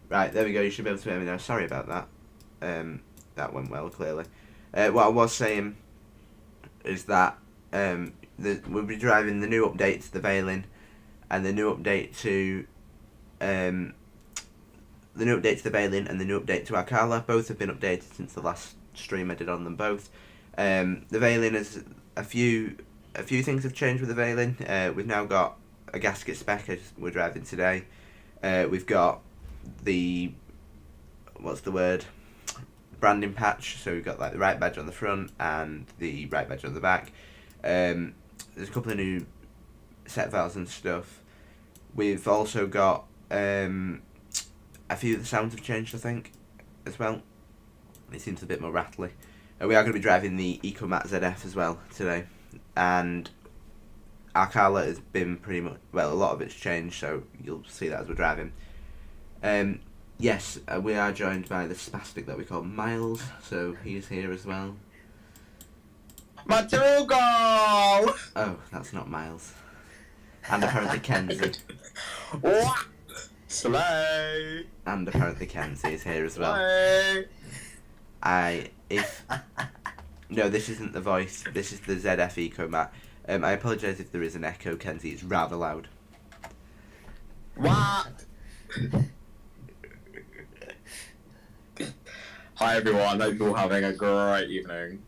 Right, there we go. You should be able to hear me now. Sorry about that. That went well, clearly. What I was saying is that we'll be driving the new update to the Veiling and the new update to the new update to the Veiling and the new update to Arkala. Both have been updated since the last stream I did on them both. The Veiling has a few things have changed with the Veiling. We've now got a gasket spec as we're driving today. We've got the branding patch, so we've got like the right badge on the front and the right badge on the back. There's a couple of new set files and stuff. We've also got a few of the sounds have changed, I think, as well. It seems a bit more rattly. We are going to be driving the EcoMat ZF as well today, and Arkala has been pretty much, well, a lot of it's changed, so you'll see that as we're driving. Yes, we are joined by the spastic that we call Miles, so he's here as well. Matugo! Oh, that's not Miles. And apparently Kenzie. What? Slay! And apparently Kenzie is here as well. Slay! No, this isn't the voice, this is the ZF EcoMat. I apologise if there is an echo, Kenzie, it's rather loud. What? Hi everyone, hope you're all having a great evening.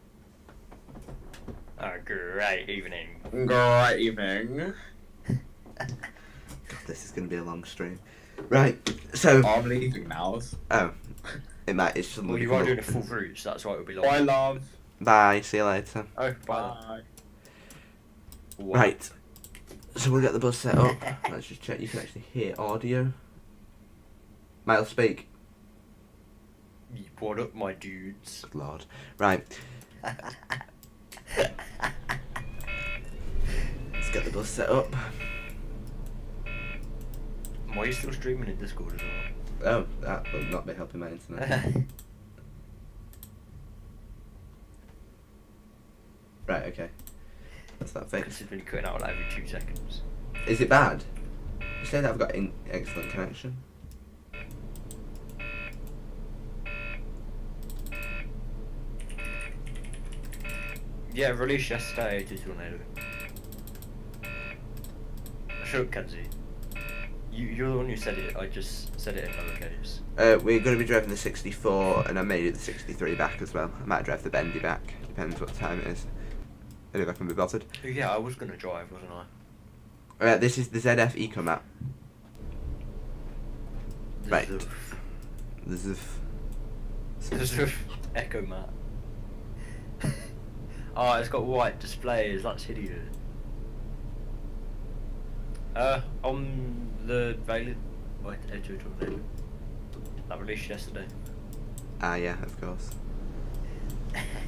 A great evening. Great evening. God, this is going to be a long stream. Right, so... I'm leaving now. Oh, it's something. Well, you are doing a full route, so that's why it'll be long. Bye, love. Bye, see you later. Oh, bye. Bye. Right, so we'll get the bus set up. Let's just check you can actually hear audio. Miles, speak. What up, my dudes? Good lord. Right. Let's get the bus set up. Why are you still streaming in Discord as well? Oh, that will not be helping my internet. Right, okay. That's that Because fixed. it's been cutting out like every 2 seconds. Is it bad? You say that I've got excellent connection. Yeah, released yesterday, 2.8. Shut up, Kenzie. You're the one who said it, I just said it in lowercase. We're going to be driving the 64, and I made it the 63 back as well. I might drive the Bendy back, depends what time it is. And if I can be bothered. Oh, yeah, I was going to drive, wasn't I? This is the ZF EcoMat. Right. This is... Echo Mat. Oh, it's got white displays, that's hideous. On the Veiling, that released yesterday. Ah, yeah, of course.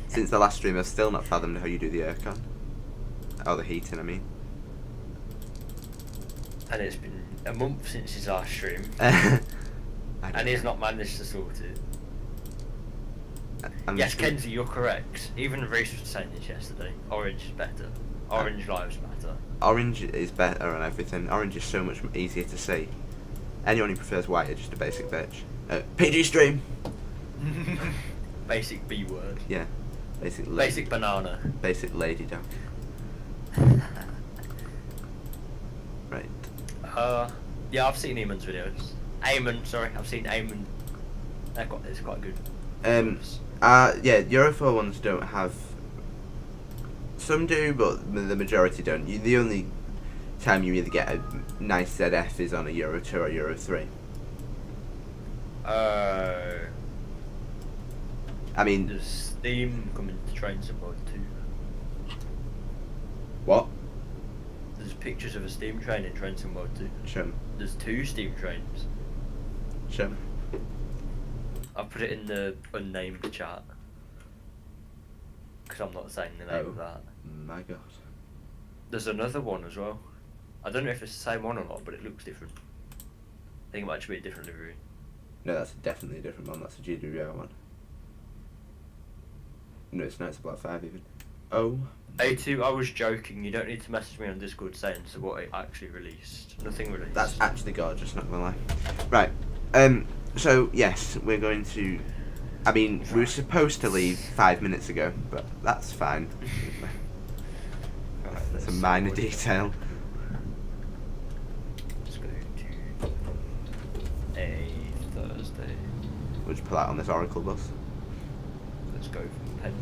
Since the last stream, I've still not fathomed how you do the aircon. Oh, the heating, I mean. And it's been a month since his last stream. And he's not managed to sort it. Yes, Kenzie, you're correct. Even Reese was saying this yesterday. Orange is better. Orange Live's better. Orange is better on everything. Orange is so much easier to see. Anyone who prefers white are just a basic bitch. PG stream! Basic B word. Yeah. Basic Basic banana. Basic lady dog. Right. Yeah, I've seen Eamon's videos. I've seen Eamon. It's quite good. Yeah, Euro 4 ones don't have... Some do, but the majority don't. The only time you either get a nice ZF is on a Euro 2 or Euro 3. I mean... There's Steam coming to Trains and Mode 2. What? There's pictures of a Steam train in Trains and Mode 2. Show 'em. There's 2 Steam trains. Show 'em. I've put it in the unnamed chat. Because I'm not saying the name of that. My god. There's another one as well. I don't know if it's the same one or not, but it looks different. I think it might actually be a different livery. No, that's definitely a different one. That's a GWR one. No, it's not. It's a Black 5 even. Oh. A2, I was joking. You don't need to message me on Discord saying so what it actually released. Nothing released. That's actually gorgeous, not gonna lie. Right. So yes, we're going to. I mean, we were supposed to leave 5 minutes ago, but that's fine. Right, That's a let's minor avoid- detail. Let's go to a Thursday. We'll just pull out on this Oracle bus. Let's go from Bendy.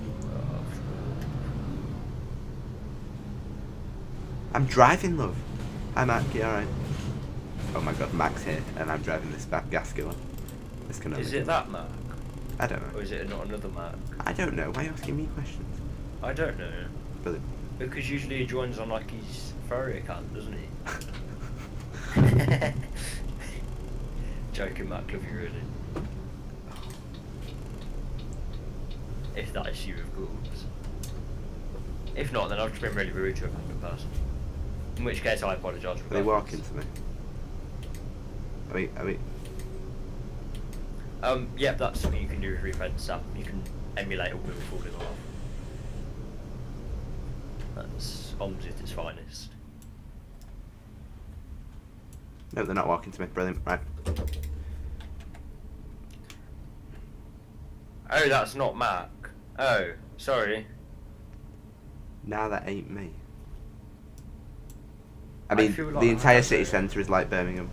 I'm driving, love. Hi, Mac. You alright? Oh my god, Mac's here, and I'm driving this back Gascula. This can only Is go- it that Mark? I don't know. Or is it not another Mark? I don't know. Why are you asking me questions? I don't know. Brilliant. Because usually he joins on like his Ferrari account, doesn't he? Joking, Mark, love you really. If that is you, of course. If not, then I've just been really rude to a random person. In which case, I apologise for Are they walking to me? Are we? Yeah, that's something you can do with Refence app. You can emulate a wheel falling off. That's OMSI at its finest. No, they're not walking to me. Brilliant. Right. Oh, that's not Mac. Oh, sorry. Now that ain't me. I I mean, feel like the I entire have city to- centre is like Birmingham.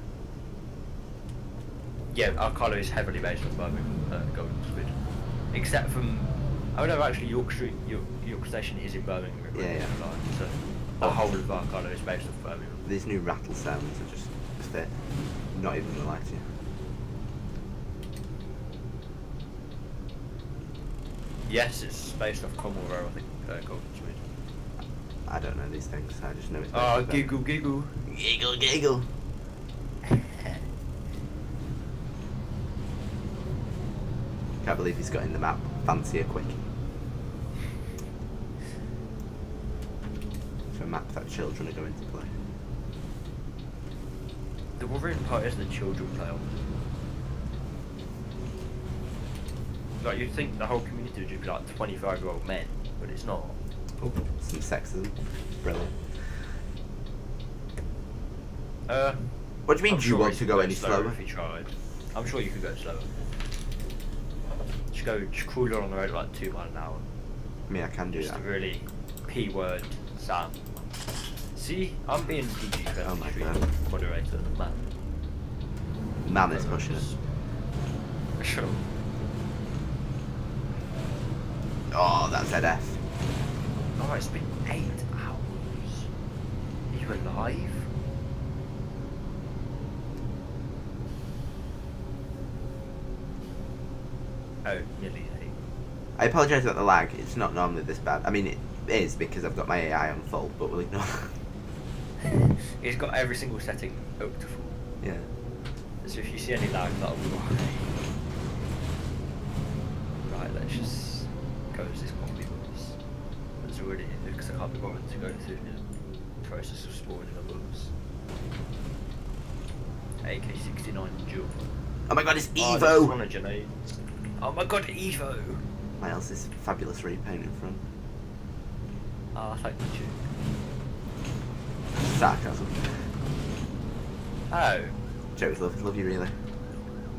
Yeah, Arkala is heavily based on Birmingham, Golden Squid. Except from, oh no, actually York Street, York Station is in Birmingham. Yeah, yeah. So the whole of Arkala is based on Birmingham. These new rattle sounds are just it. Not even gonna lie to you. Yes, it's based off Commonwealth, I think, Golden Squid. I don't know these things. I just know it's. Oh, based on giggle, giggle. Birmingham. Giggle, giggle. Can't believe he's got in the map. Fancy a quick. To a map that children are going to play. The worrying part is that children play on. Like, you'd think the whole community would just be like 25-year-old men, but it's not. Oh, some sexism. Brilliant. What do you mean? I'm Do you sure want he to could go any slower? if he tried? I'm sure you could go slower. Just cruise along the road at like 2 miles an hour. I mean, I can do Just that. a really P-word sound. See, I'm being PG friendly, Oh my street God. moderator, man. Man is pushing it. Sure. Oh, that's ZF. Oh, it's been 8 hours. Are you alive? Oh, nearly 8. I apologise about the lag. It's not normally this bad. I mean, it is because I've got my AI on full, but we'll ignore that. He's got every single setting up to full. Yeah. So if you see any lag, that'll be why. Right, let's just go to this combi bus. That's already because I can't be bothered to go through the process of spawning a bus. AK-69 dual. Oh my god, it's Oh, this is one Evo! of Junaid's. Oh my god, Evo! Miles is fabulous repaint in front. Ah, thank you. Sarcasm. Oh. Jokes, love you really.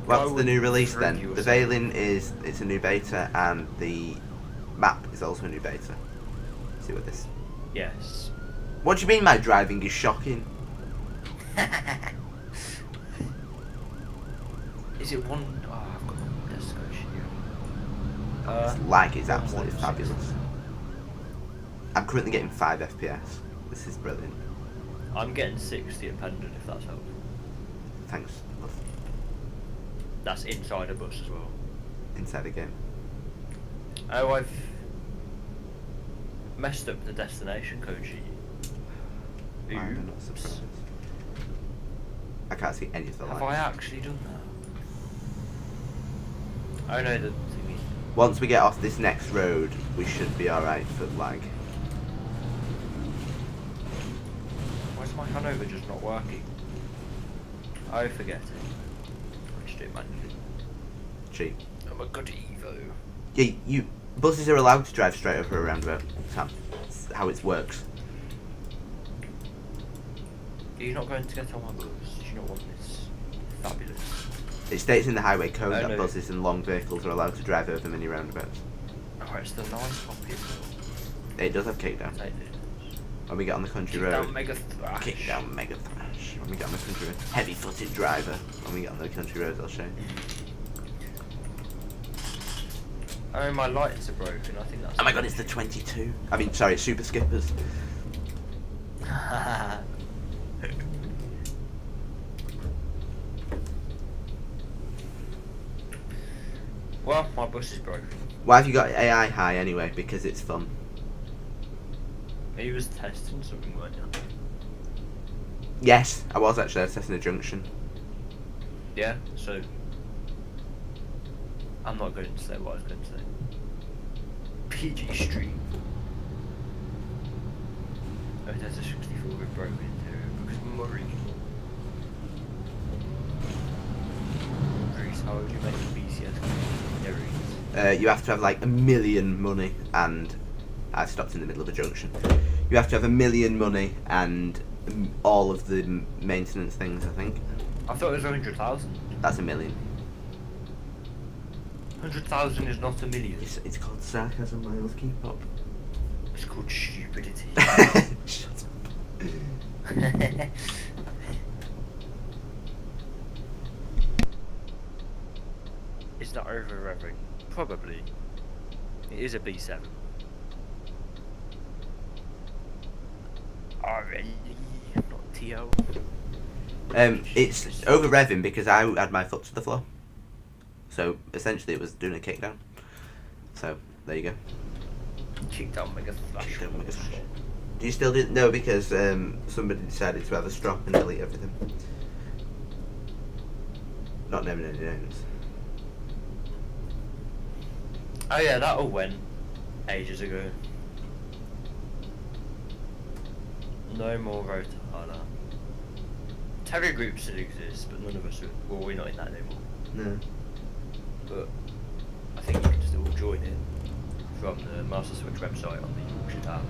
Why What's the would new release Frig then? you or The something? Veiling it's a new beta, and the map is also a new beta. See what this. Yes. What do you mean my driving is shocking? Is it one? Oh, I've got one desk here. This lag is 116. absolutely fabulous. I'm currently getting 5 FPS. This is brilliant. I'm getting 60 at Pendant, if that's helpful. Thanks, love. That's inside a bus as well. Inside the game. Oh, I've messed up the destination code sheet. I'm not surprised. I can't see any of the Have lights. I actually done that? Oh no, the thingy. Once we get off this next road, we should be alright for lag. Why's my Hanover just not working? Oh, forget it. I'll just do it manually. Cheap. Oh my god, Evo. Yeah, buses are allowed to drive straight over a roundabout. That's how it works. Are you not going to get on my bus? Do you not want this fabulous It states in the highway code Oh, that no. buses and long vehicles are allowed to drive over mini roundabouts. Oh, it's the nice copy as well. It does have kickdown. Take this. When we get on the country Kick road. down Mega Thrash. Kickdown Mega Thrash. When we get on the country road. Heavy-footed driver. When we get on the country roads, I'll show you. Oh, my lights are broken. I think that's. Oh my god, it's the 22. I mean, sorry, it's Super Skippers. Well, my bus is broken. Why have you got AI high anyway? Because it's fun. He was testing something, weren't you? Yes, I was actually. I was testing a junction. Yeah, so. I'm not going to say what I was going to say. PG Street. Oh, there's a 64 with broken interior because Murray. Greece, how would you make a BCS? You have to have like 1 million money and I stopped in the middle of a junction. You have to have 1 million money and all of the maintenance things, I think. I thought it was 100,000. That's 1 million. 100,000 is not 1 million. It's called sarcasm, Miles. Keep up. It's called stupidity. Shut up. It's not over-revving. Probably. It is a B7. Already, not TO. It's over revving because I had my foot to the floor. So essentially, it was doing a kickdown. So there you go. Kicked down Mega Thrash. Kickdown Mega Thrash. Do you still didn't know because somebody decided to have a strop and delete everything? Not naming any names. Oh yeah, that all went ages ago. No more Road to Hala. Terry groups still exist, but none of us are. Well, we're not in that anymore. No. But I think you can still join it from the Master Switch website on the Yorkshire tab.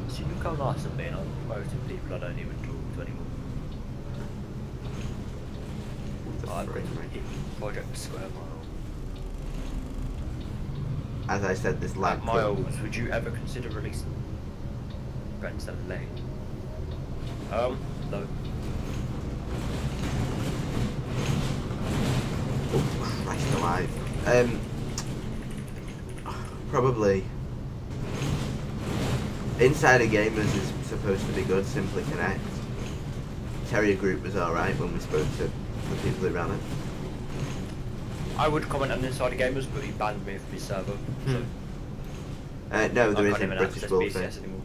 So look how nice I'm being. I'm promoting people I don't even talk to anymore. I've been hit Project Square Mile. As I said, this lag. Miles, would you ever consider releasing Grand Seven Lane? No. Oh, Christ alive. Probably. Insider Gamers is supposed to be good, Simply Connect. Terrier Group was alright when we spoke to the people that ran it. I would comment on Insider Gamers, but he banned me from his server. So No, there I can't isn't even British access Wolfie. BCS anymore.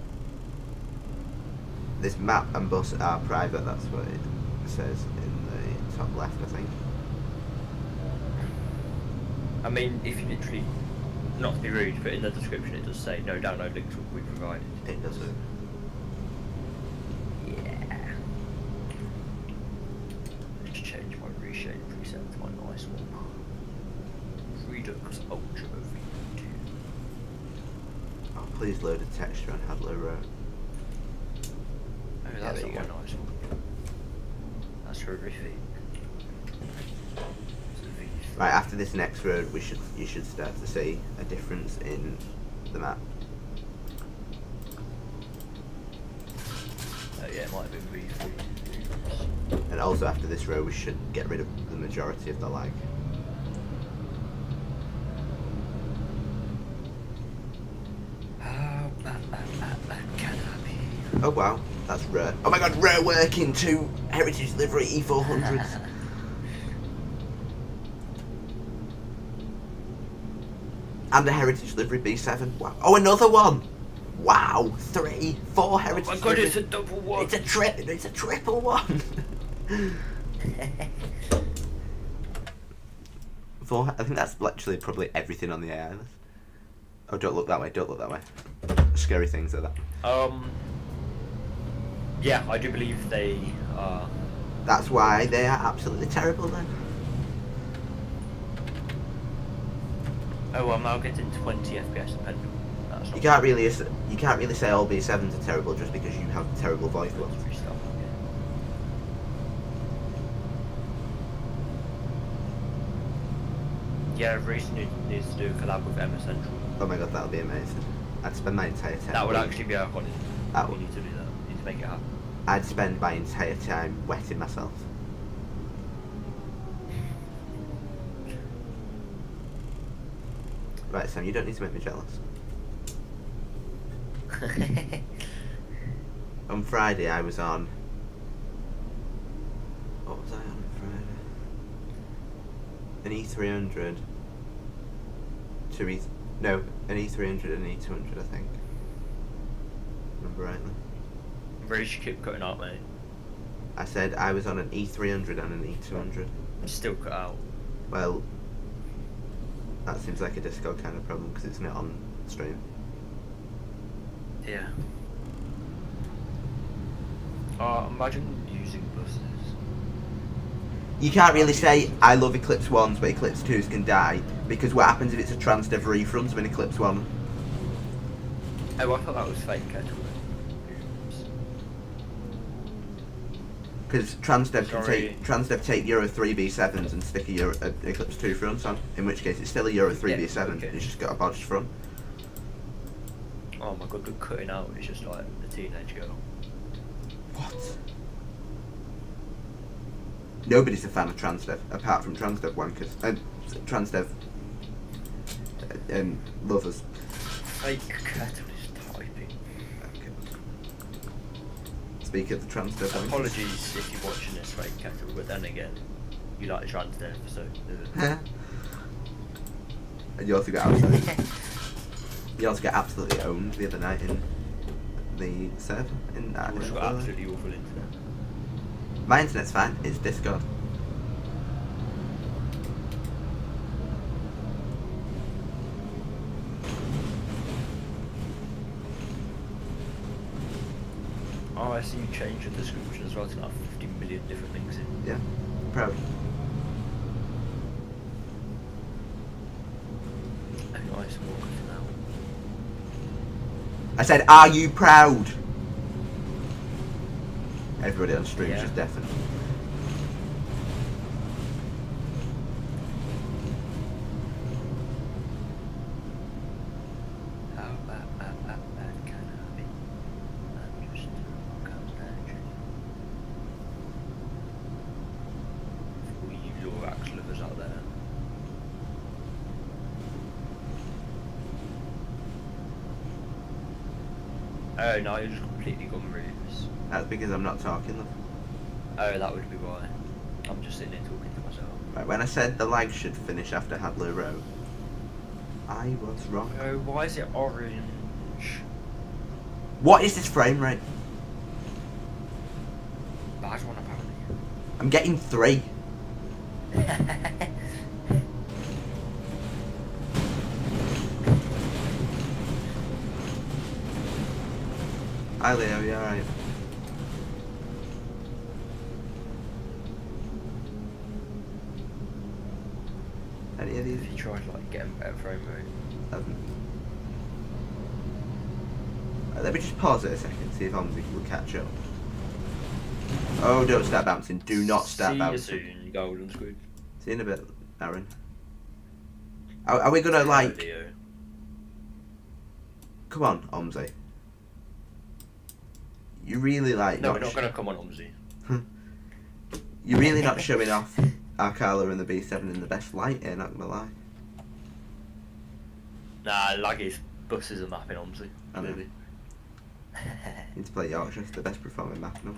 This map and bus are private, that's what it says in the top left, I think. I mean, if you literally, not to be rude, but in the description it does say no download links will be provided. It doesn't. Yeah. Let's change my reshade preset to my nice one. Redux Ultra V2. Oh, please load a texture on Hadlow Road. Oh, Yeah, that's there not you my go. nice one. That's horrific. It's a V3. Right, after this next road, you should start to see a difference in the map. Oh yeah, it might have been V3. And also after this road, we should get rid of the majority of the lag. Oh wow, that's rare. Oh my god, rare working 2 Heritage Livery E400s. And a Heritage Livery B7. Wow. Oh, another one. Wow, 3, 4 Heritage. Oh my god, Livery. it's a double one. It's a triple one. 4. I think that's literally probably everything on the AI list. Oh, don't look that way. Don't look that way. Scary things are that. Yeah, I do believe they are. That's why they are absolutely terrible then. Oh, I'm now getting 20 FPS dependent. That's not You can't really say all B7s are terrible just because you have terrible voice ones. free stuff. Yeah, Reese needs to do a collab with Emma Central. Oh my god, that would be amazing. I'd spend my entire time. That would actually be iconic. That We would. need to do that. We need to make it happen. I'd spend my entire time wetting myself. Right, Sam, you don't need to make me jealous. On Friday, I was on. What was I on Friday? An E300. No, an E300 and an E200, I think. Remember rightly? Reese, you keep cutting out, mate. I said I was on an E300 and an E200. Still cut out. Well, that seems like a Discord kind of problem because it's not on stream. Yeah. Imagine using buses. You can't really say I love Eclipse 1s but Eclipse 2s can die, because what happens if it's a transdev refront of an Eclipse 1? Oh, I thought that was fake, actually. Because transdev Sorry. take Euro 3 B7s and stick a Eclipse 2 front on, in which case it's still a Euro 3 Yeah, B7, okay. it's just got a bodged front. Oh my god, good cutting out is just like a teenage girl. What? Nobody's a fan of transdev, apart from transdev wankers. Transdev lovers. Fake catalyst typing. Okay. Speak of the transdev wankers. Apologies if you're watching this fake cattle, but then again, you like trans dev, so. And you also got absolutely, you also got absolutely owned the other night in the server. I've also got absolutely awful internet. My internet's fine, it's Discord. Oh, I see you changed the description as well to like 50 million different things in. Yeah, proud. Oh, nice walk now. I said, are you proud? Everybody on stream is Yeah. just deafened. How bad can I be? I'm just comes naturally. For all you Lorax lovers out there. Oh no, you're just completely gone roofs. That's because I'm not talking them. Oh, that would be why. I'm just sitting here talking to myself. Right, when I said the lag should finish after Hadley Row, I was wrong. Oh, why is it orange? What is this frame rate? Bad one apparently. I'm getting 3. Hi Leo, you alright? Any of these? If you try to like get a better frame rate. Let me just pause it a second, see if OMSI will catch up. Oh, don't start bouncing. Do not start See bouncing. you soon, you golden squid. See you in a bit, Aaron. Are we gonna like... Leo. Come on, OMSI. You really like... No, we're not gonna come on OMSI. You're really not showing off Arkala and the B7 in the best light here, not gonna lie. Nah, laggy's buses are mapping OMSI. I know. Clearly. Need to play Yorkshire, it's the best performing map now.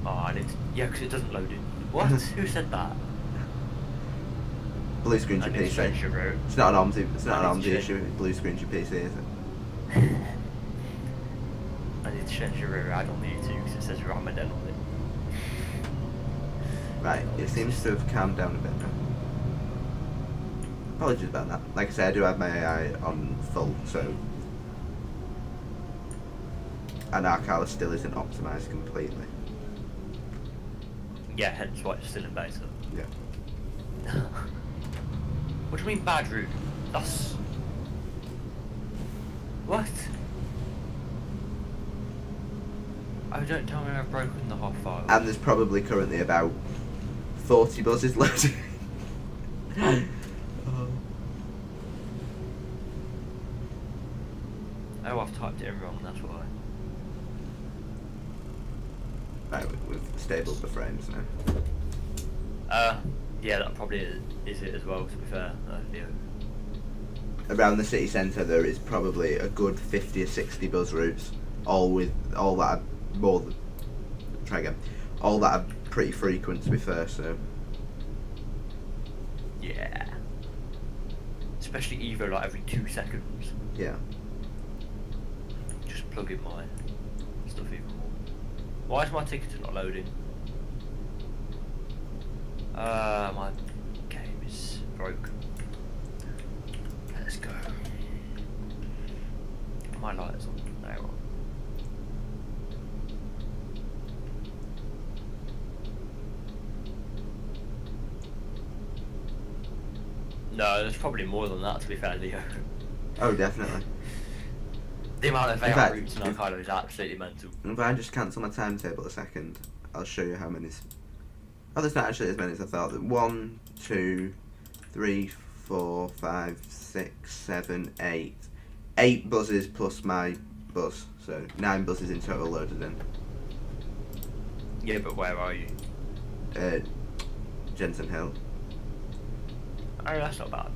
Oh, I need to... Yeah, because it doesn't load in. What? Who said that? Blue screen's I your need to change PC. your route. It's not an OMSI, it's not I an need to OMSI change- issue, blue screen's your PC, is it? I need to change your rear ad on the YouTube because it says Ramadan on it. Right, it seems to have calmed down a bit now. Apologies about that. Like I said, I do have my AI on full, so... And Arkala still isn't optimised completely. Yeah, hence why it's still in beta. Yeah. What do you mean bad route? That's... What? Oh, don't tell me I've broken the hot file. And there's probably currently about 40 buzzes loading. Oh. Oh, I've typed it in wrong, that's why. Right, we've stabled the frames now. Yeah, that probably is it as well, to be fair. Yeah. Around the city centre there is probably a good 50 or 60 bus routes, all that are all that are pretty frequent, to be fair, so. Yeah. Especially Evo like every 2 seconds. Yeah. Just plug in my stuff even more. Why is my ticket not loading? My game is broken. Let's go. My light's on. There we are. No, there's probably more than that, to be fair, Leo. Oh, definitely. The amount of In AI fact, routes in Arkala is absolutely mental. If I just cancel my timetable a second, I'll show you how many. Oh, there's not actually as many as I thought. 1, 2, 3, 4, 5, 6, 7, 8. 8 buses plus my bus, so 9 buses in total loaded in. Yeah, but where are you? Jensen Hill. Oh, that's not bad.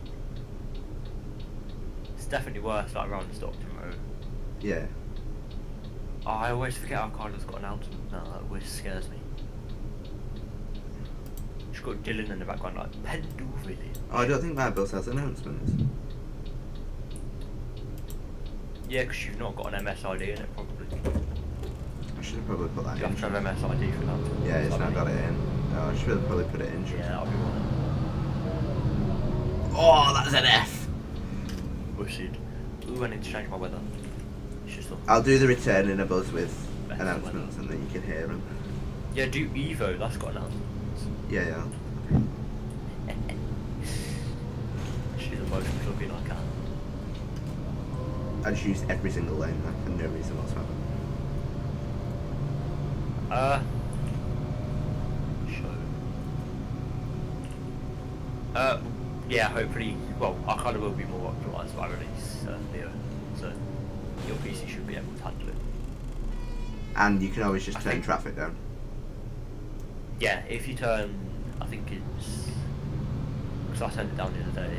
It's definitely worse, like around Stockton Road. Yeah. Oh, I always forget Arkala's got announcements now, that always scares me. She's got Dylan in the background like, Pendle Village. Oh, I don't think my bus has announcements. Yeah, because you've not got an MSID in it, probably. I should have probably put that You in. have to have MSID for that. Yeah, it's not got it in. Oh, I should have probably put it in. Yeah, that'll be one. Oh, that's an F! Bullshit. Ooh, I need to change my weather. It's just I'll do the return in a buzz with Better announcements weather. and then you can hear them. Yeah, do Evo, that's got announcements. Yeah, yeah. She's the most plug-in I can. I just used every single lane there for no reason whatsoever. Yeah, hopefully, well, Arkala will be more optimised by release, Leo, so your PC should be able to handle it. And you can always just I turn think- traffic down. Yeah, if you turn, I think it's, because I turned it down the other day,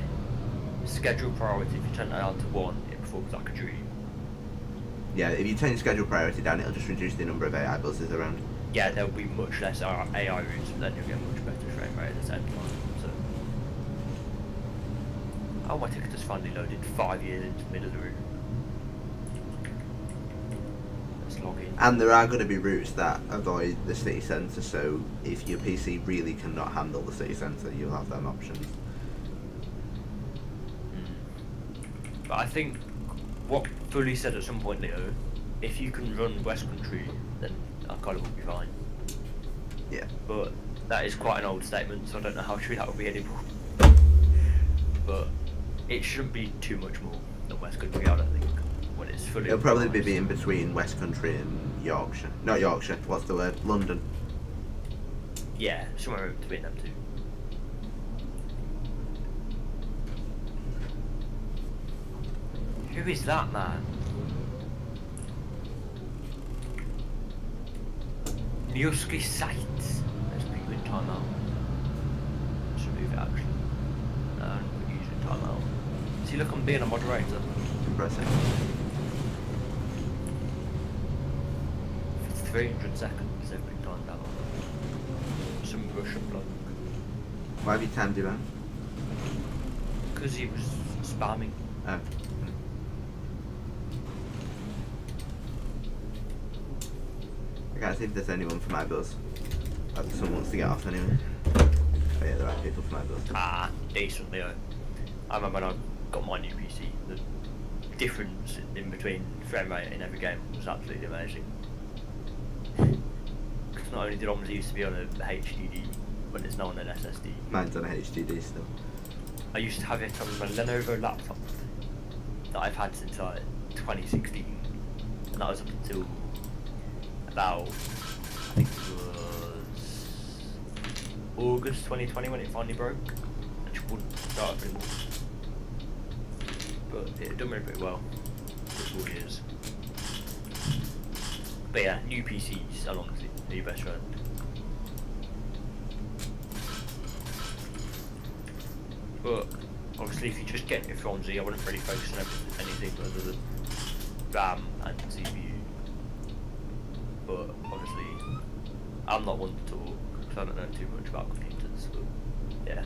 schedule priority, if you turn that down to 1, it performs like a dream. Yeah, if you turn your schedule priority down, it'll just reduce the number of AI buses around. Yeah, there'll be much less AI routes, but then you'll get much better frame rate at the same time. So. Oh, my ticket has finally loaded 5 years into the middle of the route. Let's log in. And there are going to be routes that avoid the city centre, so if your PC really cannot handle the city centre, you'll have them options. But I think what Fully said at some point, Leo, if you can run West Country, then Arkala will be fine. Yeah. But that is quite an old statement, so I don't know how true that will be anymore. But it shouldn't be too much more than West Country, I don't think, when it's fully. It'll probably optimised. be in between West Country and Yorkshire. Not Yorkshire, what's the word? London. Yeah, somewhere between them two. Who is that man? Nioski Sites. Let's put you in timeout. Let's remove it actually. No, I'm put you in timeout. See, look, I'm being a moderator. Impressive. For 300 seconds, they've been timed out. Some Russian bloke. Why have you timed him out? Because he was spamming. Oh. I can't see if there's anyone for my bus. I think someone wants to get off anyway. Oh yeah, there are people for my bus. Ah, decent, Leo. I remember when I got my new PC, the difference in between frame rate in every game was absolutely amazing. Because not only did OMSI used to be on a HDD, when it's now on an SSD. Mine's on a HDD still. I used to have it on my Lenovo laptop that I've had since like 2016, and that was up until about, I think it was August 2020 when it finally broke, and it wouldn't start up anymore. But it had done really pretty well. 4 years. But yeah, new PCs are honestly the best friend. But obviously, if you just get it from Z, I wouldn't really focus on anything other than RAM and CPU. But obviously, I'm not one to talk because I don't know too much about computers. But yeah.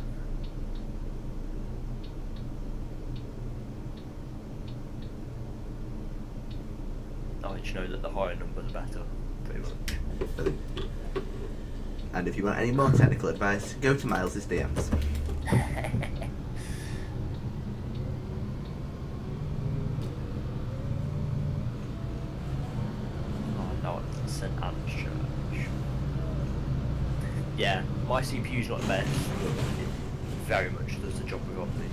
I want you to know that the higher number, the better, pretty much. And if you want any more technical advice, go to Miles's DMs. St. Anne's Church. Yeah, my CPU's not the best, but it very much does the job we want me.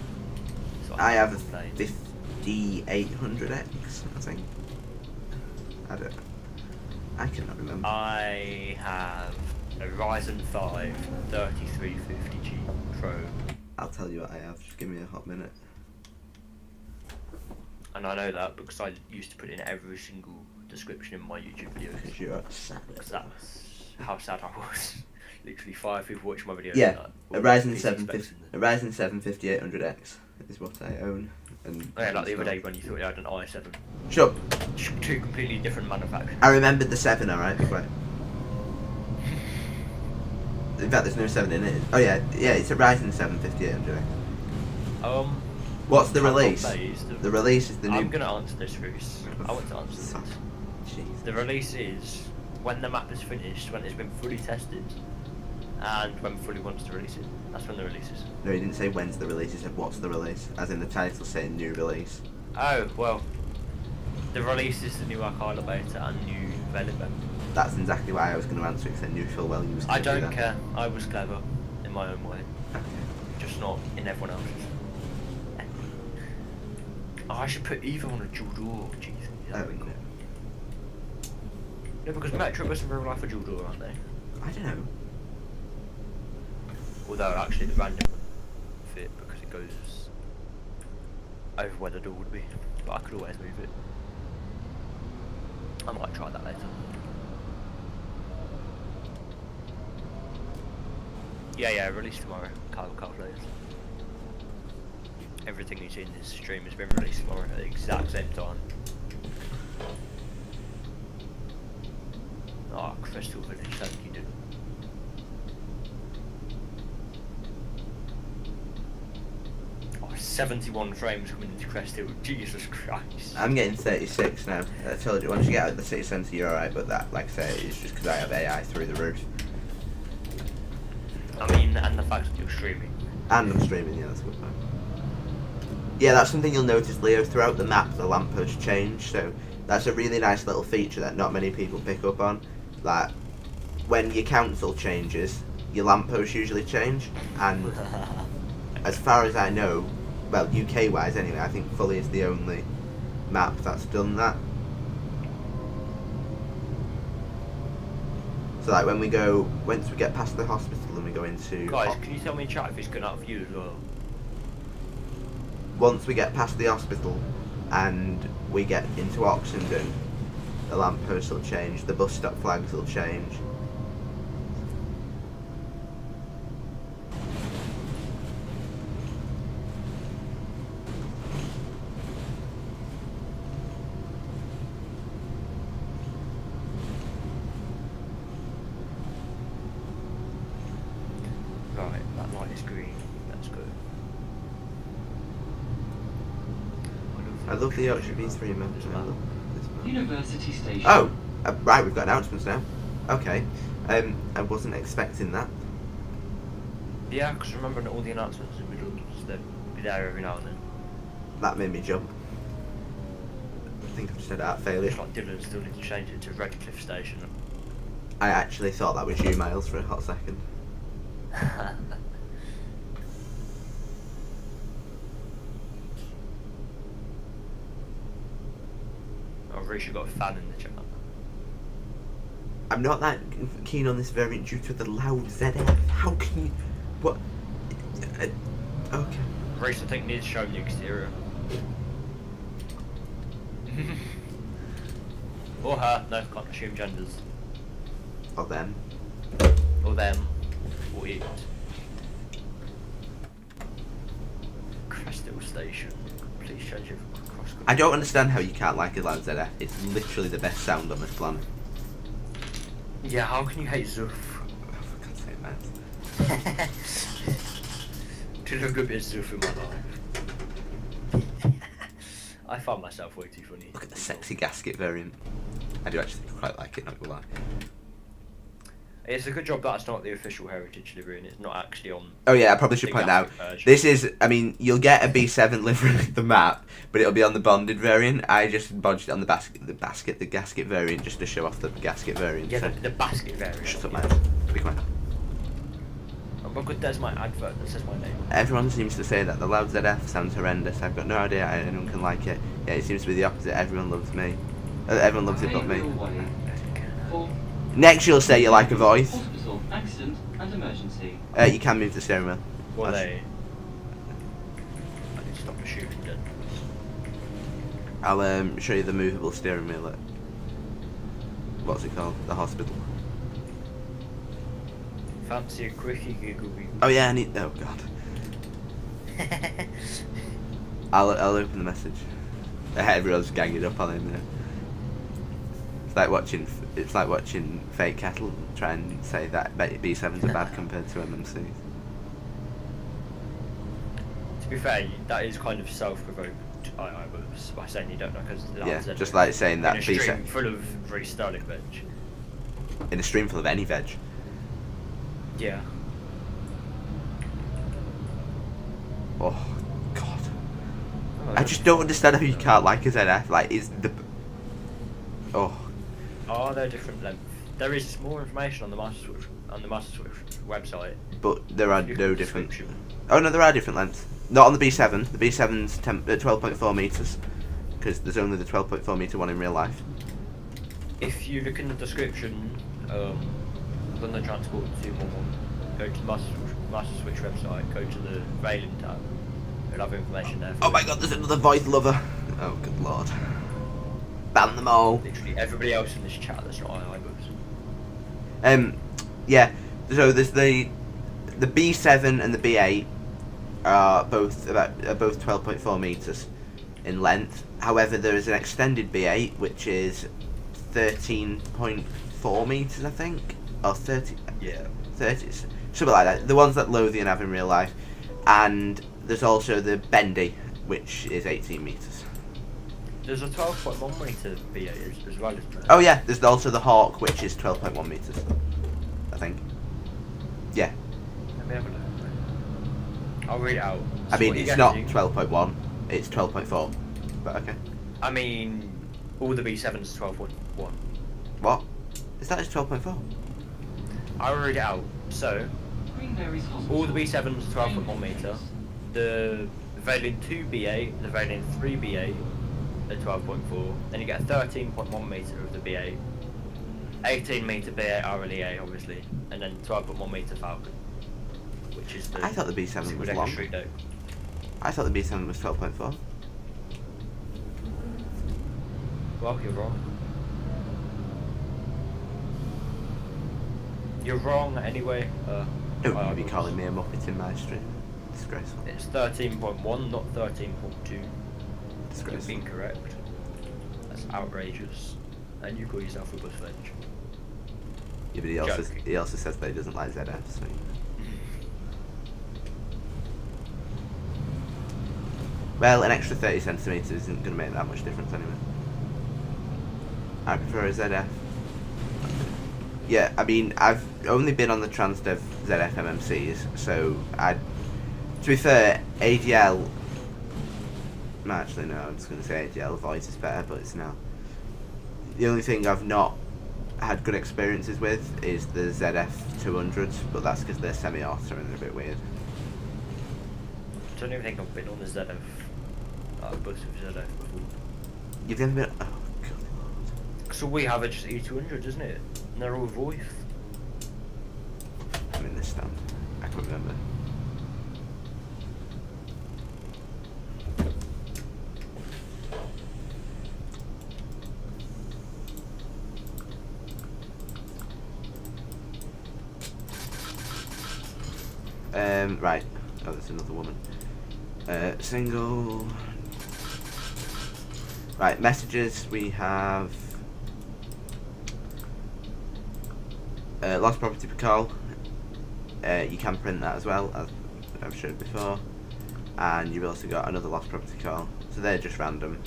So I have a complain. 5800X, I think. I cannot remember. I have a Ryzen 5 3350G Pro. I'll tell you what I have, just give me a hot minute. And I know that because I used to put in every single description in my YouTube videos. Because you're sad. Because that's how sad I was. Literally 5 people watching my videos. Yeah, like, a Ryzen 7 5800X is what I own. And yeah, like the other day when you thought you had an i7. Shut up. Two completely different manufacturers. I remembered the 7, alright? In fact, there's no 7 in it. Oh yeah, it's a Ryzen 7 5800X. What's the release? The release is the new... I'm going to answer this, Reese. I want to answer this. Jeez. The release is when the map is finished, when it's been fully tested, and when Fully wants to release it. That's when the release is. No, he didn't say when's the release, he said what's the release. As in the title saying new release. Oh, well. The release is the new Arkala beta and new Velvet. That's exactly why I was going to answer it, because I knew full well you was going I to do don't that. care. I was clever in my own way. Okay. Just not in everyone else's. Oh, I should put Eva on a dual door. Jeez. Oh, no. No, because Metrobus in real life are dual door, aren't they? I don't know. Although actually the random wouldn't fit because it goes over where the door would be. But I could always move it. I might try that later. Yeah, release tomorrow. Calculators. Everything you see in this stream has been released tomorrow at the exact same time. Oh, Crystal Village, thank you, dude. Oh, 71 frames coming into Crest Hill, Jesus Christ. I'm getting 36 now. I told you, once you get out of the city centre you're alright, but that, like I say, is just because I have AI through the roof. I mean, and the fact that you're streaming. And I'm streaming, yeah, that's a good point. Yeah, that's something you'll notice, Leo. Throughout the map, the lampposts change, so that's a really nice little feature that not many people pick up on. Like, when your council changes, your lampposts usually change, and as far as I know, well, UK-wise anyway, I think Fully is the only map that's done that. So like when we go, once we get past the hospital and we go into... Guys, can you tell me in chat if it's going out for you as well? Once we get past the hospital and we get into Oxenden, the lampposts will change, the bus stop flags will change. Right, that light is green. That's good. I love the Yorkshire V3 map. I love this map. University Station. Oh, right, we've got announcements now. Okay, I wasn't expecting that. Yeah, because remember all the announcements that we do, they'd be there every now and then. That made me jump. I think I've just said out failure. It's like Dylan still needs to change it to Redcliffe Station. I actually thought that was you, Miles, for a hot second. Oh, Rish, you got a fan in the chat. I'm not that keen on this variant due to the loud ZF. How can you... What? Okay. Rish, I think needs to show me the exterior. Or her. No, can't assume genders. Or them. Or them. Or it. Crystal Station. Please change your cross. I don't understand how you can't like a loud ZF. It's literally the best sound on this planet. Yeah, how can you hate Zoof? Oh, for God's sake, man. Did a good bit of Zoof in my life. I found myself way too funny. Look at the sexy gasket variant. I do actually quite like it, not gonna lie. It's a good job that it's not the official heritage livery and it's not actually on. Oh yeah, I probably should the point out, gasket version. this is, I mean, you'll get a B7 livery with the map, but it'll be on the bonded variant. I just bodged it on the gasket variant just to show off the gasket variant. Yeah, so. the basket variant. Shut up, man. Be quiet. Oh my god, there's my advert that says my name. Everyone seems to say that the loud ZF sounds horrendous. I've got no idea how anyone can like it. Yeah, it seems to be the opposite. Everyone loves me. Everyone loves it but me. Next you'll say you like a voice. Hospital, accident and emergency. You can move the steering wheel. Well, That's- I need to stop shooting then. I'll show you the movable steering wheel at, what's it called? The hospital. Fancy a quickie giggle wiggle. Oh yeah, I need, oh god. I'll open the message. Everyone's ganging up on him now. It's like watching Fake Kettle try and say that B7s are bad compared to MMCs. To be fair, that is kind of self-provoked. I was by saying you don't know because Yeah, just like saying that in a B7 stream full of very sterling veg. in a stream full of any veg. Yeah. Oh god. Oh, I just don't understand how you can't like a ZF. Like, is the... Oh. Are there different lengths? There is more information on the Master Switch website. But there are You no can different... switch them. Oh no, there are different lengths. Not on the B7. The B7's 12.4 metres. Because there's only the 12.4 metre one in real life. If you look in the description, on the Transport 211, go to the Master Switch website, go to the Valen tab, you'll have information there. Oh my god, there's another voice lover. Oh good lord. Ban them all. Literally everybody else in this chat that's not on Yeah. So there's the B7 and the B8 are both 12.4 meters in length. However, there is an extended B8 which is 13.4 meters, I think, or 30. Yeah. 30, something like that. The ones that Lothian have in real life, and there's also the Bendy, which is 18 meters. There's a 12.1 meter B8 as well, isn't there? Oh yeah, there's also the Hawk, which is 12.1 meters, I think. Yeah. Let me have a look. I'll read it out. I So mean, what you it's get not is- 12.1, it's 12.4. But okay. I mean, all the B7's 12.1. What? Is that just 12.4? I'll read it out. So, Greenberry's Hospital. all the B7's 12.1 meter. The Valen 2 B8, the Valen 3 B8 at 12.4. Then you get a 13.1 meter of the B8. 18 meter B8 RLEA, obviously. And then 12.1 meter Falcon. Which is the... I thought the B7 was Super long. Street Dope. I thought the B7 was 12.4. Well, you're wrong. You're wrong anyway. Don't you be calling me a muppet in my stream. Disgraceful. It's 13.1, not 13.2. You're Disgraceful. incorrect. That's outrageous. And you call yourself a bus veg. Yeah, but he also says that he doesn't like ZF, so... Well, an extra 30 centimetres isn't going to make that much difference anyway. I prefer a ZF. Yeah, I mean, I've only been on the Transdev ZF MMCs, so to be fair, ADL... Actually, no, I'm just going to say ADL voice is better, but it's not. The only thing I've not had good experiences with is the ZF 200s, but that's because they're semi-auto and they're a bit weird. I don't even think I've been on the ZF. A bus with ZF before. You've never been... Oh, good lord. So we have a just E200, isn't it? And they're all voice. I'm in this stand. I can't remember. Right. Oh, there's another woman. Single. Right, messages. We have lost property per call. You can print that as well, as I've showed before. And you've also got another lost property call. So they're just random.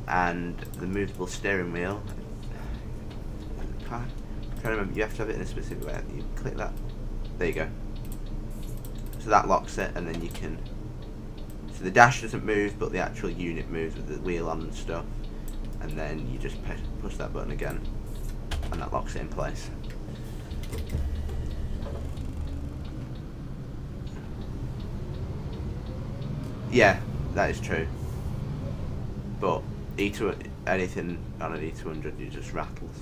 And the movable steering wheel. I'm trying to remember, you have to have it in a specific way. You click that. There you go. So that locks it, and then you can. So the dash doesn't move, but the actual unit moves with the wheel on and stuff. And then you just push that button again, and that locks it in place. Yeah, that is true. But anything on an E200, it just rattles.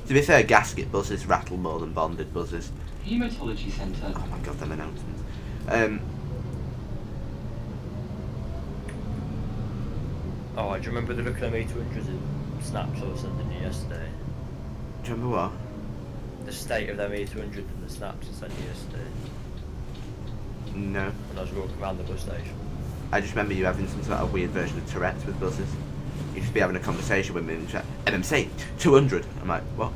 To be fair, gasket buzzes rattle more than bonded buzzes. Hematology Centre. Oh my god, them announcements. Oh, do you remember the look at them E200s in snaps I was sending you yesterday? Do you remember what? The state of them E200 and the snaps I sent you yesterday No. when I was walking around the bus station. I just remember you having some sort of weird version of Tourette's with buzzes. You just be having a conversation with me and chat. MMC 200. I'm like, what?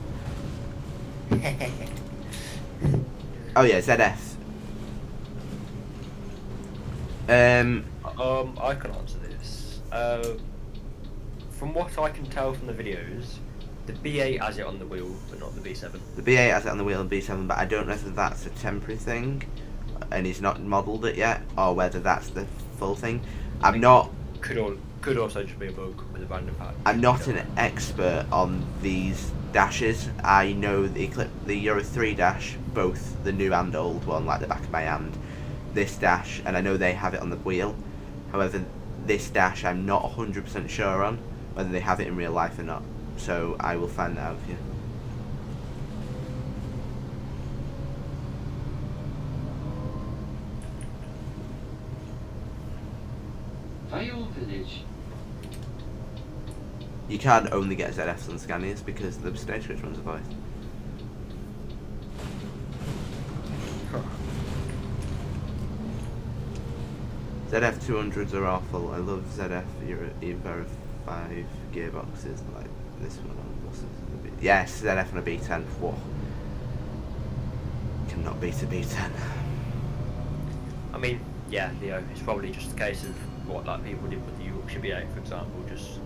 Oh yeah, ZF. I can answer this. From what I can tell from the videos, the B8 has it on the wheel, but not the B7. The B8 has it on the wheel and B7, but I don't know whether that's a temporary thing, and he's not modelled it yet, or whether that's the full thing. I'm not. Could also just be a bug with a random pack. I'm not an expert on these dashes. I know the Euro 3 dash, both the new and old one, like the back of my hand. This dash, and I know they have it on the wheel. However, this dash I'm not 100% sure on whether they have it in real life or not. So I will find that out for you. Vale Village. You can only get ZFs on Scanias because the Stagecoach runs a voice. ZF 200s are awful. I love ZF Evo 5 gearboxes like this one on buses. Yes, ZF on a B10. Whoa. Cannot beat a B10. I mean, yeah, Leo, it's probably just a case of what like people did with the Yorkshire B8, for example, just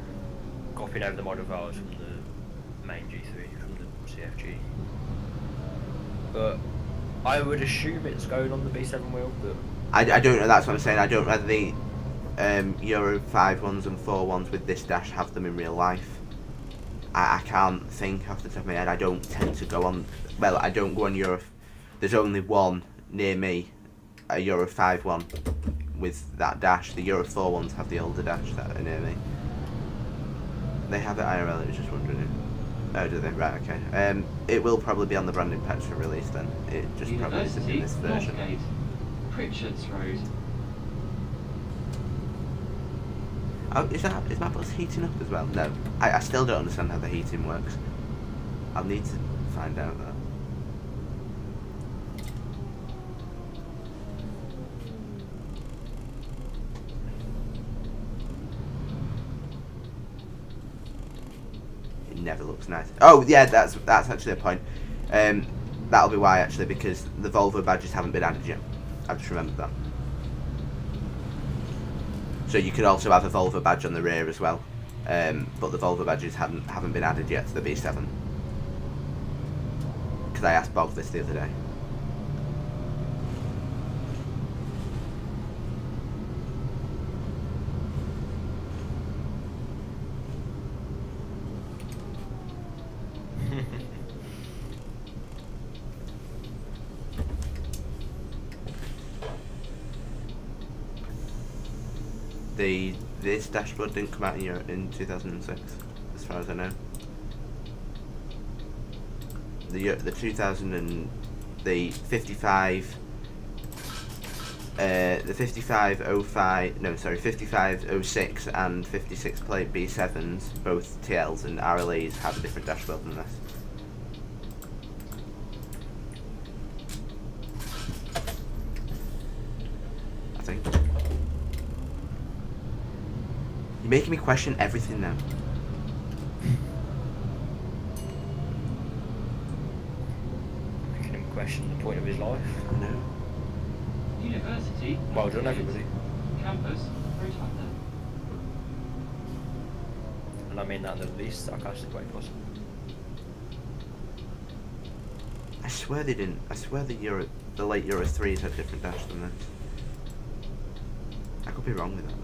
copying over the model files from the main G3, from the CFG. But I would assume it's going on the B7 wheel, but I don't know, that's what I'm saying. I don't know whether the Euro 5 ones and 4 ones with this dash have them in real life. I can't think off the top of my head. I don't tend to go on, well, I don't go on Euro, there's only one near me, a Euro 5 one with that dash. The Euro 4 ones have the older dash that are near me. They have it IRL, I was just wondering. Oh, do they? Right, okay. It will probably be on the branding patch for release then. It just probably isn't in this version. Northgate. Pritchard's Road. Oh, is my bus heating up as well? No. I still don't understand how the heating works. I'll need to find out that. It never looks nice. Oh yeah, that's actually a point. That'll be why actually, because the Volvo badges haven't been added yet. I've just remembered that. So you could also have a Volvo badge on the rear as well, but the Volvo badges haven't been added yet to the B7. Because I asked Bob this the other day. This dashboard didn't come out in 2006, as far as I know. The 2000 and the 55 the 5506 and 56 plate B7s, both TLs and RLEs, have a different dashboard than this. I think. You're making me question everything now. Making him question the point of his life. I know. University. Well done, everybody. Campus. Rotunda. And I mean that in the least sarcastic way possible. I swear they didn't. I swear the late Euro 3s had different dash than this. I could be wrong with that though.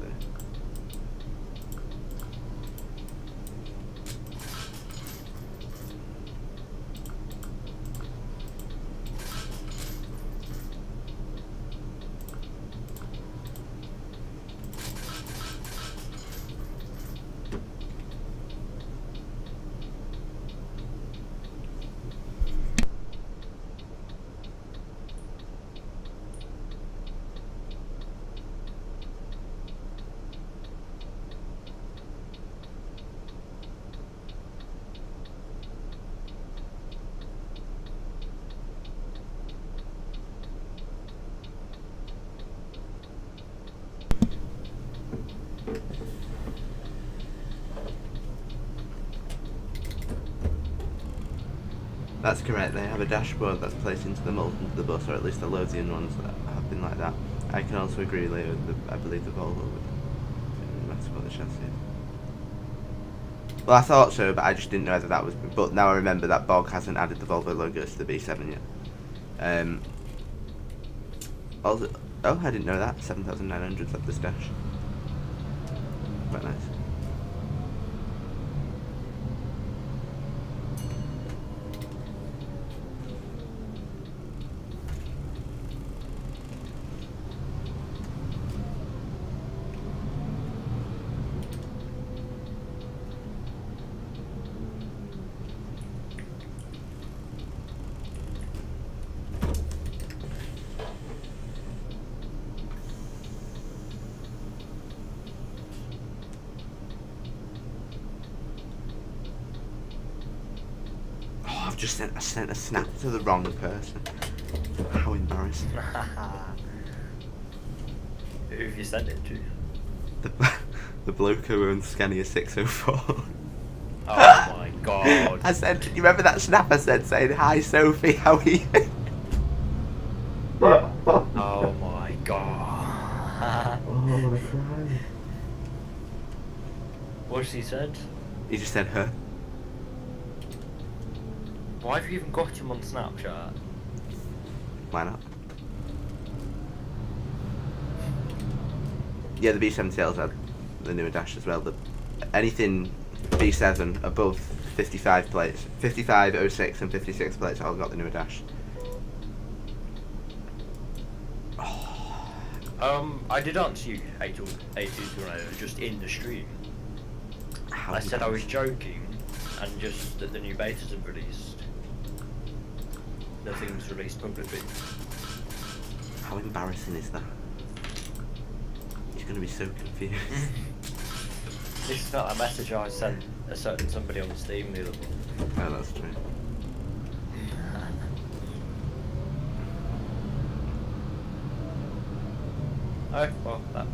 That's correct, they have a dashboard that's placed into the mould of the bus, or at least the Lothian ones that have been like that. I can also agree, Leo, I believe the Volvo would support the chassis. Well, I thought so, but I just didn't know whether that was... But now I remember that Bog hasn't added the Volvo logo to the B7 yet. Also, oh, I didn't know that. 7,900's at this dash. Quite nice. I sent a snap to the wrong person. How embarrassing. Who have you sent it to? The bloke who owns Scania 604. Oh my god. I said, you remember that snap I said saying, "Hi Sophie, how are you?" Oh my god. What's he said? He just said her. Why have you even got him on Snapchat? Why not? Yeah, the B7TLs had the newer dash as well. Anything B7 above 55 plates, 55, 06 and 56 plates all got the newer dash. I did answer you 8220 just in the stream. How I said I was joking, and just that the new betas have released. Nothing's released publicly. How embarrassing is that? He's going to be so confused. This is not a message I sent a certain somebody on Steam the other one. Oh, that's true. Oh, well, that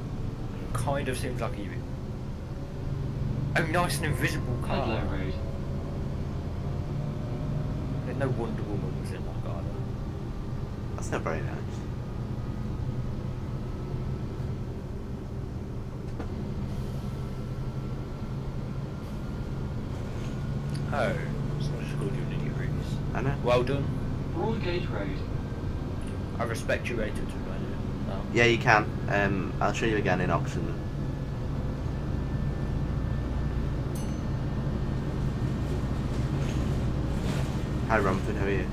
kind of seems like you. Oh, nice and invisible car. Ludlow Road. There's no Wonder Woman was in that car. That's not very nice. Oh, someone just called you an idiot, Reese. I know. Well done. Broadgate Road. I respect you, 8220. No. Yeah, you can. I'll show you again in Oxon. Hi Romford, how are you?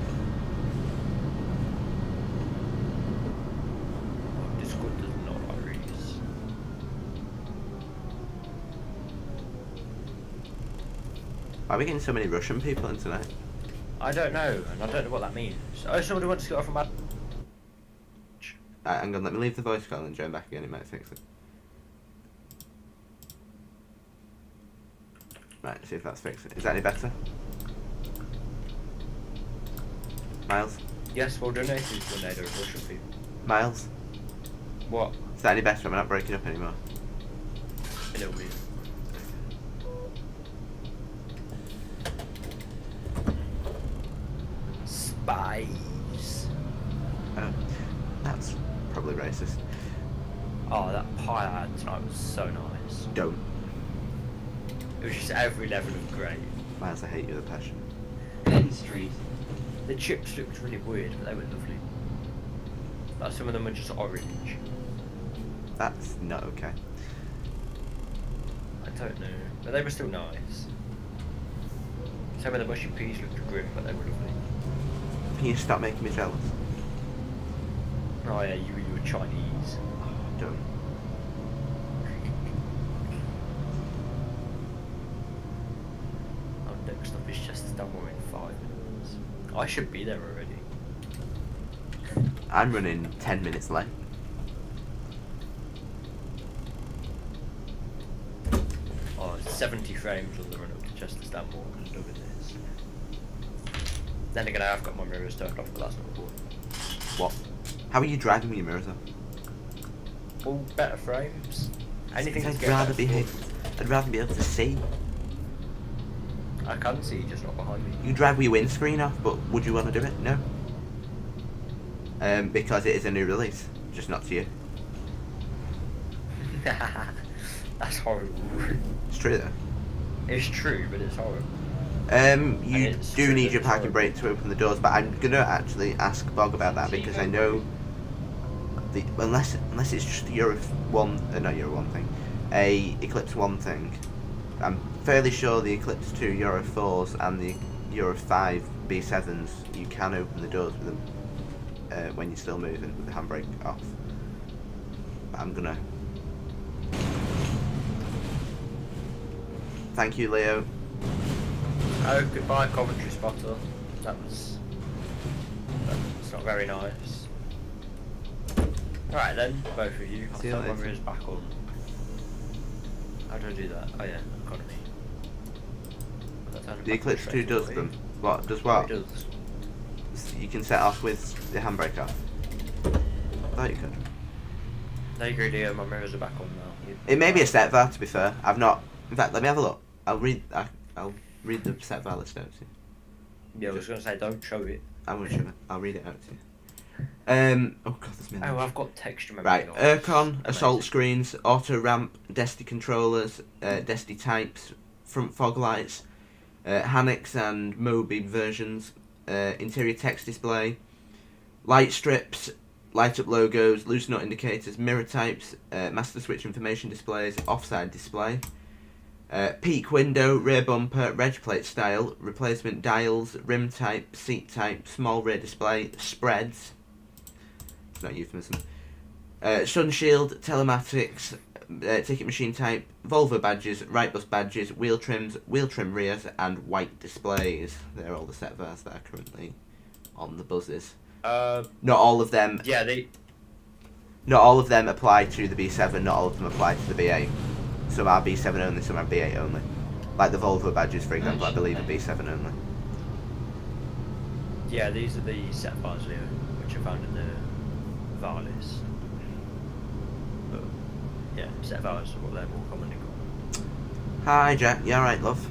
Discord does not like Reese. Why are we getting so many Russian people in tonight? I don't know, and I don't know what that means. Oh, somebody wants to get off from Hang on, let me leave the voice call and join back again, it might fix it. Right, see if that's fixed it. Is that any better? Miles? Yes, we'll donate to Tornado Russian people. Miles? What? Is that any better? Am I not breaking up anymore? A little bit. Spies. Oh, that's probably racist. Oh, that pie I had tonight was so nice. Don't. It was just every level of great. Miles, I hate you with a passion. N Street. The chips looked really weird, but they were lovely. Like some of them were just orange. That's not okay. I don't know, but they were still nice. Some of the mushy peas looked grim, but they were lovely. Can you stop making me jealous? Oh yeah, you were Chinese. Don't. Oh, next up is just done more in 5 minutes. I should be there already. I'm running 10 minutes late. Oh, 70 frames on the run up to Chester Stanmore. Look at this. Then again, I have got my mirrors turned off, but that's not important. What? How are you driving with your mirrors on? All better frames. Anything that's I'd getting rather better be performance. I'd rather be able to see. I can see, just not behind me. You drive with your windscreen off, but would you want to do it? No. Because it is a new release, just not to you. That's horrible. It's true though. It's true, but it's horrible. You it's do true need that your it's parking horrible. brake to open the doors, but I'm gonna actually ask Bog about that because I know unless it's just the Euro 1, not Euro 1 thing, a Eclipse 1 thing. I'm fairly sure the Eclipse 2 Euro 4s and the Euro 5 B7s you can open the doors with them when you're still moving with the handbrake off. But I'm gonna. Thank you, Leo. Oh, goodbye, Coventry spotter. That's not very nice. Right then, both of you. I'll See you turn my later. mirrors back on. How do I do that? Oh yeah, economy. Will that turn it The back on Eclipse 2 straight does away? them. What? Does Oh, what? it does. You can set off with the handbrake off. Thought you could. No, you agree, my mirrors are back on now. It may be a set var, to be fair. I've not. In fact, let me have a look. I'll read the set var list out to you. Yeah, I was going to say, don't show it. I'm gonna show it. I'll read it out to you. Oh god, there's many. Oh, I've got texture memory. Right, on. Urcon, assault Amazing. screens, auto ramp, Desti controllers, Desti types, front fog lights, Hanix and Mobi versions, interior text display, light strips, light up logos, loose nut indicators, mirror types, master switch information displays, offside display, peak window, rear bumper, reg plate style, replacement dials, rim type, seat type, small rear display, spreads. It's not a euphemism. Sun shield, telematics, ticket machine type, Volvo badges, right bus badges, wheel trims, wheel trim rears, and white displays. They're all the set vars that are currently on the buses. Not all of them. Yeah, Not all of them apply to the B7. Not all of them apply to the B8. Some are B7 only. Some are B8 only. Like the Volvo badges, for example, I believe are B7 only. yeah, these are the set bars here, which are found in the VAR list. But, yeah, set bars are what they're more commonly called. Hi Jack. You alright, love?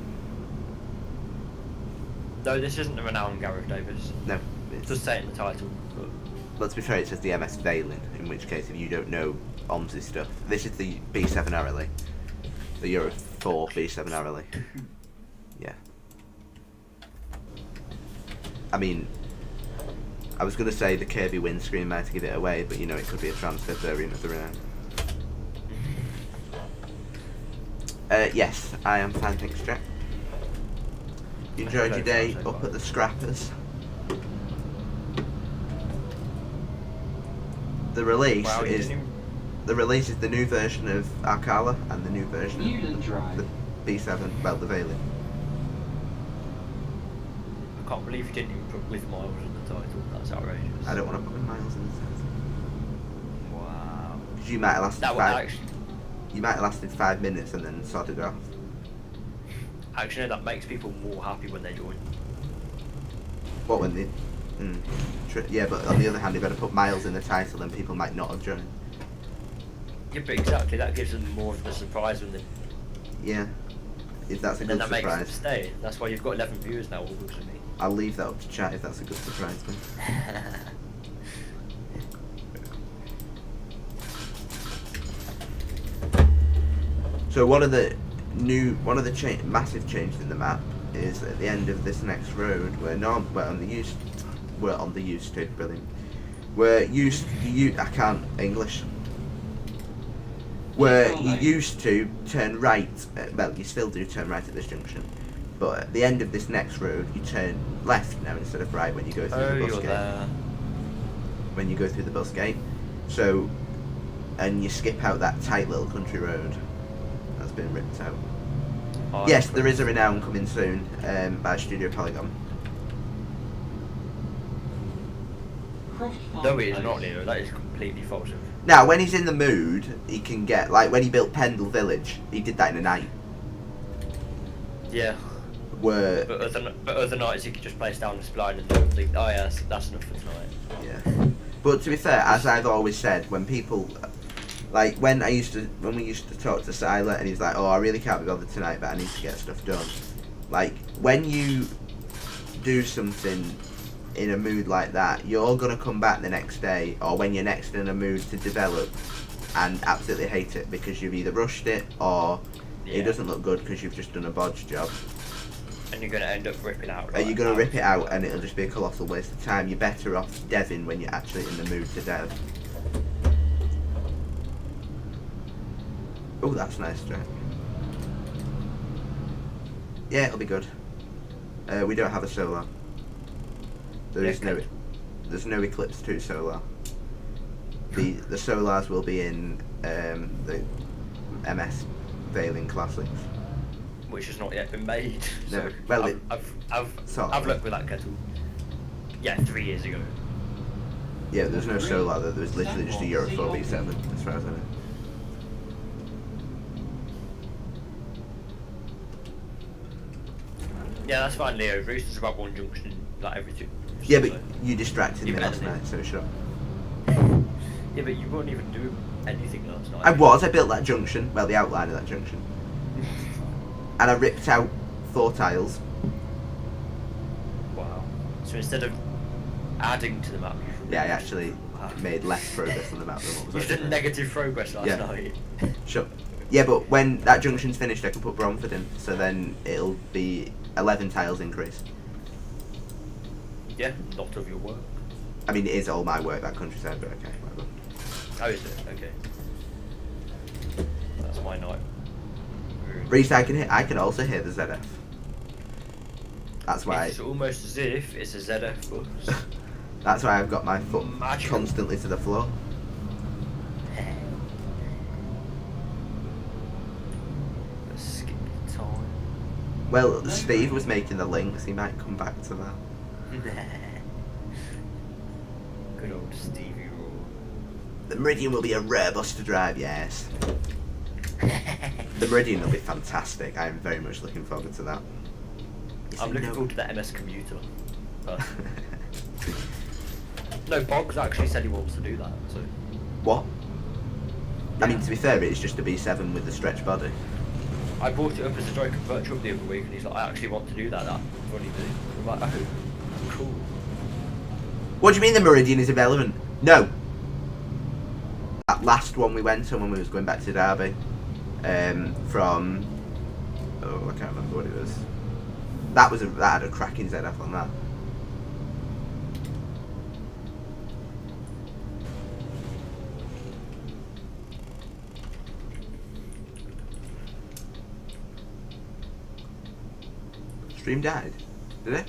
No, this isn't the renowned Gareth Davis. No. It does say it in the title, but Let's be fair, it says the MS Valen, in which case if you don't know OMSI stuff, this is the B7 RLE. The Euro 4 B7 RLE. Yeah. I mean, I was going to say the Kirby windscreen might give it away, but you know, it could be a transfer variant of the Renault. Yes, I am fine, thanks Jack. You enjoyed your day up at the Scrappers? The release wow, you is didn't even... the release is the new version of Arkala and the new version Newland of Drive. the B7, well, the Valen. I can't believe you didn't even put with miles in the title. That's outrageous. I don't want to put my miles in the you might have lasted That would actually, You might have lasted 5 minutes and then sodded off. actually, no, that makes people more happy when they join. What when they? Yeah, but on the other hand, if I'd have put miles in the title, then people might not have joined. Yeah, but exactly, that gives them more of the surprise when they. Yeah, if that's a And good then that makes them surprise. stay. That's why you've got 11 viewers now, all because of me. I'll leave that up to chat if that's a good surprise. Then. So one of the massive changes in the map is at the end of this next road, we're on the used to brilliant. I can't English. Where you used to turn right, well, you still do turn right at this junction, but at the end of this next road, you turn left now instead of right when you go through the bus gate. There. When you go through the bus gate, so, and you skip out that tight little country road that's been ripped out. Oh, Yes, there is a Renown coming soon by Studio Polygon. Croft Farm No, it is Close. not, Leo. That is completely false. Now, when he's in the mood, he can get, like, when he built Pendle Village, he did that in a night. Yeah. Where, But other nights you could just place down the spline and think, oh yeah, that's enough for tonight. yeah. But to be fair, as I've always said, when people, like, when we used to talk to Siler, and he's like, oh, I really can't be bothered tonight, but I need to get stuff done. Like, when you do something in a mood like that, you're gonna come back the next day, or when you're next in a mood to develop, and absolutely hate it because you've either rushed it or it Yeah. doesn't look good because you've just done a bodge job. And you're going to end up ripping out. Are you gonna rip it out and it'll just be a colossal waste of time? You're better off deving when you're actually in the mood to dev. Oh, that's nice, Jack. Yeah, it'll be good. We don't have a solar. There's no Eclipse 2 solar. The solars will be in the MS Veiling Classics. Which has not yet been made. No, So well, I've looked with that kettle. Yeah, 3 years ago. Yeah, there's no solar though. There's literally just a Euro 4 V7 as far as I know. Yeah, that's fine, Leo. Roosters about one junction, like every two. Yeah, but so- you distracted You me last better night, so shut up. Yeah, but you won't even do anything last night. I built that junction, well, the outline of that junction. And I ripped out 4 tiles. Wow. So instead of adding to the map, you've Yeah, I actually made less progress on the map than what was You've done actually. negative progress last Yeah. night. Sure. Yeah, but when that junction's finished, I can put Bromford in, so then it'll be 11 tiles increase. Yeah, lot of your work. I mean, it is all my work, that countryside, but okay, whatever. How is it? Okay. That's my night. Reese, I can also hear the ZF. That's why. It's almost as if it's a ZF bus. That's why I've got my foot Magical. constantly to the floor. Let's skip the time. Well, Steve was making the links. He might come back to that. Good old Stevie Raw. The Meridian will be a rare bus to drive. Yes. The Meridian will be fantastic. I am very much looking forward to that. I'm looking forward to the MS commuter. But no, Boggs actually said he wants to do that. So What? I mean, Yeah. to be fair, it's just a B7 with the stretch body. I brought it up as a joke at Virtual the other week, and he's like, I actually want to do that. That's funny, dude. I'm like, oh, cool. What do you mean the Meridian is irrelevant? No. That last one we went on when we was going back to Derby, from, oh, I can't remember what it was. That had a cracking ZF on that. Stream died, did it?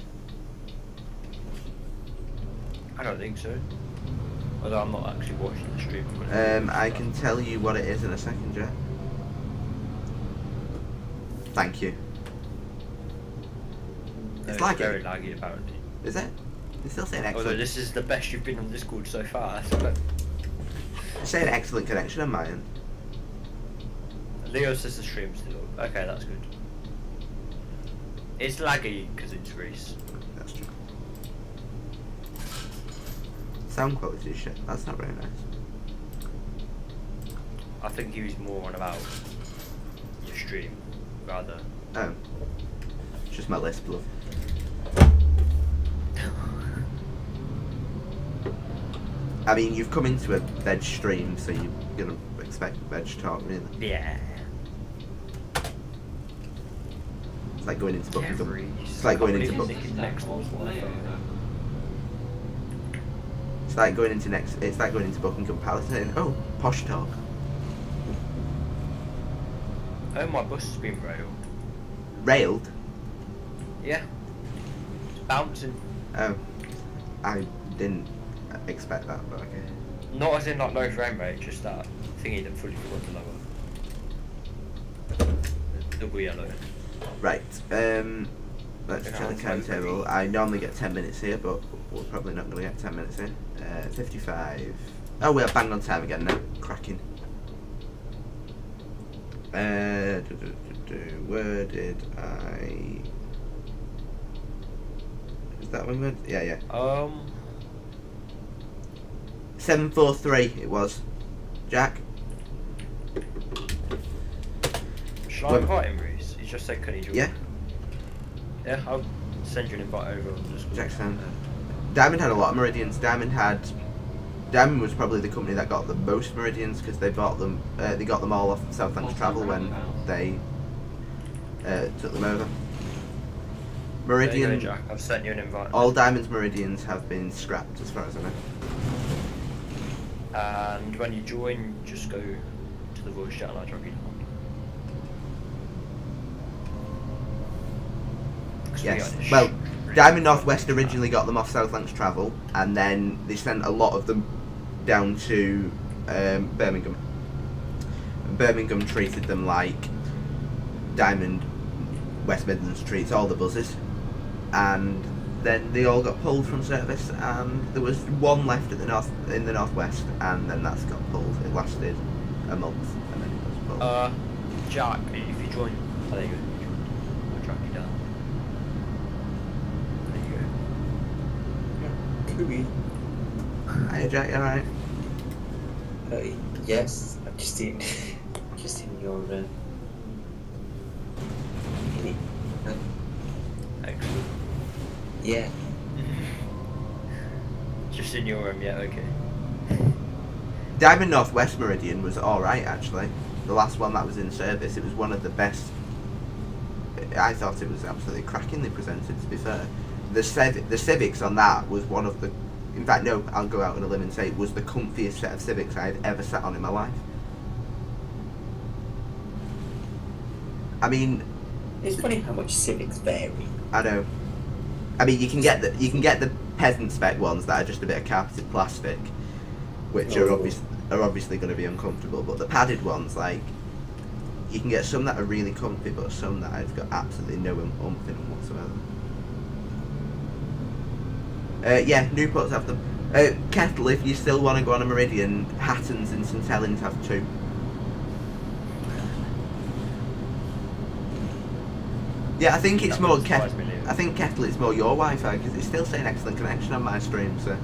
I don't think so. Although I'm not actually watching the stream. I can tell you what it is in a second, Jack. Thank you. It's like very it. laggy apparently. Is it? It's still saying excellent. Although this is the best you've been on Discord so far. So saying excellent connection on my end. Leo says the stream's still up. Okay, that's good. It's laggy because it's Greece. That's true. Sound quality is shit. That's not very nice. I think he was more on about your stream, rather. Oh. It's just my lisp, love. I mean, you've come into a veg stream, so you're gonna expect veg talk, really. Yeah. It's like going into Buckingham. Greece. It's like going into Can't Buckingham. believe next one's It's like going into It's like going into Buckingham Palace and oh, posh talk. Oh, my bus has been railed. Railed. Yeah. It's bouncing. Oh, I didn't expect that, but okay. Not as in like low frame rate, just that thingy that fully forgot to lower. The double yellow. Right. Let's check the timetable. I normally get 10 minutes here, but we're probably not going to get 10 minutes here. 55. Oh, we're bang on time again now. Cracking. Where did I? Is that one good? Yeah. 743 it was. Jack. Shall I Well- invite him, Reese? He's just said, can he join? Yeah. Yeah, I'll send you an invite over. On Discord. Jackson. Diamond had a lot of meridians. Diamond was probably the company that got the most meridians because they bought them. They got them all off South Thanks Travel when they took them over. There you Meridian. go, Jack. I've sent you an invite. All Diamond's meridians have been scrapped, as far as I know. And when you join, just go to the voice chat and I'll drop you down. Yes. Well, Diamond Northwest originally got them off South Lancs Travel, and then they sent a lot of them down to Birmingham. Birmingham treated them like Diamond West Midlands treats all the buses, and then they all got pulled from service, and there was one left at in the northwest, and then that's got pulled. It lasted a month, and then it was pulled. Jack, if you join, oh, there you go. I'll track you down. There you go. Hey Jack, you alright? Yes, I'm just in your Excellent. yeah. Just in your room, yeah, okay. Diamond Northwest Meridian was alright actually. The last one that was in service, it was one of the best. I thought it was absolutely crackingly presented, to be fair. The Civics on that was one of the. In fact, no, I'll go out on a limb and say it was the comfiest set of Civics I had ever sat on in my life. I mean, It's funny how much civics vary. I know. I mean, you can get the peasant spec ones that are just a bit of carpeted plastic, which are obviously going to be uncomfortable. But the padded ones, like, you can get some that are really comfy, but some that have got absolutely no oomph in them whatsoever. Yeah, Newports have them. Kettle, if you still want to go on a Meridian, Hattons and St Helens have two. Yeah, I think it's That more wouldn't surprise Kettle. me, Leo. I think Kettle is more your Wi-Fi because it's still saying excellent connection on my stream. So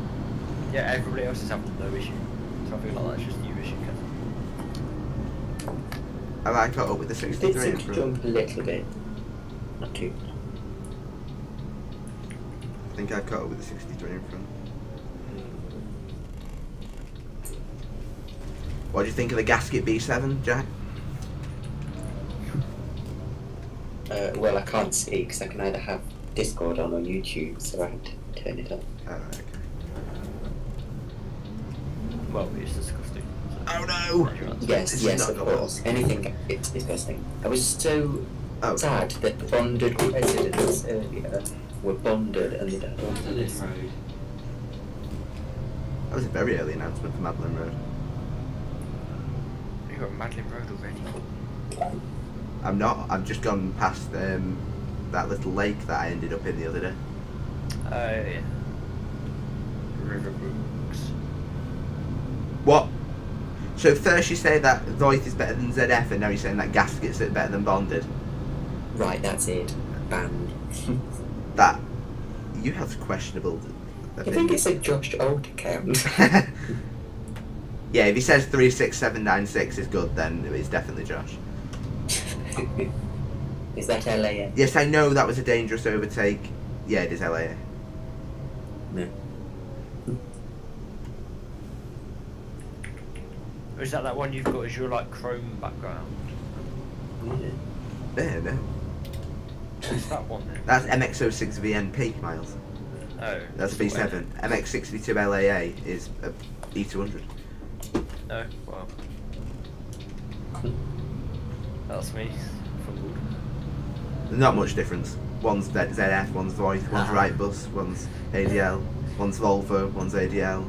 Yeah, everybody else is having no issue. So I feel like that's just you issue, Kev. have I caught up with the It did 63 seem in to front? jump a little bit. Not too. I think I've caught up with the 63 in front. What do you think of the Gasket B7, Jack? Well, I can't see because I can either have Discord on or YouTube, so I have to turn it on. Oh, okay. Well, it's disgusting. So Oh no! that's your answer. Yes, This is yes, not of going course. Anything it's disgusting. I was so Oh. sad that the bonded residents earlier were bonded and they don't want to this. That was a very early announcement for Madeline Road. You're on Madeline Road already. I'm not. I've just gone past that little lake that I ended up in the other day. Yeah. River Brooks. What? So first you say that Voith is better than ZF, and now you're saying that Gasket's better than Bonded. Right, that's it. Banned. That you have questionable. I think it's a Josh Old account. Yeah, if he says 36796 is good, then it's definitely Josh. Is that LA? Yes, I know that was a dangerous overtake. Yeah, it is LA. No. Or is that one you've got as your like Chrome background? Yeah, no. What's that one then? That's MX06VNP, Miles. Oh. That's V7. MX62 LAA is a E200. No, well. That's me. Fumbled. Not much difference. One's ZF, one's Voith, one's right bus, one's ADL, one's Volvo, one's ADL.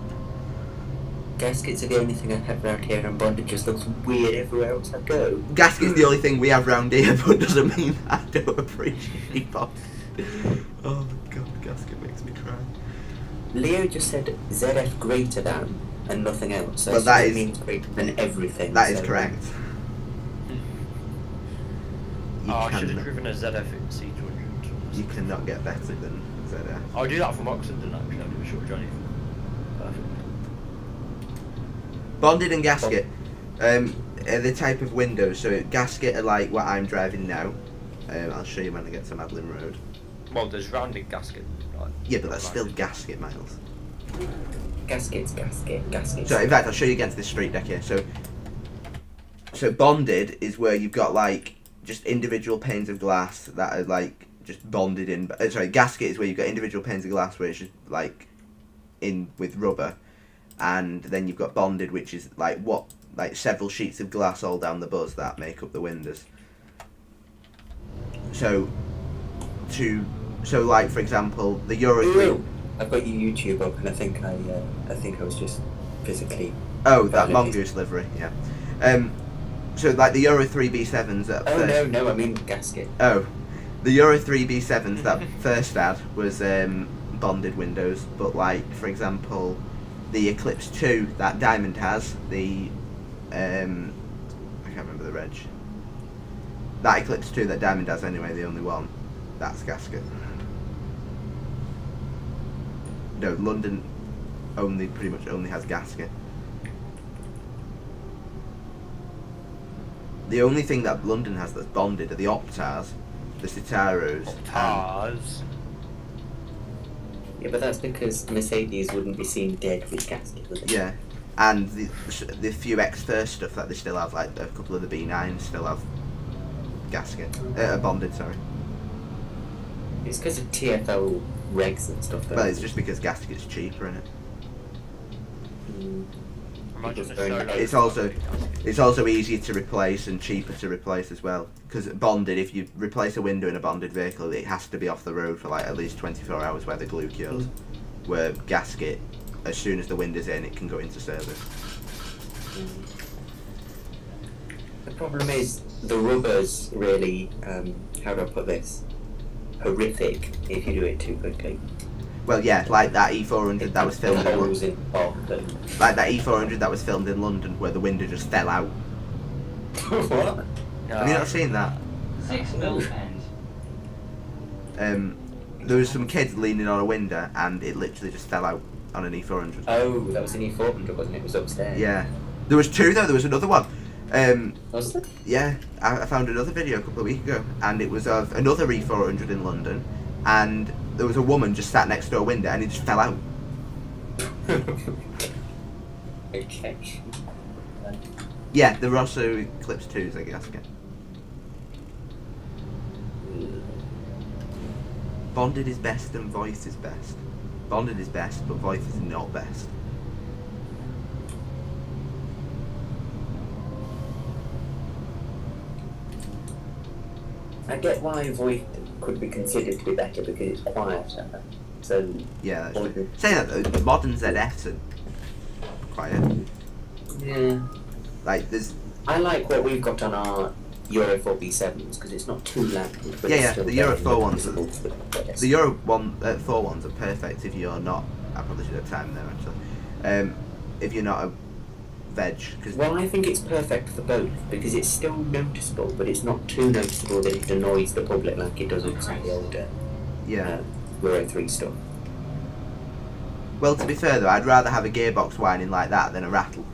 Gaskets are the only thing I have around here, and Bonded just looks weird everywhere else I go. Gasket's the only thing we have round here, but doesn't mean I don't appreciate Bond. Oh my god, Gasket makes me cry. Leo just said ZF greater than and nothing else. So Well, that is- means greater than everything. That is so- correct. You, Oh, I should have cannot, driven a ZF C200. you cannot get better than ZF. I'll do that from Oxenden actually, I'll do a short journey. Perfect. Bonded and Gasket are the type of windows. So Gasket are like what I'm driving now. I'll show you when I get to Madeline Road. Well, there's rounded gasket. Right? Yeah, but that's still Gasket, Miles. Gaskets. So in fact, I'll show you against this street deck here. So Bonded is where you've got like just individual panes of glass that are like just bonded in. Sorry, Gasket is where you've got individual panes of glass where it's just like in with rubber, and then you've got Bonded, which is like several sheets of glass all down the buzz that make up the windows. So like for example, the Euro 3. Ooh, I've got your YouTube up, and I think I was just physically. Oh, that Valid. mongoose livery, yeah. So like the Euro 3 B7s that Oh first, no, I mean gasket. Oh, the Euro 3 B7s that first had was bonded windows, but like for example, the Eclipse 2 that Diamond has, the I can't remember the reg. That Eclipse 2 that Diamond has anyway, the only one, that's Gasket. No, London pretty much only has Gasket. The only thing that London has that's bonded are the Optars, the Citaros. Tars. Yeah, but that's because Mercedes wouldn't be seen dead with gasket, would they? Yeah, and the few X1 stuff that they still have, like a couple of the B9s still have gasket, bonded. Sorry. It's because of TFL regs and stuff. Though. Well, it's just because gasket's cheaper in it. Mm. Imagine It's a very solo nice. It's also easier to replace and cheaper to replace as well. Because bonded, if you replace a window in a bonded vehicle, it has to be off the road for like at least 24 hours where the glue cures. Where gasket, as soon as the window's in, it can go into service. The problem is the rubber's really, how do I put this? Horrific if you do it too quickly. Well, yeah, like that E400 that was filmed in holes in the top and like that E400 that was filmed in London where the window just fell out. what? Have you not seen that? 6 mil pens. There was some kids leaning on a window and it literally just fell out on an E400. Oh, that was an E400, wasn't it? It was upstairs. Yeah. There was two though, there was another one. Was it? Yeah, I found another video a couple of weeks ago and it was of another E400 in London and there was a woman just sat next to a window and it just fell out. Okay. Yeah, there were also Eclipse 2s, I guess. Bonded is best and Voice is best. Bonded is best, but Voice is not best. I get why Void could be considered to be better because it's quieter. So Yeah, that's Void true. would- Saying that though, the modern ZFs are quiet. yeah. Like, there's... I like what we've got on our Euro 4 B7s because it's not too loud. But Yeah, it's yeah, still the Euro very 4 ones are- noticeable to the The Euro 4 ones are perfect if you're not... I probably should have timed there, actually. If you're not veg. Cause Well, I think it's perfect for both because it's still noticeable, but it's not too noticeable that it annoys the public like it does with some of the older yeah. Euro 3 stuff. Well, to be fair though, I'd rather have a gearbox whining like that than a rattle.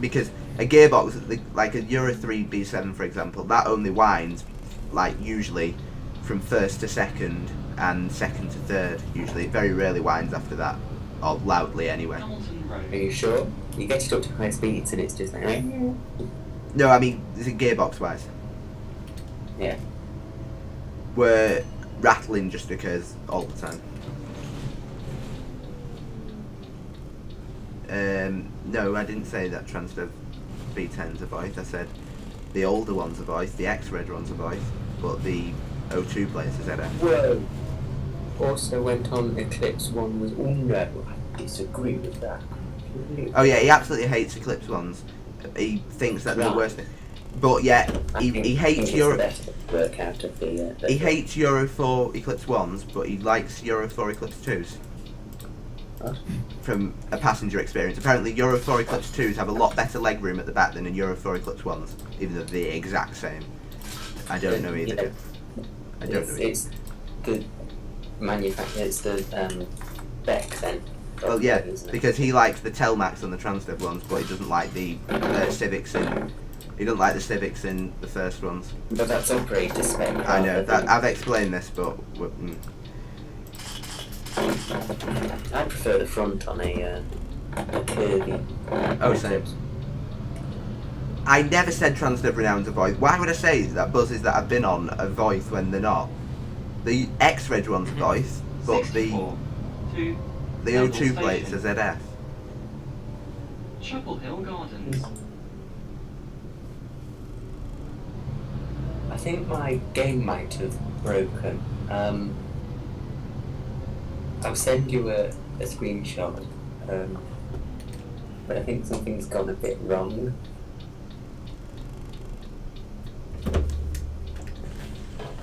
Because a gearbox, like a Euro 3 B7 for example, that only whines like usually from first to second and second to third usually. It very rarely whines after that, or loudly anyway. Hamilton Road. Are you sure? You get it up to high speeds and it's just like... No, I mean, is it gearbox wise? Yeah. Where rattling just occurs all the time. No, I didn't say that Transdev B10's a voice. I said the older one's a voice, the X-Red one's a voice, but the O2 plates are ZF. Whoa! Also went on Eclipse one was... Oh no, I disagree with that. Oh yeah, he absolutely hates Eclipse ones. He thinks that they're the worst thing. But yeah, he hates Euro. Work out of the, He hates Euro 4 Eclipse 1s, but he likes Euro 4 Eclipse 2s. What? From a passenger experience. Apparently Euro 4 Eclipse 2s have a lot better legroom at the back than a Euro 4 Eclipse 1s, even though they're the exact same. I don't know either. Yeah. I don't know either. It's the manufacturer, it's the spec then. Well, yeah, Isn't it? because he likes the Telmax on the Transdev ones, but he doesn't like the Civics in. He doesn't like the Civics in the first ones. But that's operator spec. I know that I've explained this, but I prefer the front on a Kirby. Oh, same. I never said Transdev Renown's a voice. Why would I say that buses that I've been on are voice when they're not? The X-Reg one's a voice, but the 64 to O2 Station. plates are ZF. Chapel Hill Gardens. I think my game might have broken. I'll send you a screenshot. But I think something's gone a bit wrong.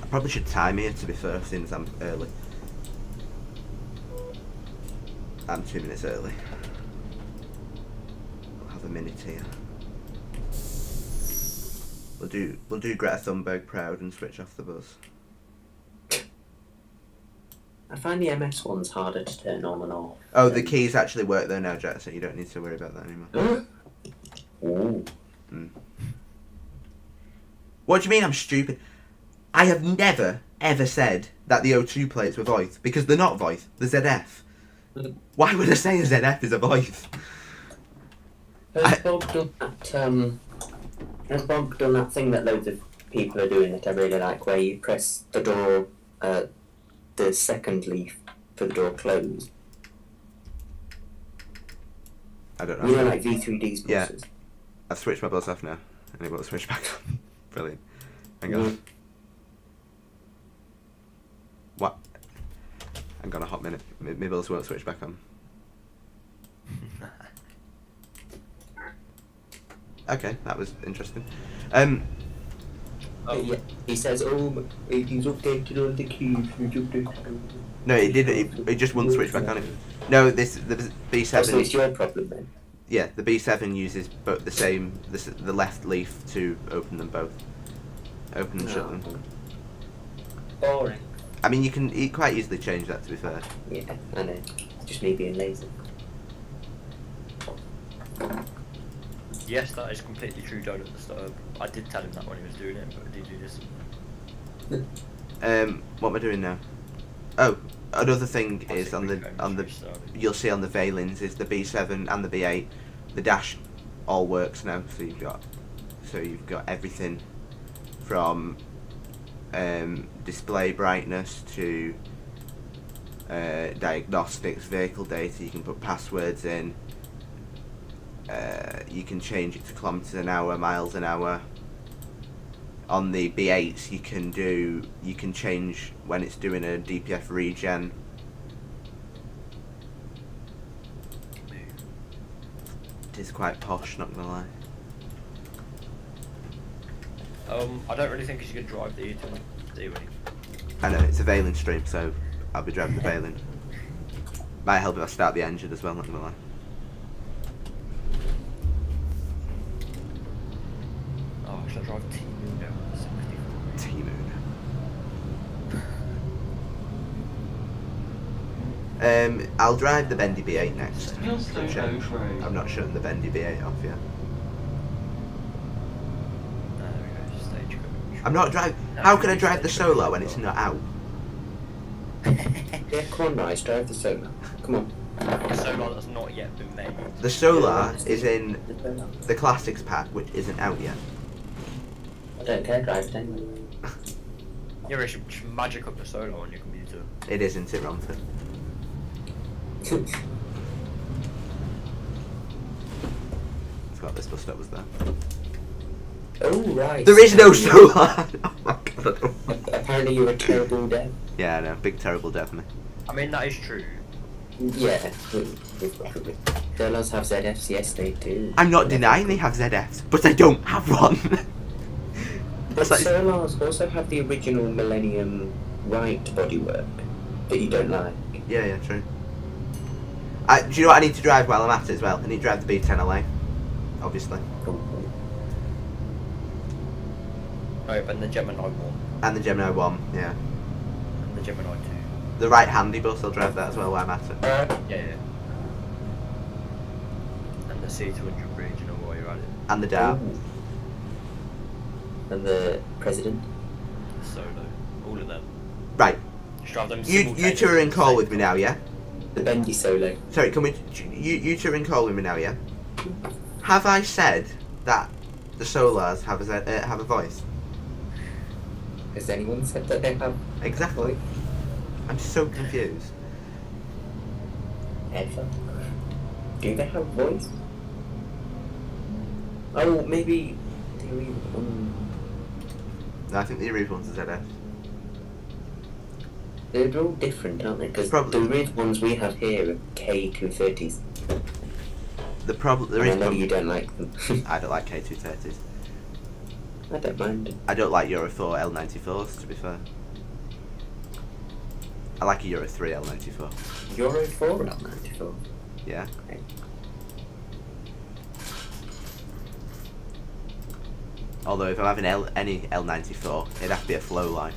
I probably should time here to be fair, since I'm early. I'm 2 minutes early. I'll have a minute here. We'll do Greta Thunberg proud and switch off the bus. I find the MS ones harder to turn on and off. Oh, the keys actually work though now, Jack, so you don't need to worry about that anymore. Ooh. What do you mean I'm stupid? I have never, ever said that the O2 plates were voice, because they're not voice, they're ZF. Why would I say a ZF is a voice? Has Bob done that thing that loads of people are doing that I really like, where you press the door, the second leaf for the door closed? I don't know. You know, like V3D's buses? Yeah. I've switched my bus off now, and it will switch back on. Brilliant. Hang on. What? Hang on a hot minute. My bus won't switch back on. Okay, that was interesting. Yeah, he says, oh, he's updated all the keys. No, it did. It just wouldn't switch back on. No, the B7. Oh, so it's your problem then? Yeah, the B7 uses both the left leaf to open them both. Open and shut them. Boring. I mean, you can quite easily change that, to be fair. Yeah, I know. Just me being lazy. Yes, that is completely true, don't disturb. I did tell him that when he was doing it, but did you just... What am I doing now? Oh, another thing is on the you'll see on the Veilings is the B7 and the B8. The dash all works now, so you've got everything from display brightness to diagnostics, vehicle data. You can put passwords in. You can change it to kilometers an hour, miles an hour. On the B8s, you can change when it's doing a DPF regen. It is quite posh, not gonna lie. I don't really think you should drive the E2, do we? I know, it's a Veiling stream, so I'll be driving the Veiling. Might help if I start the engine as well, not gonna lie. Oh, should I drive T-Moon down 64? T-Moon. I'll drive the Bendy B8 next. You're for a so change. off-road. I've not shown the Bendy B8 off yet. There we go, stagecoach. I'm not driving. How can I drive the Solo when it's not out? Yeah, come on, Rice, drive the Solar. Come on. Solar that's not yet been made. The Solar is in The Solar. the Classics pack, which isn't out yet. I don't care, drive it anyway. Yeah, we should magic up the Solar on your computer. It isn't it, Romford? Forgot this bus stop was there. Oh, right. There is no Solar! Oh my god. Apparently you're a terrible dev. Yeah, I know. Big terrible death me. I mean, that is true. Yeah. Solars have ZFs, yes they do. I'm not denying they have ZFs, but I don't have one. But That's like, Solars also have the original Millennium Right bodywork that you don't like. yeah, true. Do you know what I need to drive while I'm at it as well? I need to drive the B10LA, obviously. Oh, and the Gemini 1. And the Gemini 1, yeah. And the Gemini 2. The right handy bus, I'll drive that as well while I'm at it. Yeah. And the C200 regional while you're at it. And the Dart. Ooh. And the President. The Solo. All of them. Right, Just drive them you two are in call with me now, yeah? The Bendy Solo. Sorry, can we... You two are in call with me now, yeah? Have I said that the Solars have a voice? Has anyone said that they have Exactly. I'm so confused. headphone? Do they have voice? Oh, maybe... No, I think the original ones are ZF. They're all different, aren't they? Because Probably. the red ones we have here are K230s. There And I is know you problem. don't like them. I don't like K230s. I don't mind them. I don't like Euro 4 L94s, to be fair. I like a Euro 3 L94. Euro 4 or 94? Yeah. Okay. Although if I'm having any L94, it'd have to be a Flowline.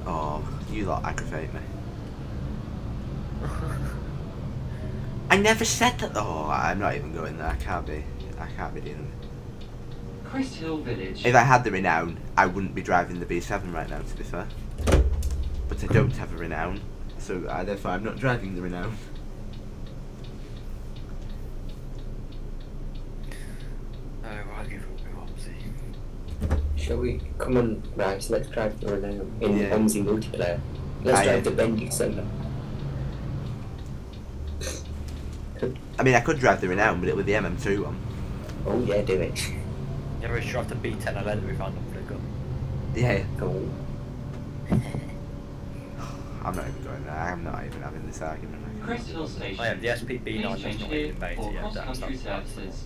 Oh, you lot aggravate me. I never said that. Oh, I'm not even going there. I can't be dealing with it. Crest Hill Village. If I had the Renown, I wouldn't be driving the B7 right now, to be fair. But I don't have a Renown, so therefore I'm not driving the Renown. I'll give up with OMSI. Shall we? Come on, right, let's drive the Renown in Yeah. OMSI multiplayer. Let's Ah, drive yeah. the Bendy Solo. I mean, I could drive the Renown, but it with the MM2 one. Oh yeah, do it. Yeah, we should drive the B10 that we found on Flickr. Yeah. Oh. I'm not even going there. I'm not even having this argument. Crest Hill Station. Oh yeah, the SPB9 Please has change not here been made for yet. cross-country That's services.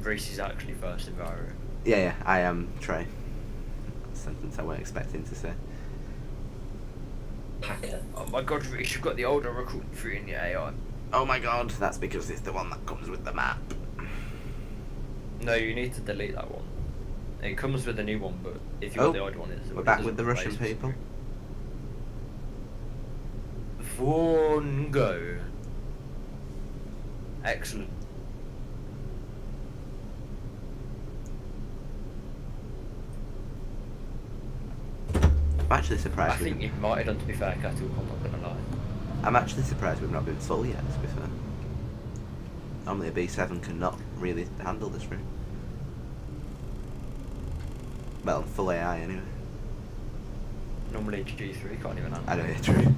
Reese is actually first in Valorant. Yeah, I am Trey. Sentence I weren't expecting to say. Packer. Oh my god, Reese, you've got the older recruit 3 in the AI. Oh my god, that's because it's the one that comes with the map. No, you need to delete that one. It comes with a new one, but if you Oh, got the old one, it's we're back with the Russian people. One go. Excellent. I'm actually I surprised. think you might have done, to be fair, Cattle. I'm not gonna lie. I'm actually surprised we've not been full yet, to be fair. Normally a B7 cannot really handle this room. Well, full AI anyway. Normally G3 can't even handle. I know, yeah, true.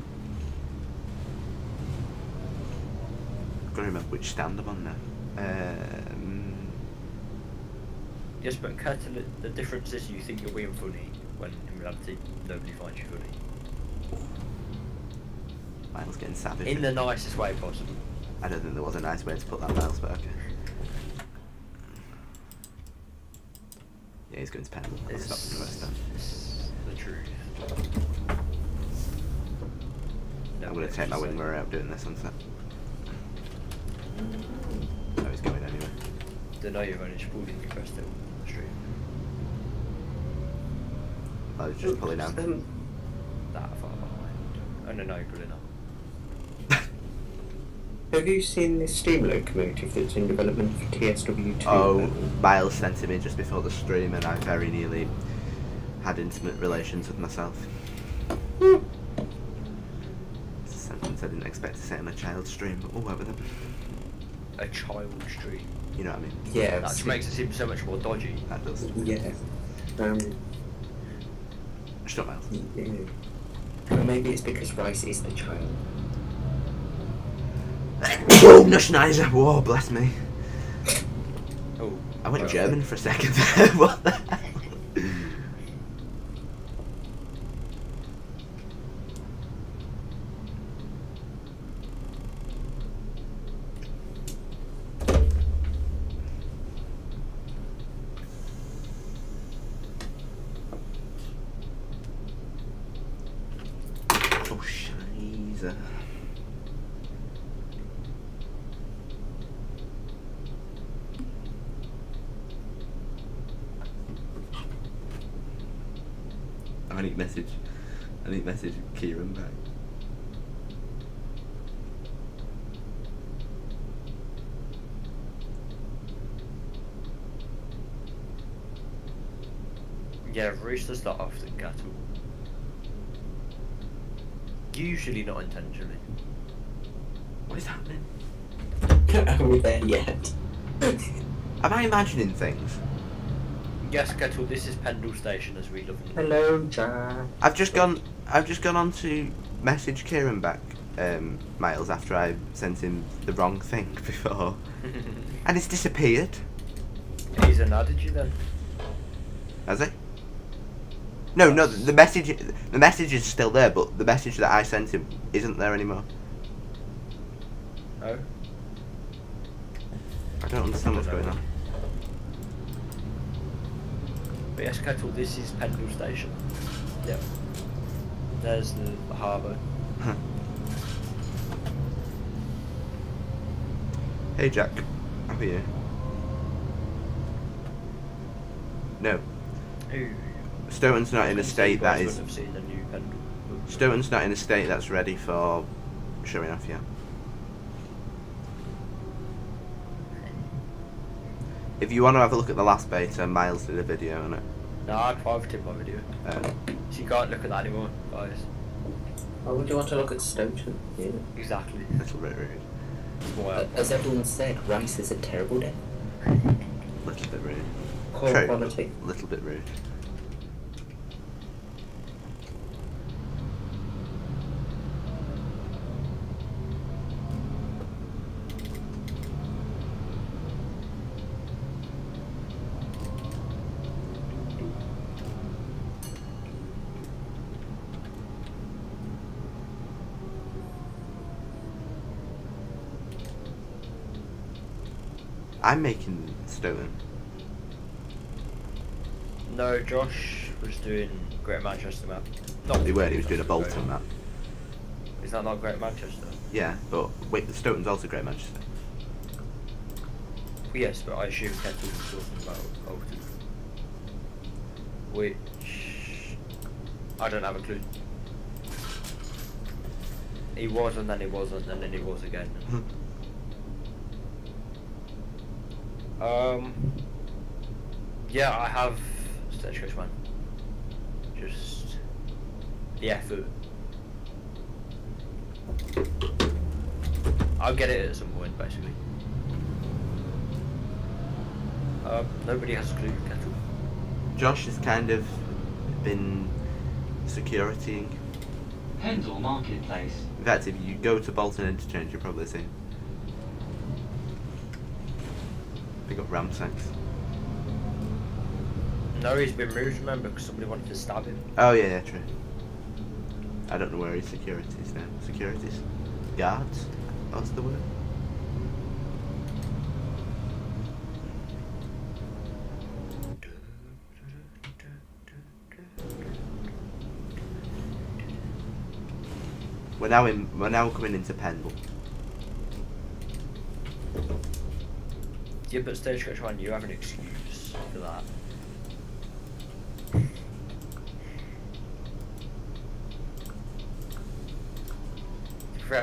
I've got to remember which stand I'm on now. Yes, but Cattle, the difference is you think you're being funny when in reality nobody finds you funny. Miles getting savage. In the nicest way possible. I don't think there was a nice way to put that, Miles, but okay. Yeah, he's going to Pendle. I'll stop him the rest then. It's the truth. I'm going to take my wing mirror out doing this on set. Oh, he's going anyway. Don't know you've only just pulled in your crest on the stream. I was just pulling out. That far behind. Oh no, you're pulling up. Have you seen this stream locomotive that's in development for TSW2? Oh, Miles sent it me just before the stream, and I very nearly had intimate relations with myself. It's a sentence I didn't expect to say on a child stream, but we'll work with it. A child stream. You know what I mean? Yeah. That just makes it seem so much more dodgy. That does. Yeah. Shut Miles. Yeah. Or maybe it's because Rice is the child. Oh, Nushnizer! Whoa, bless me. Oh. I went German for a second there. What the hell? Oh, Scheiße. I need message Kieran back. Yeah, roosters not often cattle. Usually not intentionally. What is happening? Are we there yet? Am I imagining things? Yes, Kettle, this is Pendle Station as we love it. Hello, Jack. I've just gone on to message Kieran back, Miles, after I sent him the wrong thing before, and it's disappeared. He's added you then. Has he? No, the message is still there, but the message that I sent him isn't there anymore. Oh. I don't understand what's going on. But yes, Kettle, this is Pendle Station. Yep. There's the harbour. Hey Jack, how are you? No, Ooh. Stoughton's not in a state that is. Have seen a new Pendle. Stoughton's not in a state that's ready for showing off yet. If you want to have a look at the last beta, Miles did a video on it. No, I privated my video. So you can't look at that anymore, guys. Oh, would you want to look at Stoughton? Yeah. Exactly. Little bit rude. It's more As everyone said, Rice is a terrible day. Little bit rude. Poor True. quality. Little bit rude. I'm making Stoughton. No, Josh was doing Great Manchester map. Not He weren't, he was doing a Bolton map. Is that not Great Manchester? Yeah, but wait, the Stoughton's also Great Manchester. Yes, but I assume Kettle was talking about Bolton. Which I don't have a clue. He was and then he wasn't and then he was again. Yeah, I have Stage Coach 1. Just the effort. I'll get it at some point, basically. Nobody has a clue, Kettle. Josh has kind of been securitying. Pendle Marketplace. In fact, if you go to Bolton Interchange, you'll probably see. Pick up Ramsacks. No, he's been moved, remember, because somebody wanted to stab him. Oh yeah, true. I don't know where his securities now. Securities? Guards? What's the word? We're now coming into Pendle. Yeah, but Stagecoach 1, you have an excuse for that.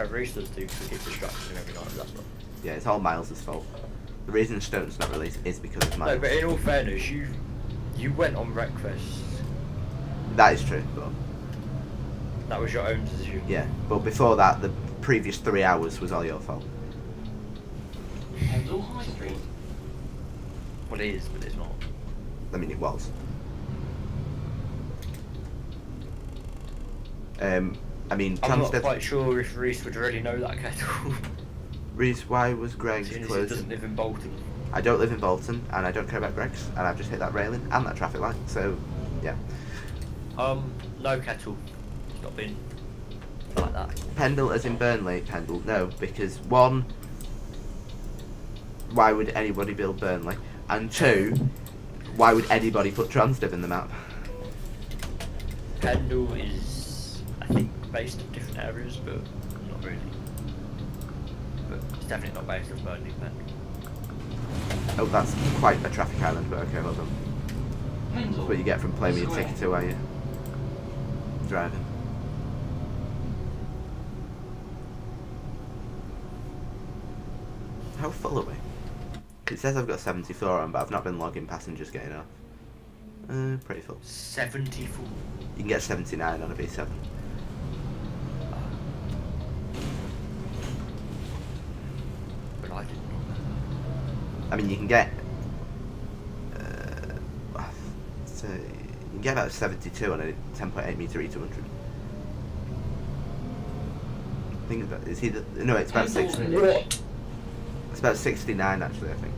Reese does too, because he keeps distracting him every night, but that's not. Yeah, it's all Miles' fault. The reason Stone's not released is because of Miles. No, but in all fairness, you went on Wreckfest. That is true, but That was your own decision. yeah. But before that, the previous 3 hours was all your fault. Pendle High Street. Well, it is, but it's not. I mean, it was. I mean, I'm not Transdev. quite sure if Reese would really know that kettle. Reese, why was Greg's Seeing as he closing? doesn't live in Bolton. I don't live in Bolton, and I don't care about Greg's, and I've just hit that railing and that traffic light, so yeah. No kettle. It's not been like that. Pendle as in Burnley, Pendle, no, because one, why would anybody build Burnley? And two, why would anybody put Transdev in the map? Pendle is, I think, based on different areas, but not really. But it's definitely not based on Burnley Pendle. Oh, that's quite a traffic island, but okay, well done. Pendle. That's what you get from playing with your Square. ticket while you're driving. How full are we? It says I've got 74 on, but I've not been logging passengers getting off. Pretty full. 74. You can get 79 on a B7. But I didn't know I mean, you can get. So you can get about 72 on a 10.8 meter E200. I think that is either no, it's about Pendle 60. Village. It's about 69 actually. I think.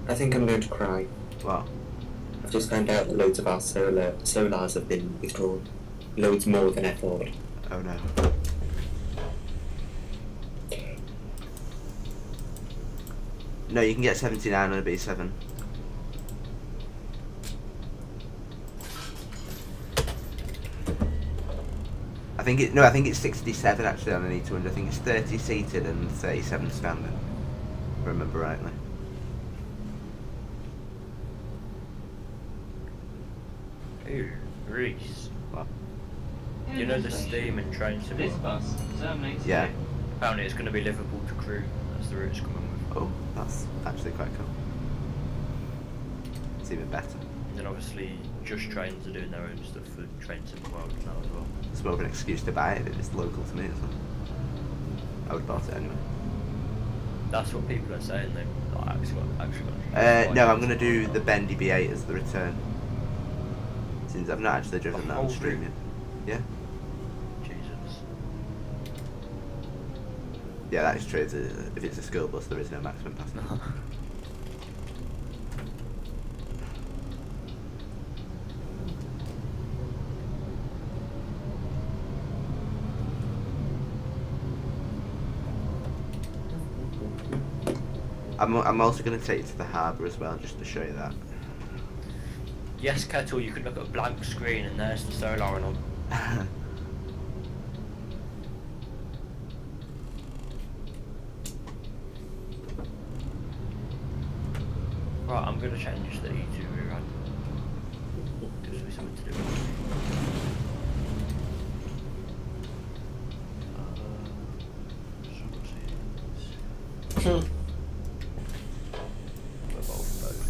I think I'm going to cry. Wow. I've just found out that loads of our solars have been withdrawn. Loads more than I thought. Oh no. No, you can get 79 on a B7. I think it's 67 actually on an E200. I think it's 30 seated and 37 standing. If I remember rightly. Ooh, Reese. What? You know the Station. steam and train This symbol? bus terminates Yeah. here. Apparently it's going to be Liverpool to Crewe. That's the route it's coming with. Oh, that's actually quite cool. It's even better. And then obviously Just Trains are doing their own stuff for trains in the world now as well. It's more of an excuse to buy it if it's local to me as well. I would have bought it anyway. That's what people are saying though. Like, actually. No, I'm going to do the Bendy B8 as the return. Since I've not actually driven The that on whole stream route? yet. Yeah? Jesus. Yeah, that is true. If it's a school bus, there is no maximum passenger. I'm also going to take you to the harbour as well, just to show you that. Yes, Kettle, you can look at a blank screen and there's the solar and on. Right, I'm going to change the E2 rerun. Gives me something to do. Sources. Evolve mode.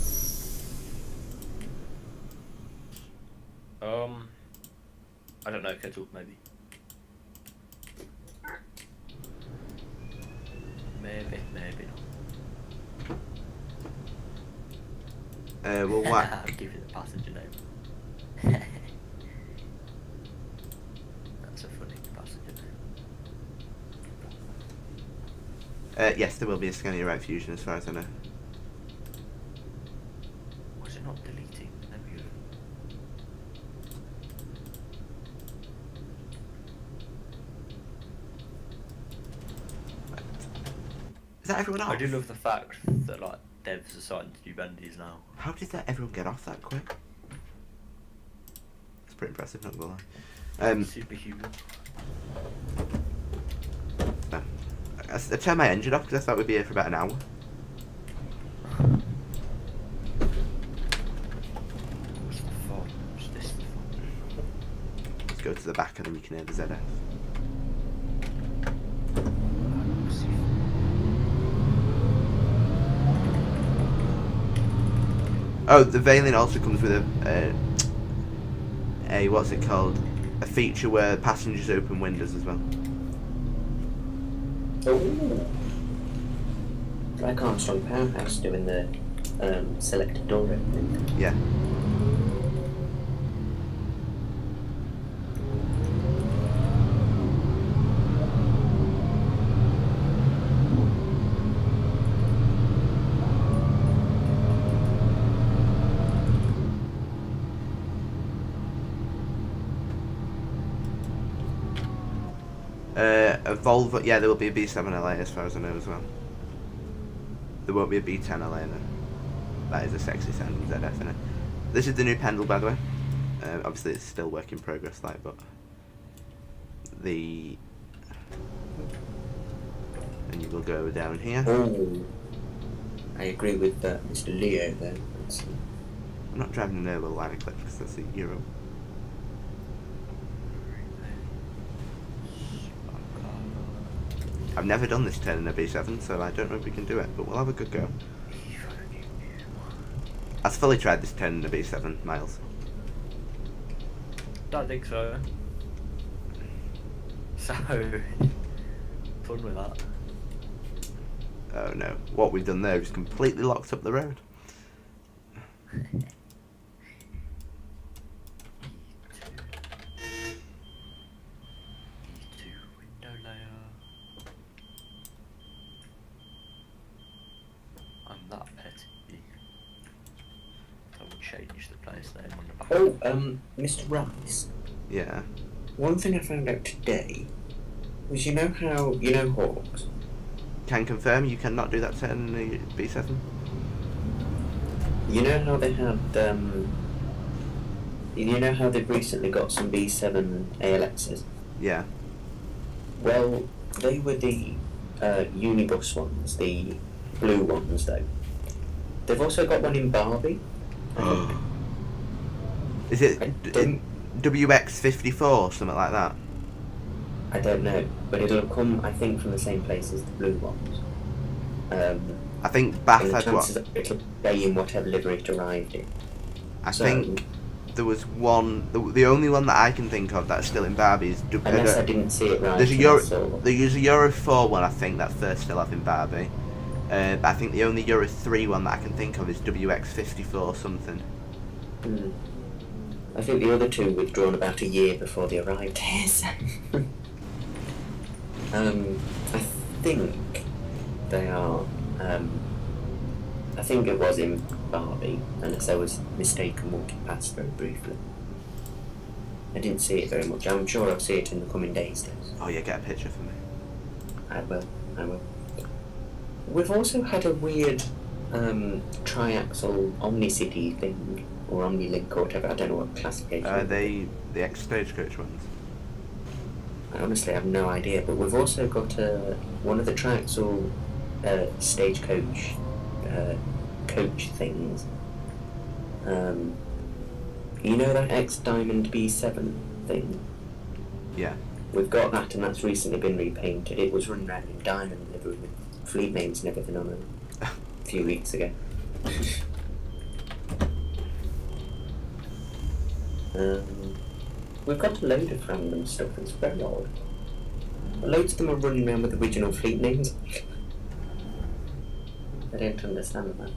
I don't know, Kettle, maybe. Maybe not. Well, what? I'll give you the passenger name. That's a funny passenger name. Yes, there will be a Scania Right Fusion as far as I know. Was it not deleting? There we go. Is that everyone off? I do love the fact that like devs are starting to do bendies now. How did that everyone get off that quick? It's pretty impressive, not gonna lie. Superhuman. I turned my engine off because I thought we'd be here for about an hour. What's the fun? What's this the fun? Let's go to the back and then you can hear the ZF. Oh, the Veiling also comes with a what's it called? A feature where passengers open windows as well. Oh. Like Armstrong Powerhouse doing the selected door opening. Yeah. A Volvo, yeah, there will be a B7 LA as far as I know as well. There won't be a B10 LA though. That is a sexy sounding ZF in it. This is the new Pendle, by the way. Obviously it's still work in progress, like, but the... And you will go down here. Oh, I agree with Mr. Leo there. I'm not driving an Earl line eclipse because that's a Euro. I've never done this turn in a B7, so I don't know if we can do it, but we'll have a good go. I've fully tried this turn in a B7, Miles. Don't think so. So, fun with that. Oh no, what we've done there is completely locked up the road. Change the place name on the back. Oh, Mr. Rice. Yeah. One thing I found out today was you know Hawks? Can confirm you cannot do that turn in the B7? You know how they had, you know how they've recently got some B7 ALXs? Yeah. Well, they were the Unibus ones, the blue ones though. They've also got one in Barbie. Is it WX54, something like that? I don't know, but it'll come, I think, from the same place as the blue ones. I think Bath and the had chances what? are it'll stay in whatever livery it arrived in. I think there was one, the only one that I can think of that's still in Barbie is... Unless I didn't see it right. There's a Euro 4 one, I think, that first still have in Barbie. But I think the only Euro 3 one that I can think of is WX54 something. I think the other two withdrawn about a year before they arrived here, so... I think they are... I think it was in Barbie, unless I was mistaken walking past very briefly. I didn't see it very much. I'm sure I'll see it in the coming days, though. Oh yeah, get a picture for me. I will. We've also had a weird triaxle Omnicity thing, or Omnilink or whatever, I don't know what classification. The ex-stagecoach ones. I honestly have no idea, but we've also got one of the triaxle stagecoach coach things. You know that X-Diamond B7 thing? Yeah. We've got that, and that's recently been repainted. It was running around in diamond livery with fleet names and everything on it a few weeks ago. We've got a load of random stuff. It's very odd. Loads of them are running around with original fleet names. I don't understand that.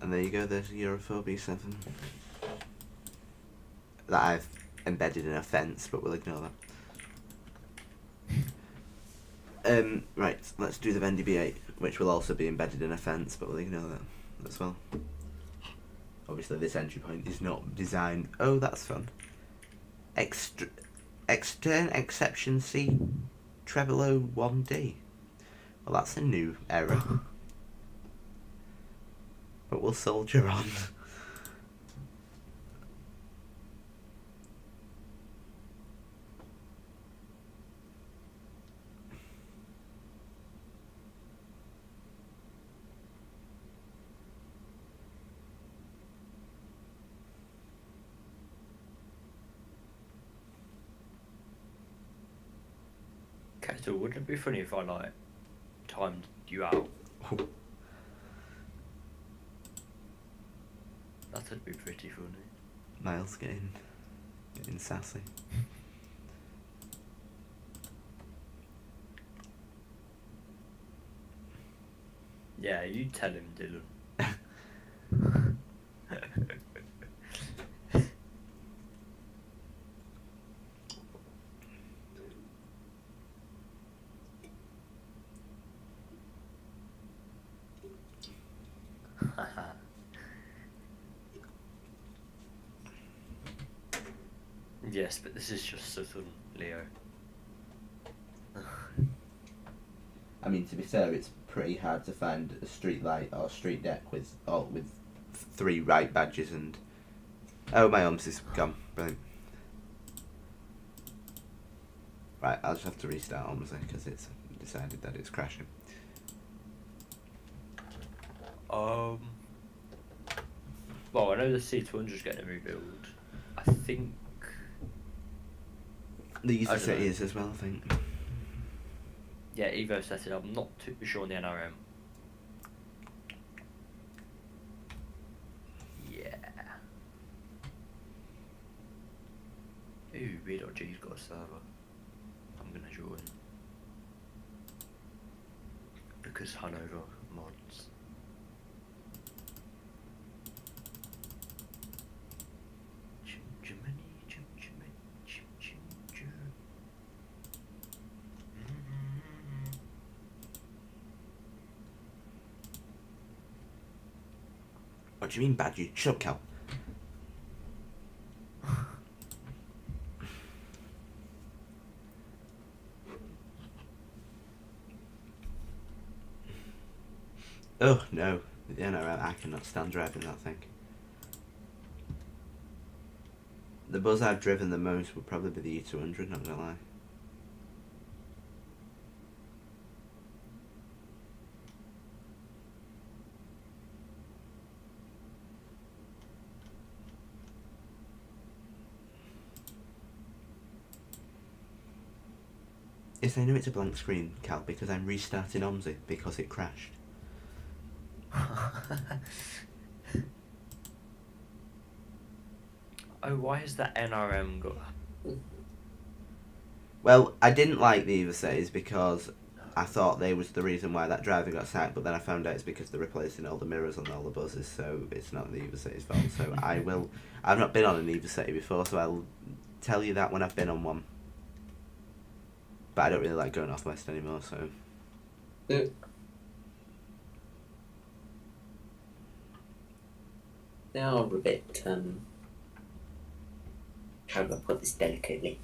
And there you go, there's a Euro 4 B7. That I've embedded in a fence, but we'll ignore that. Right, let's do the Bendy B8. which will also be embedded in a fence, but we'll ignore that as well. Obviously, this entry point is not designed. Oh, that's fun. Extern exception C Trebolo 1D. Well, that's a new error. But we'll soldier on. Kettle, wouldn't it be funny if I like timed you out? That'd be pretty funny. Miles getting sassy. Yeah, you tell him, Dylan. Yes, but this is just Southern Leo. I mean, to be fair, it's pretty hard to find a street light or street deck with 3 right badges and... Oh, my OMSI's gone. Brilliant. Right, I'll just have to restart OMSI because it's decided that it's crashing. Well, I know the C200's getting rebuild. I think... The I user don't set know. is as well, I think. Yeah, Evo set it up. I'm not too sure on the NRM. Yeah. Ooh, B.G's got a server. I'm gonna join. Because Hanover mods. What do you mean, bad? You shut up, Cal. Oh no, yeah, no, I cannot stand driving that thing. The bus I've driven the most would probably be the E200, not gonna lie. Yes, I know it's a blank screen, Cal, because I'm restarting OMSI because it crashed. Oh, why is that NRM got... Well, I didn't like the Eversetters because I thought they was the reason why that driver got sacked, but then I found out it's because they're replacing all the mirrors on all the buses, so it's not the Eversetter's fault. So I've not been on an Eversetter before, so I'll tell you that when I've been on one. But I don't really like going off west anymore, so... They are a bit, how do I put this delicately?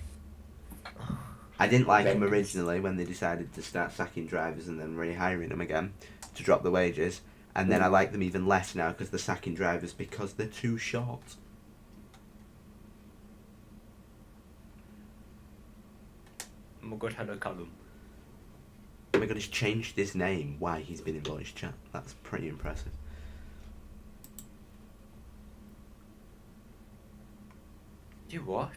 I didn't like them originally when they decided to start sacking drivers and then rehiring them again to drop the wages. And then I like them even less now because they're sacking drivers because they're too short. Oh my god, hello Callum. Oh my god, he's changed his name. Why he's been in voice chat. That's pretty impressive. You what?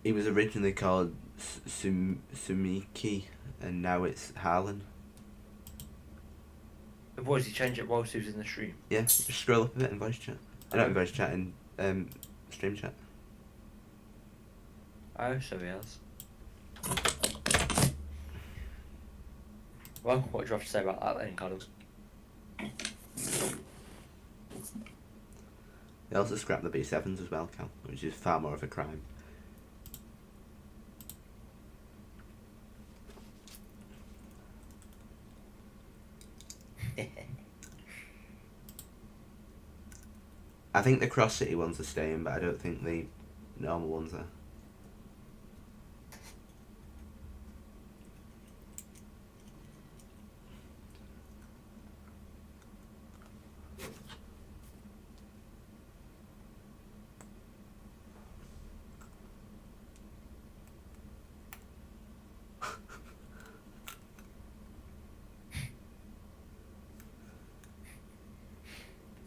He was originally called Sumiki and now it's Harlan. What, did he change it whilst he was in the stream? Yeah, just scroll up a bit in voice chat. Not in voice chat, in stream chat. Oh, so he has. Well, what do you have to say about that then, Callum? They also scrapped the B7s as well, Cal, which is far more of a crime. I think the cross city ones are staying, but I don't think the normal ones are.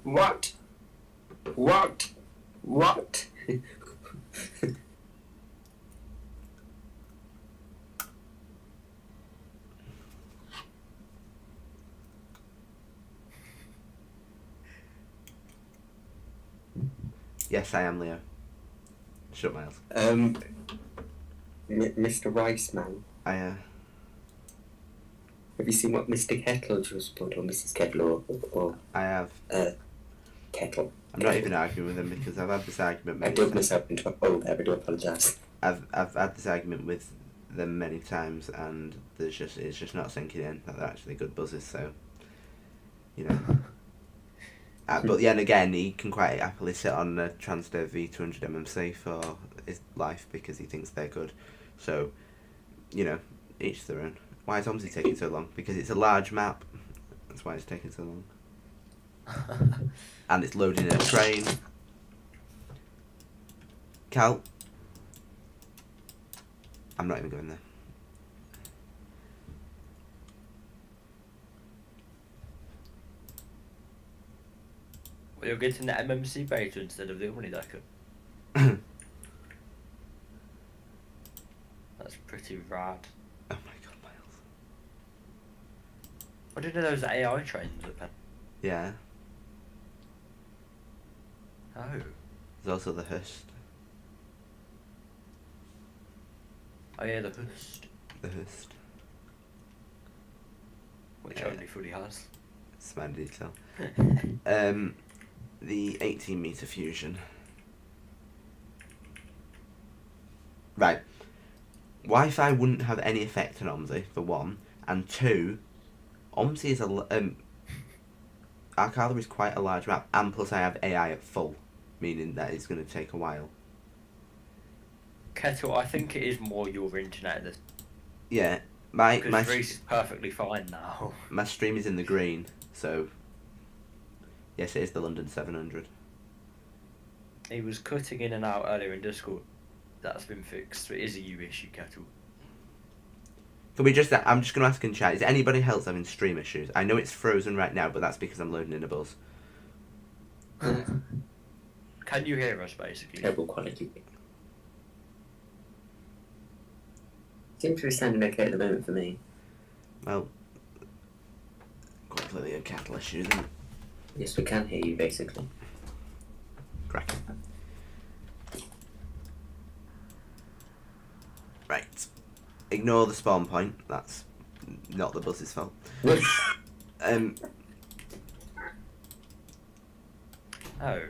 What? What? What? Yes, I am Leo. Shut Miles. Mr. Riceman, I have you seen what Mr. Kettle just put, or Mrs. Kettle, or I have. Kettle? I'm not even arguing with him because I've had this argument. I Many dug times. myself into a hole there, I do apologise. I've had this argument with them many times, and it's just not sinking in that they're actually good buzzers. So, you know. But then again, he can quite happily sit on a Transdev V200 MMC for his life because he thinks they're good. So, you know, each their own. Why is OMSI taking so long? Because it's a large map. That's why it's taking so long. And it's loading a train. Cal. I'm not even going there. Well, you're getting the MMC beta instead of the Omni Decker. That's pretty rad. Oh my god, Miles. I didn't know there was AI trains at Penn. Yeah. Oh. There's also the Hurst. Oh yeah, the Hust, The Hurst. which Yeah. only fully has. It's my detail. The 18 meter fusion. Right. Wi-Fi wouldn't have any effect on OMSI, for one, and two, OMSI is Arkala is quite a large map, and plus I have AI at full, meaning that it's going to take a while. Kettle, I think it is more your internet this Yeah, my because Reese is perfectly fine now. my stream is in the green, so yes, it is the London 700. He was cutting in and out earlier in Discord. That's been fixed. It is a you issue, Kettle. Can we just? I'm just going to ask in chat. Is anybody else having stream issues? I know it's frozen right now, but that's because I'm loading in a buzz. Can you hear us, basically? Terrible quality. Seems to be sounding okay at the moment for me. Well, quite clearly a cattle issue, isn't it? Yes, we can hear you basically. Cracking. Right. Ignore the spawn point. That's not the buzz's fault. Oh.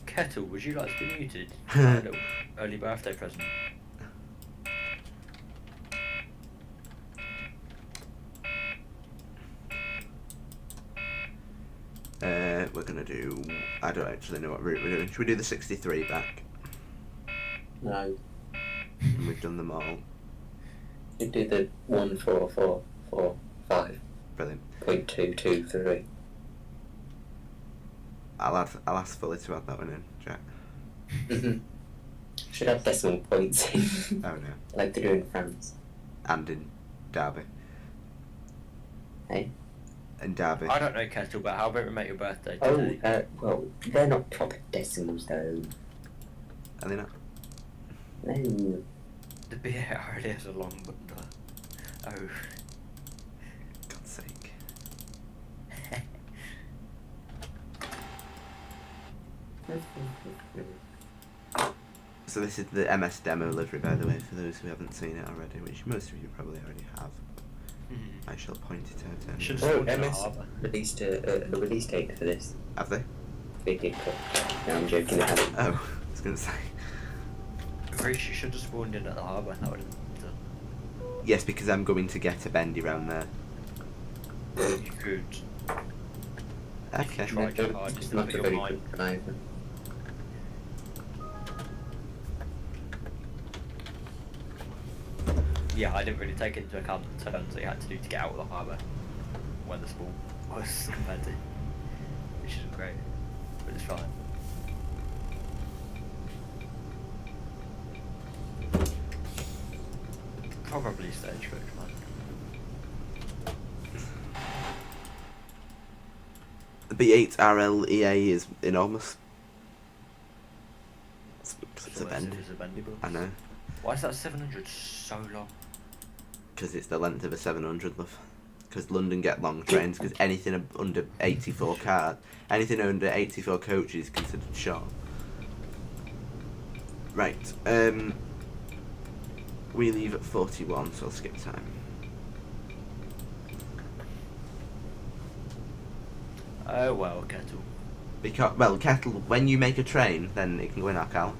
Kettle, would you like to be muted? A little early birthday present. We're gonna do. I don't actually know what route we're doing. Should we do the 63 back? No. And we've done them all. You do the 14445.223. Brilliant. I'll ask Fully to add that one in, Jack. Should have decimal points in, Oh no. like they do in France. And in Derby. Hey? In Derby. I don't know, Kettle, but how about we make your birthday Oh, today? well, they're not proper decimals though. Are they not? No. The beer already has a long bundle. Oh. God's sake. So this is the MS demo livery, by the way, for those who haven't seen it already, which most of you probably already have. I shall point it out anyway. Should Oh, have spawned in a MS harbour. released a release date for this. Have they? Big did. No, I'm joking. They haven't. Oh, I was going to say. Reese, you should have spawned in at the harbour. That would have done. Yes, because I'm going to get a Bendy round there. You could. Okay. Try your hardest to Not put a your very mind. good driver. Yeah, I didn't really take into account the turns that you had to do to get out of the harbour when the spawn was implemented, which isn't great, but it's fine. Probably stagecoach, man. The B8 RLEA is enormous. It's a Bendy. It's a Bendy bus. I know. Why is that 700 so long? Because it's the length of a 700, love. Because London get long trains, because anything under 84 car, anything under 84 coaches is considered short. Right, we leave at 41, so I'll skip time. Oh well, Kettle. Because, well, Kettle, when you make a train, then it can go in Arkala.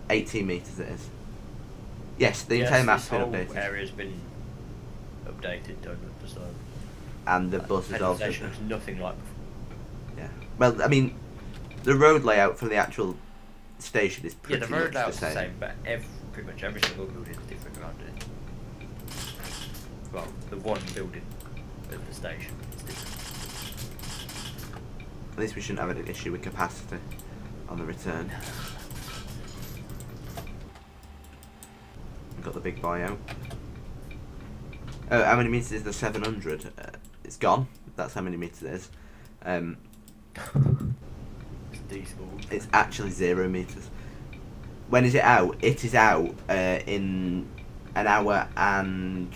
18 metres it is. Yes, the entire map's been updated. This updated. whole area's been updated, don't it? So And the bus is Penn also... Station looks nothing like before. Yeah. Well, I mean, the road layout for the actual station is Yeah, pretty the road much the layout's same. the same, but pretty much every single building is different around it. Well, the one building of the station is different. At least we shouldn't have an issue with capacity on the return. We've got the big boy out. Oh, how many metres is the 700? It's gone. That's how many metres it is. It's D-small. It's actually 0 metres. When is it out? It is out in an hour and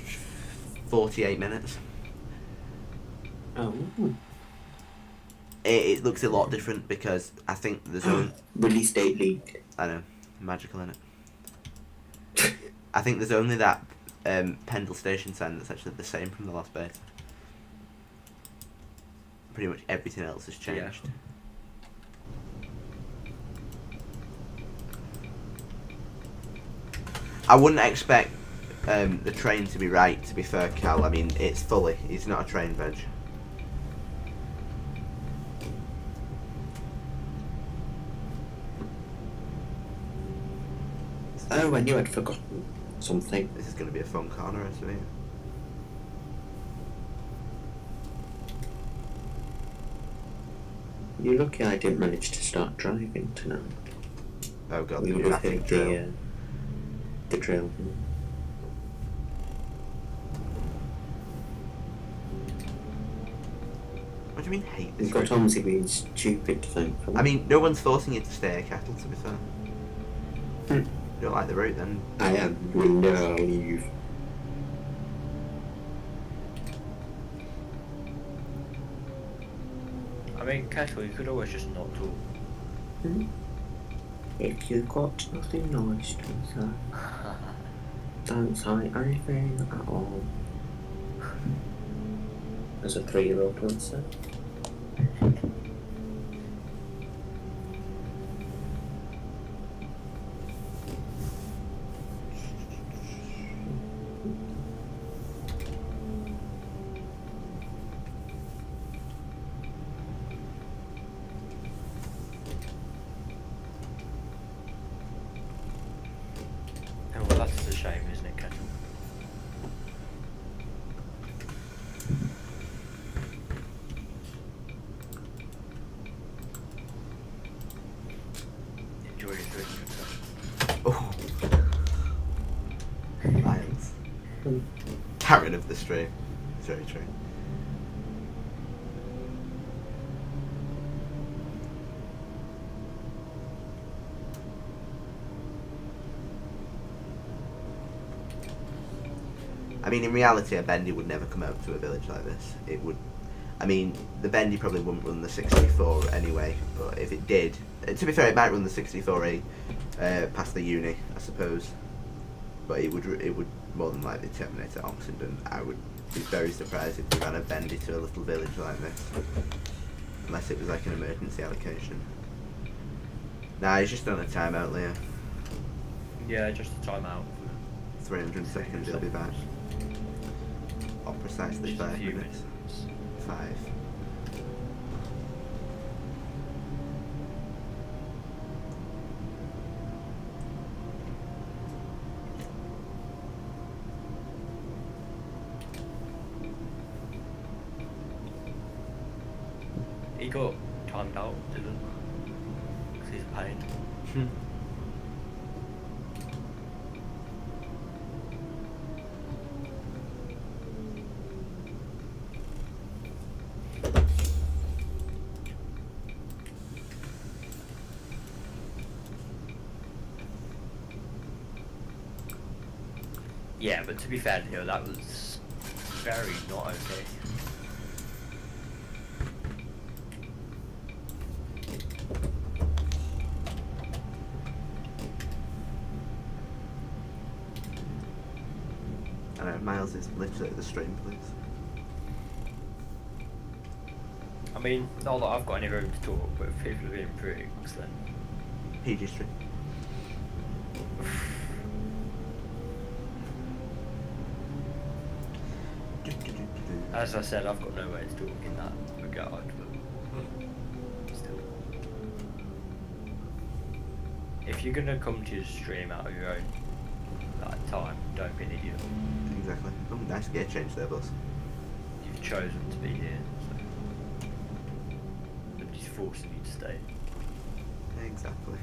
48 minutes. Oh. It looks a lot different because I think there's only... Release date leaked. I know, magical innit? I think there's only that Pendle station sign that's actually the same from the last beta. Pretty much everything else has changed. I wouldn't expect the train to be right, to be fair, Cal. I mean, it's fully. He's not a train veg. Oh, I knew I'd forgotten something. This is going to be a fun corner, isn't it? You're lucky I didn't manage to start driving tonight. Oh god, We the would have traffic hit drill. the drill. What do you mean hate this? We've got OMSI being stupid, thankfully. I mean, no one's forcing you to stay at Kettle, to be fair. Hmm. You don't like the route, then. I am. Will never leave. I mean, Kettle, you could always just not talk. If you've got nothing nice to say, don't say anything at all. As a 3-year-old would say. Oh, well, that's a shame, isn't it, Kettle? Enjoy your 300 session. Oh. Lions. Karen of the stream. It's very true. I mean, in reality, a Bendy would never come out to a village like this. It would... I mean, the Bendy probably wouldn't run the 64 anyway, but if it did... to be fair, it might run the 64E past the uni, I suppose. But it would more than likely terminate at Oxenden. I would be very surprised if we ran a Bendy to a little village like this. Unless it was like an emergency allocation. Nah, he's just on a timeout, Leo. Yeah, just a timeout. 300 seconds, he'll be back. Or precisely Just a 5 few minutes. 5. He got timed out, didn't? Because he's a pain. Yeah, but to be fair to him, that was very not okay. I know, Miles is literally at the stream, please. I mean, not that I've got any room to talk, but if people are being pricks, then... PG stream. As I said, I've got no way to talk in that regard, but still. If you're gonna come to your stream out of your own time, don't be an idiot. Exactly. Oh, nice gear change there, boss. You've chosen to be here, so nobody's forcing you to stay. Exactly.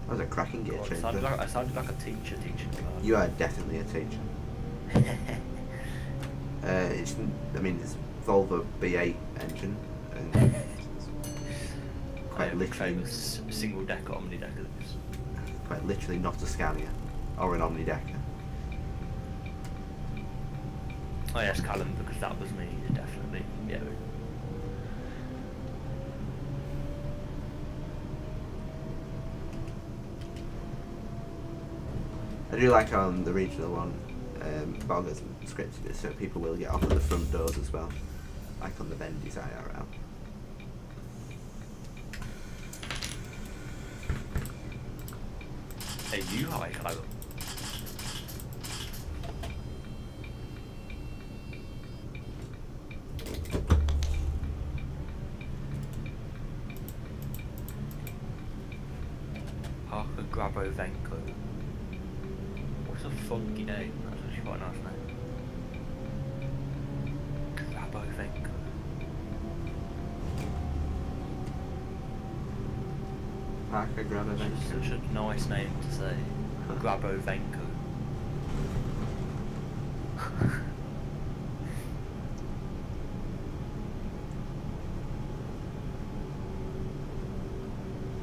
That was a cracking gear God, change. I sounded like a teacher teaching class. You are definitely a teacher. It's Volvo B8 engine, and quite literally, famous single decker, omni decker. quite literally not a Scania or an Omni Decker. Oh yes, Callum, because that was me, definitely. Yeah. I do like on the regional one, Bog has scripted it so people will get off at the front doors as well, like on the Bendy's IRL. Hey, you hi, Callum. Parker Grabovenko. What's a funky name? That's actually quite a nice name. Grabovenko. Parker Grabovenko. It's such a nice name to say. Grabovenko.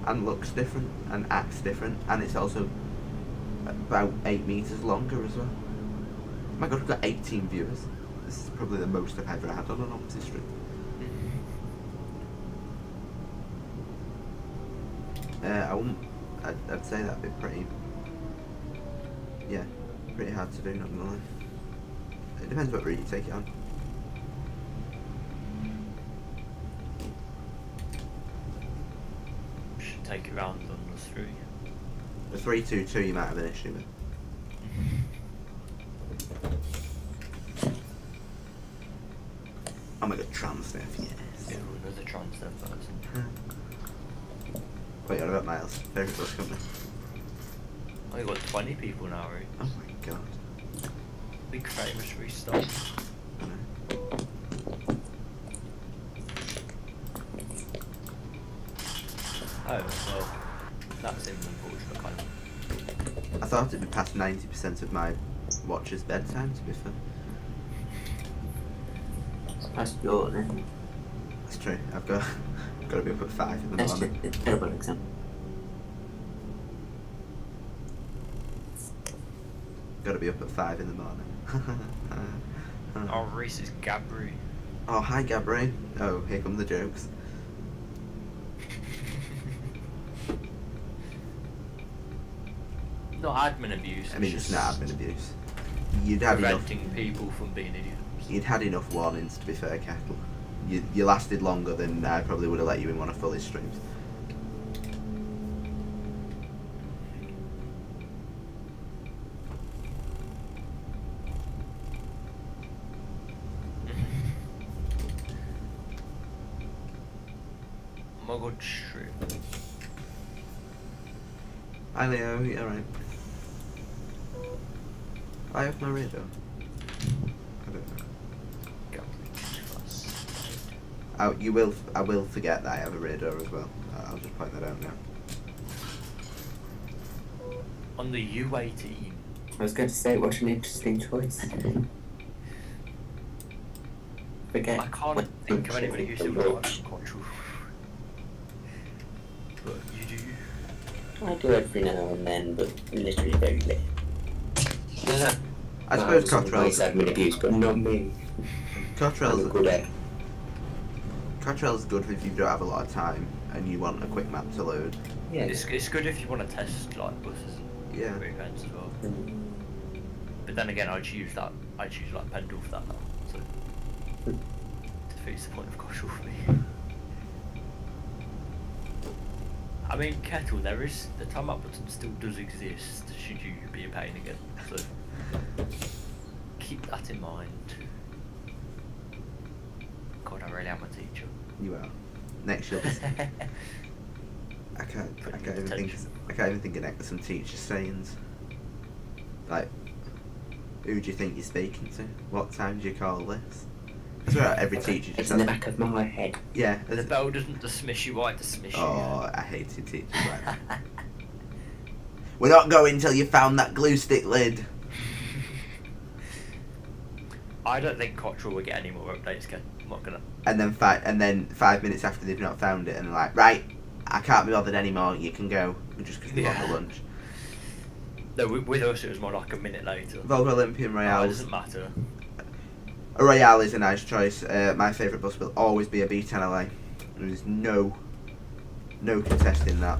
And looks different, and acts different, and it's also about 8 meters longer as well. Oh my god, we've got 18 viewers. This is probably the most I've ever had on an OMSI stream. I'd say that'd be pretty hard to do, not gonna lie. It depends what route you take it on. Should take it round on the 3. The 322 you might have an issue with. Oh my god, Transdev, yes. Yeah, another Transdev person. Wait, what about Miles? Favourite bus company? Oh, you've got 20 people now, right? Oh my god. Big famous restart. I know. Oh, well, that's an unfortunate kind of... I thought it'd be past 90% of my watcher's bedtime, to be fair. It's past your then. That's true. I've got to be up at 5 in the That's morning. a terrible example. Got to be up at 5 in the morning. Oh, Reese is Gabri. Oh, hi Gabri. Oh, here come the jokes. Not admin abuse. I mean, it's not admin abuse. You'd had enough. Preventing people from being idiots. You'd had enough warnings, to be fair, Kettle. You lasted longer than I probably would have let you in one of Fully's streams. a good stream. Hi Leo, you alright? I have my radar. I don't know. Go. Plus. I will forget that I have a radar as well. I'll just point that out now. On the U18. I was going to say, what an interesting choice. Forget. I can't what think of anybody who still function drives Quattro. But you do. I do every now and then, but literally very late. I suppose Cottrell's Cottrell's admin abuse, but not me. I'm a good Cottrell's egg. Cottrell's good if you don't have a lot of time and you want a quick map to load. Yeah. It's good if you want to test like buses Yeah. and weekends as well. Mm. But then again, I'd choose like Pendle for that now. So defeats the point of Quattro for me. I mean, Kettle, the time up button still does exist should you be a pain again. So keep that in mind. God, I really am a teacher. You are. Next you'll I can't even think of some teacher sayings. Like, who do you think you're speaking to? What time do you call this? I swear every teacher It's just in the has, back of my head. yeah. The bell doesn't dismiss you, I dismiss you. Oh, I hated teachers like that. We're not going till you found that glue stick lid. I don't think Cottrell will get any more updates, Ken. I'm not gonna. And then 5 minutes after they've not found it, and they're like, right, I can't be bothered anymore. You can go, just because we're on the lunch. No, with us it was more like a minute later. Volvo Olympian Oh, it Royale. doesn't matter. A Royale is a nice choice. My favourite bus will always be a B10LA. There's no contesting that.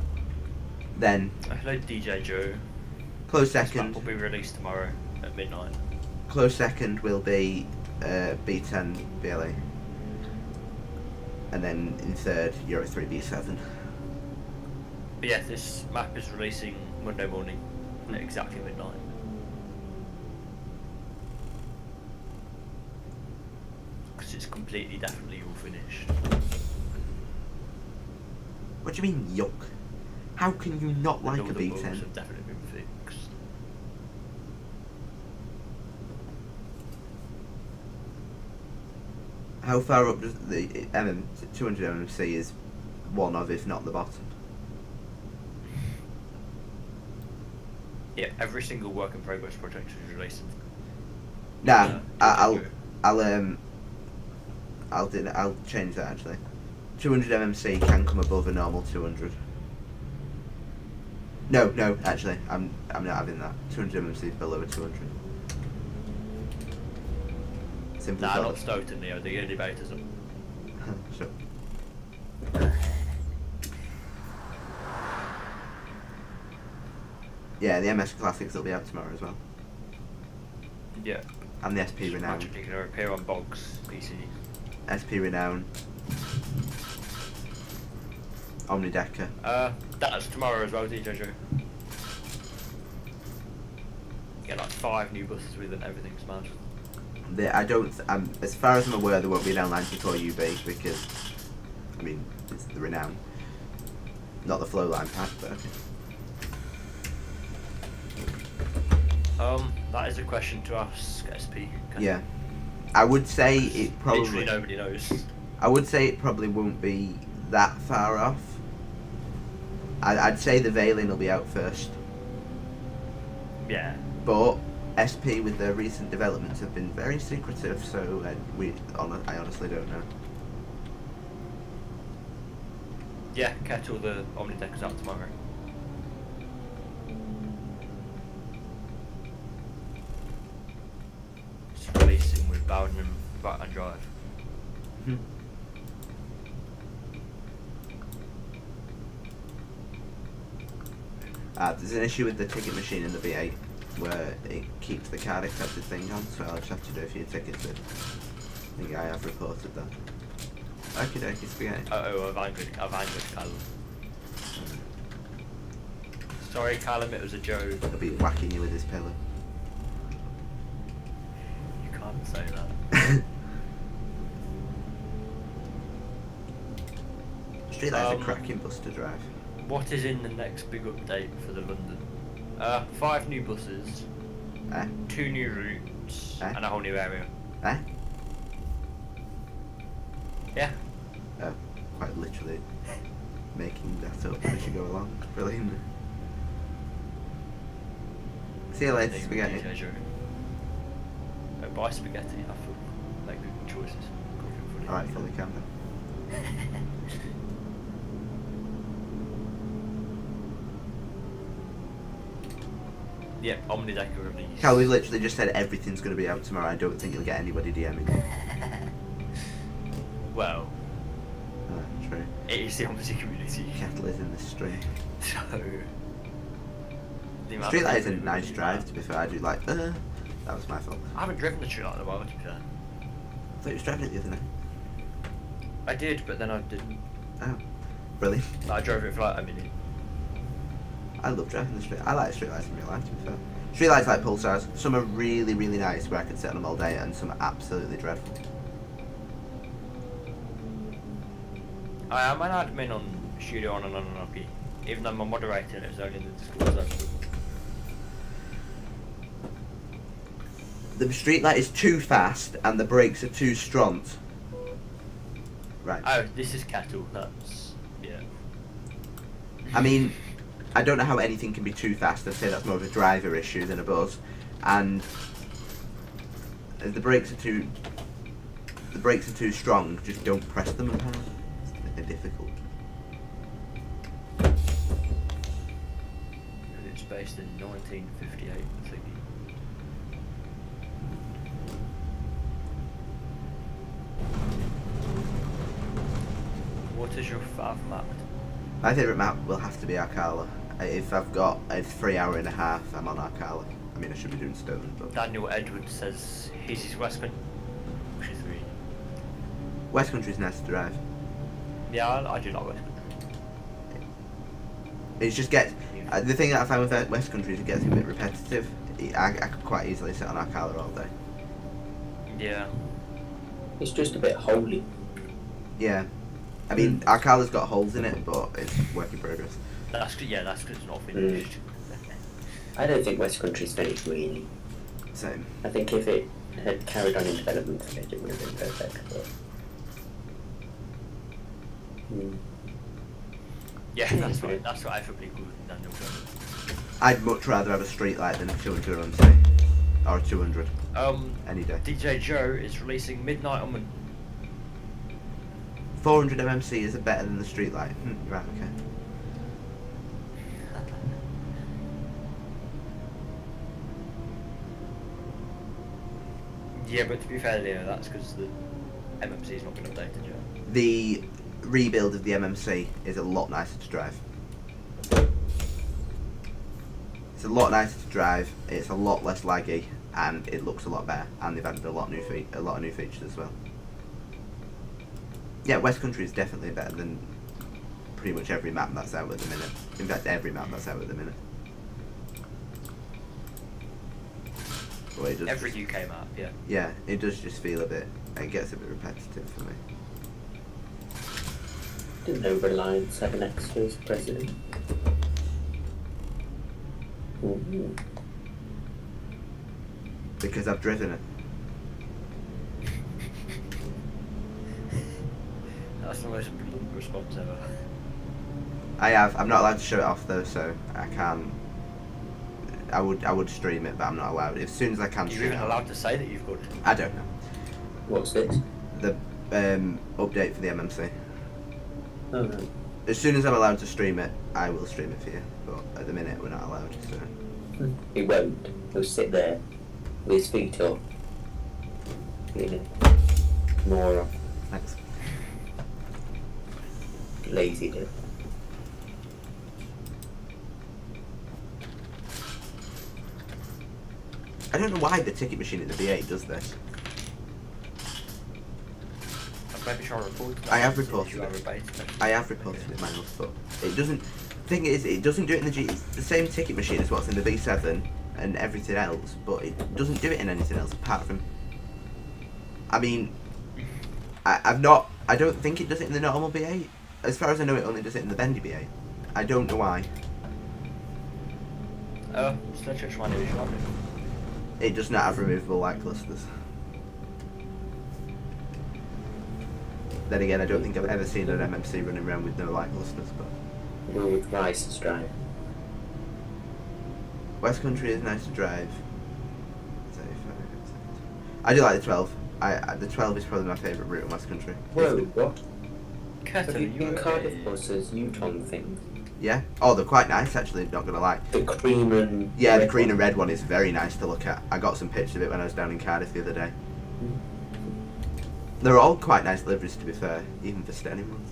Then Hello, DJ Joe. close This map second. will be released tomorrow at midnight. Close second will be B10 BLA. And then in third, Euro 3 B7. But yeah, this map is releasing Monday morning at exactly midnight. Because it's completely, definitely all finished. What do you mean, yuck? How can you not like And a all the bugs B10? have definitely been fixed. How far up does the 200 MMC is one of, if not the bottom? Yeah, every single work in progress project is released. Nah, Yeah, I'll change that actually. 200 MMC can come above a normal 200. No, actually, I'm not having that. 200 MMC is below a 200. Simple Nah, thought. not Stoughton, Neo. The yearly betas are. So, yeah, the MS Classics will be out tomorrow as well. Yeah. And the SP Renown. Magically going to appear on Boggs PC. SP Renown. Omnidecker. That's tomorrow as well, DJ Joe. Get like 5 new buses with and everything's smashed. As far as I'm aware, there won't be an L94 UB because, I mean, it's the Renown. Not the Flowline pack, but okay. That is a question to ask SP. Okay. Yeah. I would say it probably. Literally nobody knows. I would say it probably won't be that far off. I'd say the Veiling will be out first, Yeah. but SP with their recent developments have been very secretive, so I honestly don't know. Yeah, Kettle, the Omnidecker's out tomorrow. It's releasing with Bowden and Drive. There's an issue with the ticket machine in the V8 where it keeps the card accepted thing on, so I'll just have to do a few tickets. I think I have reported that. Okie dokie, spaghetti. I've angered Callum. Sorry, Callum, it was a joke. He'll be whacking you with his pillow. You can't say that. Streetlight is a cracking bus to drive. What is in the next big update for the London? 5 new buses, Eh? 2 new routes, Eh? and a whole new area. Eh? Yeah. Oh, quite literally making that up as you go along. Brilliant. See you later, spaghetti. Buy spaghetti. I feel make good choices. Alright, fully can then. Yep, Omnidecker release. Cal, we've literally just said everything's going to be out tomorrow. I don't think you'll get anybody DMing. Well, True. it is the OMSI community. Kettle is in the stream. So. the amount of Streetlight is a people who nice really drive, like- to be fair. I do like, that was my fault. I haven't driven the Streetlight in a while, to be fair. I thought you was driving it the other night. I did, but then I didn't. Oh, brilliant. I drove it for like a minute. I love driving the street. I like streetlights in real life, to be fair. Streetlights like pulsars. Some are really, really nice where I can sit on them all day, and some are absolutely dreadful. I am an admin on Studio On and Hockey, even though I'm moderating it was only in the Discord server. The streetlight is too fast, and the brakes are too strong. Right. Oh, this is Cattle, that's. Yeah. I mean, I don't know how anything can be too fast. I'd say that's more of a driver issue than a buzz. And if the brakes are too strong, just don't press them as hard. They're difficult. It's based in 1958, I think. What is your fav map? My favourite map will have to be Arkala. If I've got a 3 hour and a half, I'm on Arkala. I mean, I should be doing Stone, but Daniel Edwards says he's his West Country. Which is really. West Country's nice to drive. Yeah, I do like West Country. It just gets the thing that I find with West Country is it gets a bit repetitive. I could quite easily sit on Arkala all day. Yeah. It's just a bit holy. Yeah, I mean Arkala's got holes in it, but it's work in progress. That's because it's not finished. I don't think West Country's finished really. Same. I think if it had carried on in development stage, it would have been perfect. But... Yeah, that's right. That's what I feel pretty good with Daniel Edwards. I'd much rather have a street light than a 200 on say, or a 200 any day. DJ Joe is releasing Midnight on 400 MMC is better than the street light. Right, okay. Yeah, but to be fair, Leo, that's because the MMC is not been updated yet. The rebuild of the MMC is a lot nicer to drive. It's a lot nicer to drive. It's a lot less laggy, and it looks a lot better. And they've added a lot of new features as well. Yeah, West Country is definitely better than pretty much every map that's out at the minute. In fact, every map that's out at the minute. Well, it does Every just, UK map, yeah. yeah, it does just feel a bit. It gets a bit repetitive for me. Didn't know Reliance have an extra president. Ooh. Because I've driven it. That's the most blunt response ever. I have. I'm not allowed to show it off though, so I can't. I would stream it, but I'm not allowed. As soon as I can You're stream even it, allowed to say that you've got it. I don't know. What's this? The update for the MMC. Oh no. As soon as I'm allowed to stream it, I will stream it for you. But at the minute, we're not allowed. So He won't. He'll sit there with his feet up. You know, moron. thanks. Lazy dude. I don't know why the ticket machine in the V8 does this. I'm maybe sure I reported that. I have You reported are it. a bait. I have reported it myself, but it doesn't. Thing is, it doesn't do it in the G. It's the same ticket machine as what's in the V7 and everything else, but it doesn't do it in anything else apart from. I mean, I've not. I don't think it does it in the normal V8. as far as I know, it only does it in the Bendy BA. I don't know why. Oh, just let's just run it. It does not have removable light clusters. Then again, I don't think I've ever seen an MMC running around with no light clusters. But Well, with Rice's drive. West Country is nice to drive. I do like the 12. The 12 is probably my favourite route in West Country. Whoa, what? Kettle, Have you you been okay? Cardiff buses, Yutong thing? Yeah. Oh, they're quite nice actually. Not gonna lie. The cream and Yeah, the red green one. and red one is very nice to look at. I got some pictures of it when I was down in Cardiff the other day. They're all quite nice liveries, to be fair, even for Stenning ones.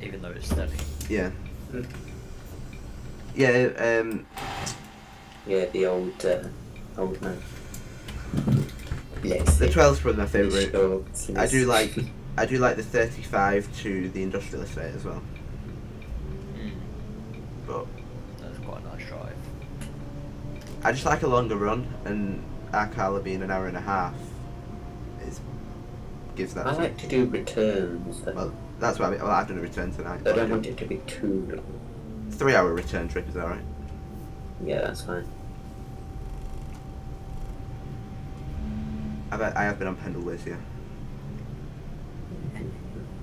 Even though it's steady. Yeah. Mm. Yeah. Yeah, the old man. Yes. The 12's probably my favourite route. Sure, I do like the 35 to the industrial estate as well. But That's quite a nice drive. I just like a longer run, and Arkala being an hour and a half gives that. I like to do returns. Well, that's why I've done a return tonight. I don't want it to be too long. 3-hour return trip is alright. Yeah, that's fine. I have been on Pendle this year.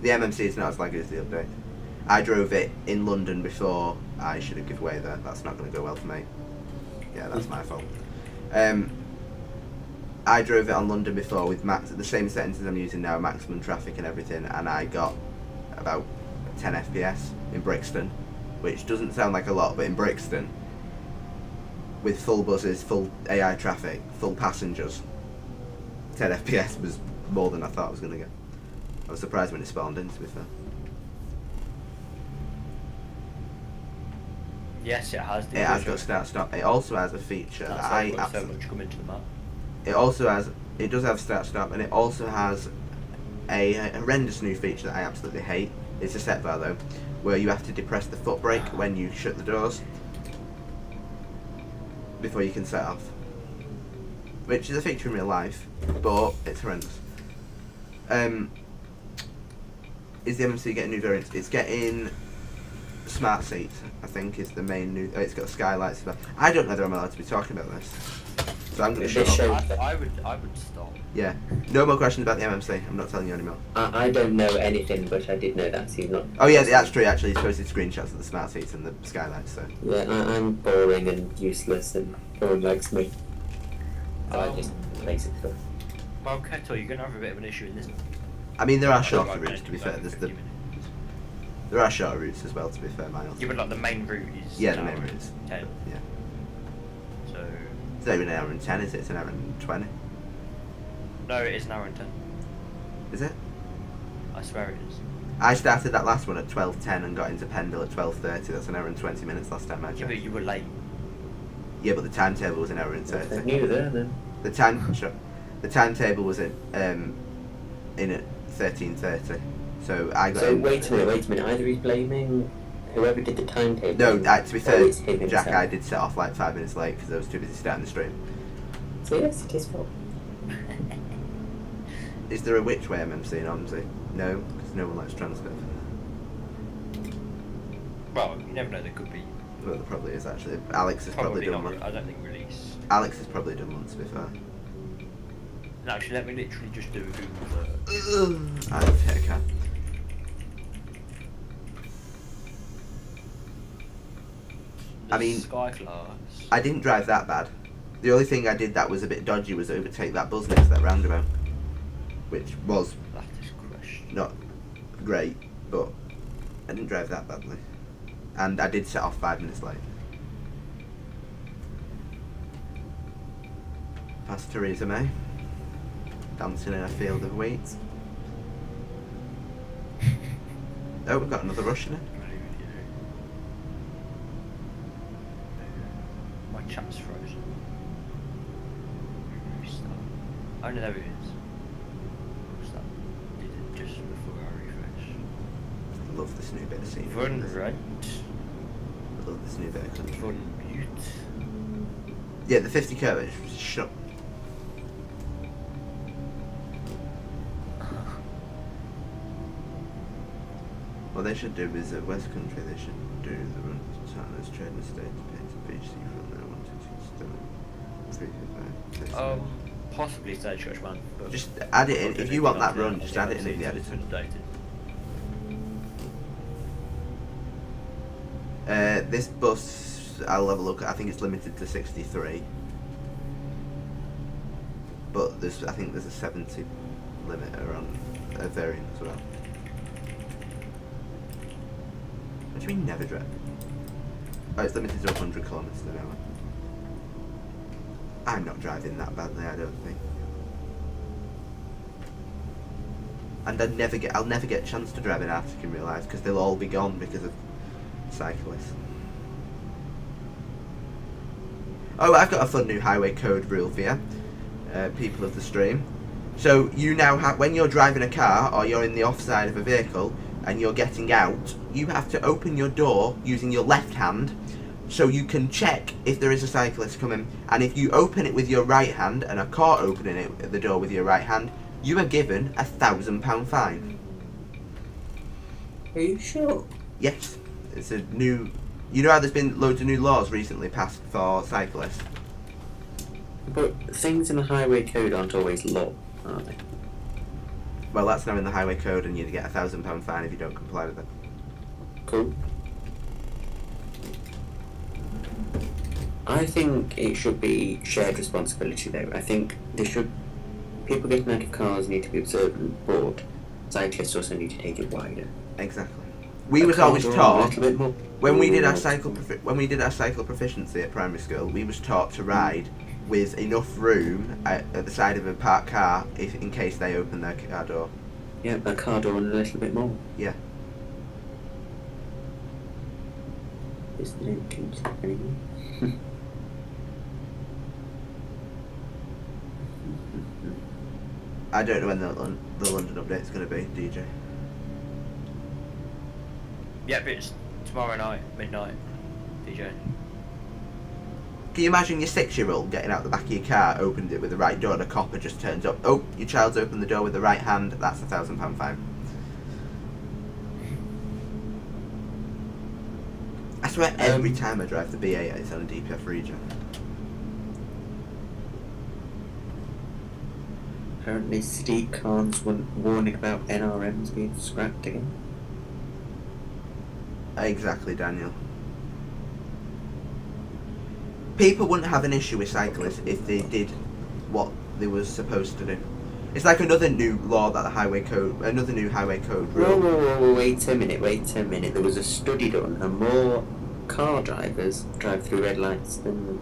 The MMC is not as laggy as the update. I drove it in London before. I should have given way there. That's not going to go well for me. Yeah, that's my fault. I drove it on London before with the same settings as I'm using now, maximum traffic and everything, and I got about 10 FPS in Brixton, which doesn't sound like a lot, but in Brixton, with full buses, full AI traffic, full passengers, 10 FPS was more than I thought I was going to get. I was surprised when it spawned in, to be fair. Yes, it has. It has got start stop. It also has a feature That's that why I I've got so absolutely. much come into the map. It does have start stop, and it also has a horrendous new feature that I absolutely hate. It's a set bar though, where you have to depress the foot brake when you shut the doors before you can set off. Which is a feature in real life, but it's horrendous. Is the MMC getting new variants? It's getting smart seats, I think, is the main new. It's got skylights. I don't know whether I'm allowed to be talking about this, so I'm going to They shut show- up. I would stop. Yeah, no more questions about the MMC. I'm not telling you anymore. I don't know anything, but I did know that, so you're not... Oh yeah, that's true. Actually, he's posted screenshots of the smart seats and the skylights. So Yeah, I'm boring and useless and no one likes me. So I just basic stuff. Well, Kettle, you're going to have a bit of an issue in this. I mean, there are Right, shorter right, routes. To be right, fair, like there's 50 the minutes. there are shorter routes as well. To be fair, Miles. Yeah, but like the main route is. Yeah, an the main hour route is. and 10. Yeah, So. it's not even an hour and 10, is it? It's an hour and 20. No, it is an hour and 10. Is it? I swear it is. I started that last one at 12:10 and got into Pendle at 12:30. That's an hour and 20 minutes last time I Yeah, checked. but you were late. Yeah, but the timetable was an hour and I 30. knew there then. The timetable was in at 13:30. So I got So in. wait a minute. Either he's blaming whoever did the timetable. No, to be or fair, it's him Jack, himself. I did set off like 5 minutes late because I was too busy starting the stream. So yes, it is fault. Is there a which way MMC in OMSI? No, because no one likes transfer. Well, you never know, there could be. Well, there probably is actually. Alex has probably done not. one. I don't think release. Alex has probably done one, to be fair. No, actually, let me literally just do a Google search. I don't think I can. I mean, Sky Class. I didn't drive that bad. The only thing I did that was a bit dodgy was overtake that buzz next to that roundabout, which was That is question. not great, but I didn't drive that badly. And I did set off 5 minutes late. Past Theresa May, dancing in a field of wheat. Oh, we've got another Russian in. My chat's frozen. Restart. Oh no, there it is. What's that? Did it just before I refresh? I love this new bit of scenery. Run rent. I love this new bit of country. Run mute. Yeah, the 50 curve is shut. What they should do is West Country. They should do the run to China's trading estate, paint a beach seafront there. 1, 2, 3, 4, 5, 6, 7. Possibly Third Church Man. But Just add it in. I'll If do you want that anything run, else, just yeah, add it in obviously the it's editor. been updated. This bus, I'll have a look. I think it's limited to 63, but I think there's a 70 limiter on a variant as well. What do you mean never drive? Oh, it's limited to 100 kilometers an hour. I'm not driving that badly, I don't think. And I'll never get a chance to drive in Arctic in real life because they'll all be gone because of cyclists. Oh, I've got a fun new highway code rule for you, people of the stream. So you now have, when you're driving a car or you're in the offside of a vehicle and you're getting out, you have to open your door using your left hand so you can check if there is a cyclist coming. And if you open it with your right hand and are caught opening it at the door with your right hand, you are given a £1,000 fine. Are you sure? Yes, it's a new. You know how there's been loads of new laws recently passed for cyclists. But things in the highway code aren't always law, are they? Well, that's now in the highway code, and you get a £1,000 fine if you don't comply with it. Cool. I think it should be shared responsibility though. I think people getting out of cars need to be observant, but cyclists also need to take it wider. Exactly. We was always A taught little bit more. when we did our cycle proficiency at primary school, we was taught to ride with enough room at the side of a parked car in case they open their car door. Yeah, a car door and a little bit more. Yeah. Is the entrance anymore? I don't know when the London update's going to be, DJ. Yeah, but it's tomorrow night, midnight, DJ. Can you imagine your 6-year-old getting out the back of your car, opened it with the right door, and a copper just turns up? Oh, your child's opened the door with the right hand. That's a £1,000 fine. I swear, every time I drive the B8, it's on a DPF region. Apparently Steve Khan's warning about NRMs being scrapped again. Exactly, Daniel. People wouldn't have an issue with cyclists if they did what they were supposed to do. It's like another new law that another new highway code rule. Whoa, wait a minute. There was a study done, and more car drivers drive through red lights than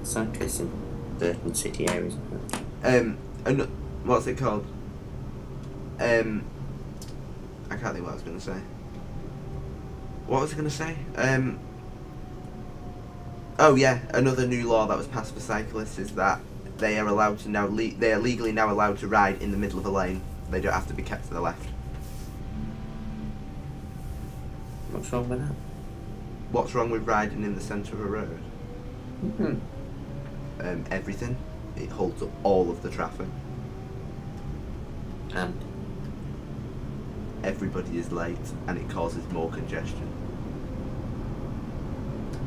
cyclists in certain city areas. What's it called? I can't think what I was going to say. What was I going to say? Oh yeah, another new law that was passed for cyclists is that they are allowed to now they are legally now allowed to ride in the middle of a lane. They don't have to be kept to the left. What's wrong with that? What's wrong with riding in the centre of a road? Mm-hmm. Everything. It holds up all of the traffic. And Everybody is late, and it causes more congestion.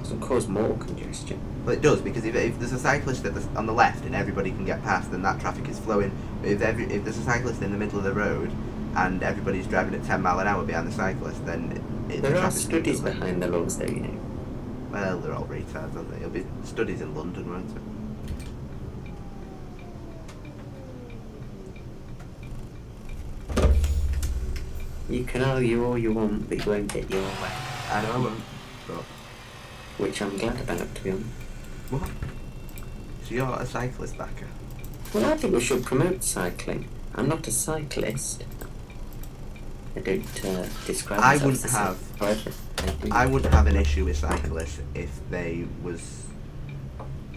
doesn't cause more congestion. Well, it does, because if there's a cyclist on the left and everybody can get past, then that traffic is flowing. But if there's a cyclist in the middle of the road and everybody's driving at 10 mile an hour behind the cyclist, then There are studies behind the laws though, you know. Well, they're all retards, aren't they? It'll be studies in London, won't it? You can argue all you want, but you won't get your way. I know I won't, but... Which I'm glad about, to be honest. What? So you're a cyclist backer? Well, I think we should promote cycling. I'm not a cyclist. I don't describe I myself wouldn't as have. However, I wouldn't have an issue with cyclists if they was...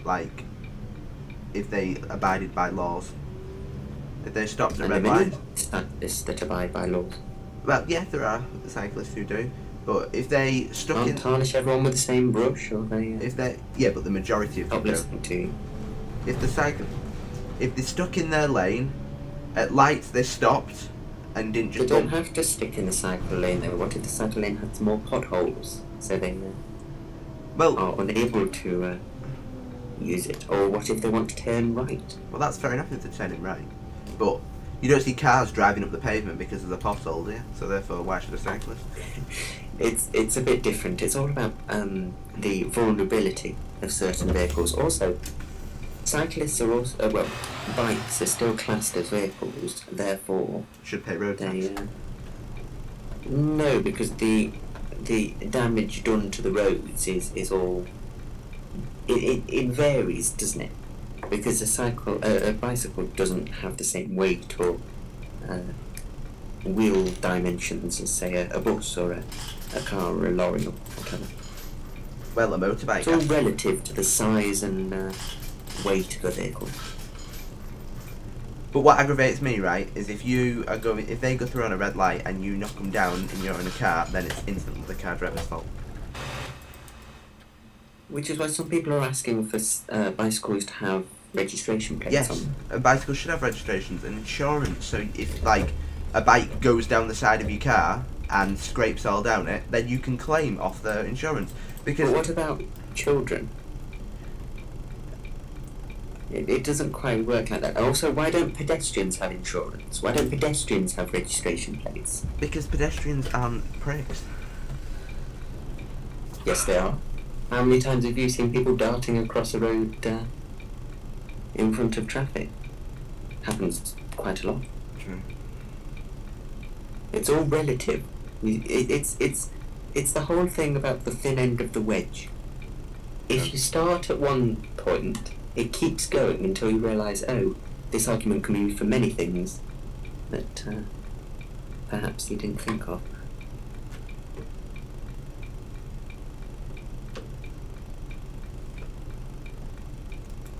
like... if they abided by laws. If they stopped at And red there are many lights. cyclists that abide by laws. Well, yeah, there are cyclists who do. But if they stuck Can't in... tarnish everyone with the same brush, or they If they... Yeah, but the majority of stop them don't. listening to you. If they're stuck in their lane, at lights they stopped, and didn't They just don't bump. have to stick in the cycle lane though. What if the cycle lane had some more potholes so they Well, are unable to use it? Or what if they want to turn right? well, that's fair enough if they're turning right, but you don't see cars driving up the pavement because of the pothole, do you? So therefore, why should a cyclist? It's a bit different. It's all about the vulnerability of certain vehicles. Also, cyclists are also bikes are still classed as vehicles. Therefore, Should pay road tax. they no, because the damage done to the roads is all. It varies, doesn't it? Because a bicycle doesn't have the same weight or wheel dimensions as say a bus or a car or a lorry or whatever. Well, a motorbike. It's all relative to the size and weight of the vehicle. But what aggravates me, right, is if they go through on a red light and you knock them down and you're in a car, then it's instantly the car driver's fault. Which is why some people are asking for bicycles to have registration plates Yes, on them. a bicycle should have registrations and insurance. So if like a bike goes down the side of your car and scrapes all down it, then you can claim off the insurance. Because But what about children? It doesn't quite work like that. Also, why don't pedestrians have insurance? Why don't pedestrians have registration plates? because pedestrians aren't pricks. Yes, they are. How many times have you seen people darting across a road in front of traffic? Happens quite a lot. True. It's all relative. It's the whole thing about the thin end of the wedge. If you start at one point, it keeps going until you realise, oh, this argument can be used for many things that perhaps you didn't think of.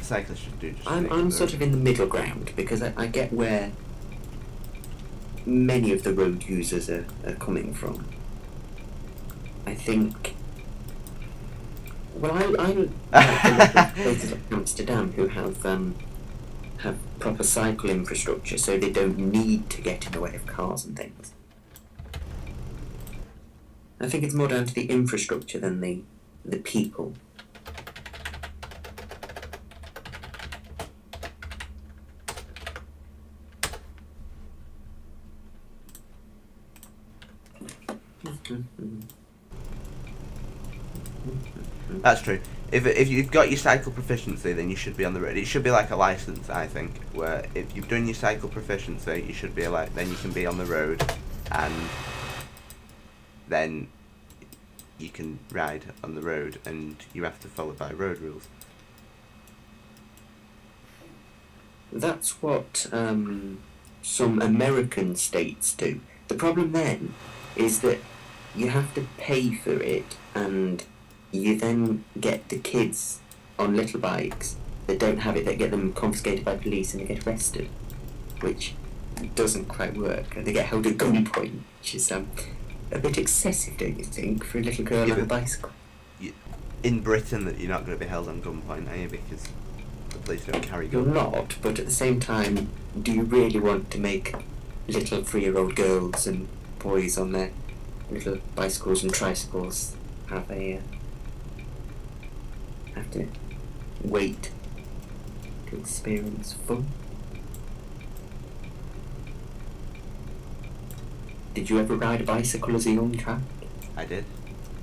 Cyclists should do just. I'm sort of in the middle ground because I get where many of the road users are coming from. I think. Well, I like places like Amsterdam who have proper cycle infrastructure, so they don't need to get in the way of cars and things. I think it's more down to the infrastructure than the people. That's true. If you've got your cycle proficiency, then you should be on the road. It should be like a license, I think, where if you've done your cycle proficiency, you should be then you can be on the road, and then you can ride on the road, and you have to follow by road rules. That's what some American states do. The problem then is that you have to pay for it, and you then get the kids on little bikes that don't have it, that get them confiscated by police and they get arrested, which doesn't quite work. And they get held at gunpoint, which is a bit excessive, don't you think, for a little girl Yeah, on a but- bicycle? In Britain, that you're not going to be held on gunpoint, are you? Because the police don't carry You're guns. not, but at the same time, do you really want to make little 3-year-old girls and boys on their little bicycles and tricycles have to wait to experience fun? Did you ever ride a bicycle as a young child? I did,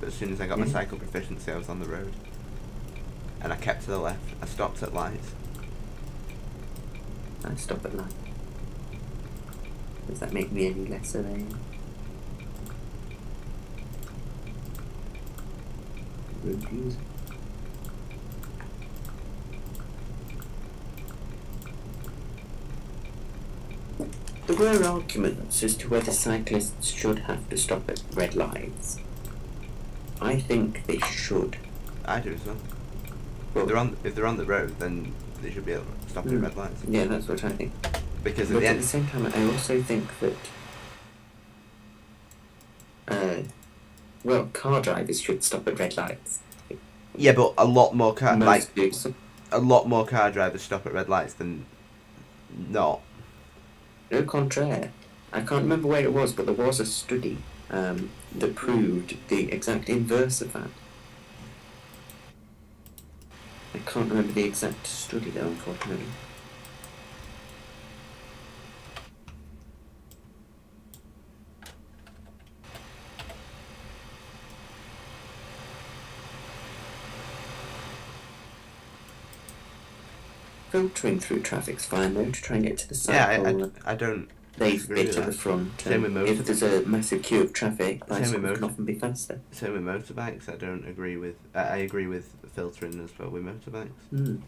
but as soon as I got my Yeah. cycle proficiency, I was on the road, and I kept to the left. I stopped at lights. I stop at night. Does that make me any less of a road user? There were arguments as to whether cyclists should have to stop at red lights. I think they should. I do as well. Well, If they're on the road, then they should be able to stop at Mm. red lights. yeah, that's what I think. Because at But the at end, the same time, I also think that car drivers should stop at red lights. yeah, but a lot more Most do. a lot more car drivers stop at red lights than not. Au contraire. I can't remember where it was, but there was a study that proved the exact inverse of that. I can't remember the exact study though, unfortunately. Filtering through traffic's fine though, to try and get to the cycle. Yeah, I don't They've disagree bit with at the that. front. Same with motorbikes. If there's a massive queue of traffic, Same with bicycles can often be faster. Same with motorbikes. I don't agree with. I agree with filtering as well with motorbikes. Mm.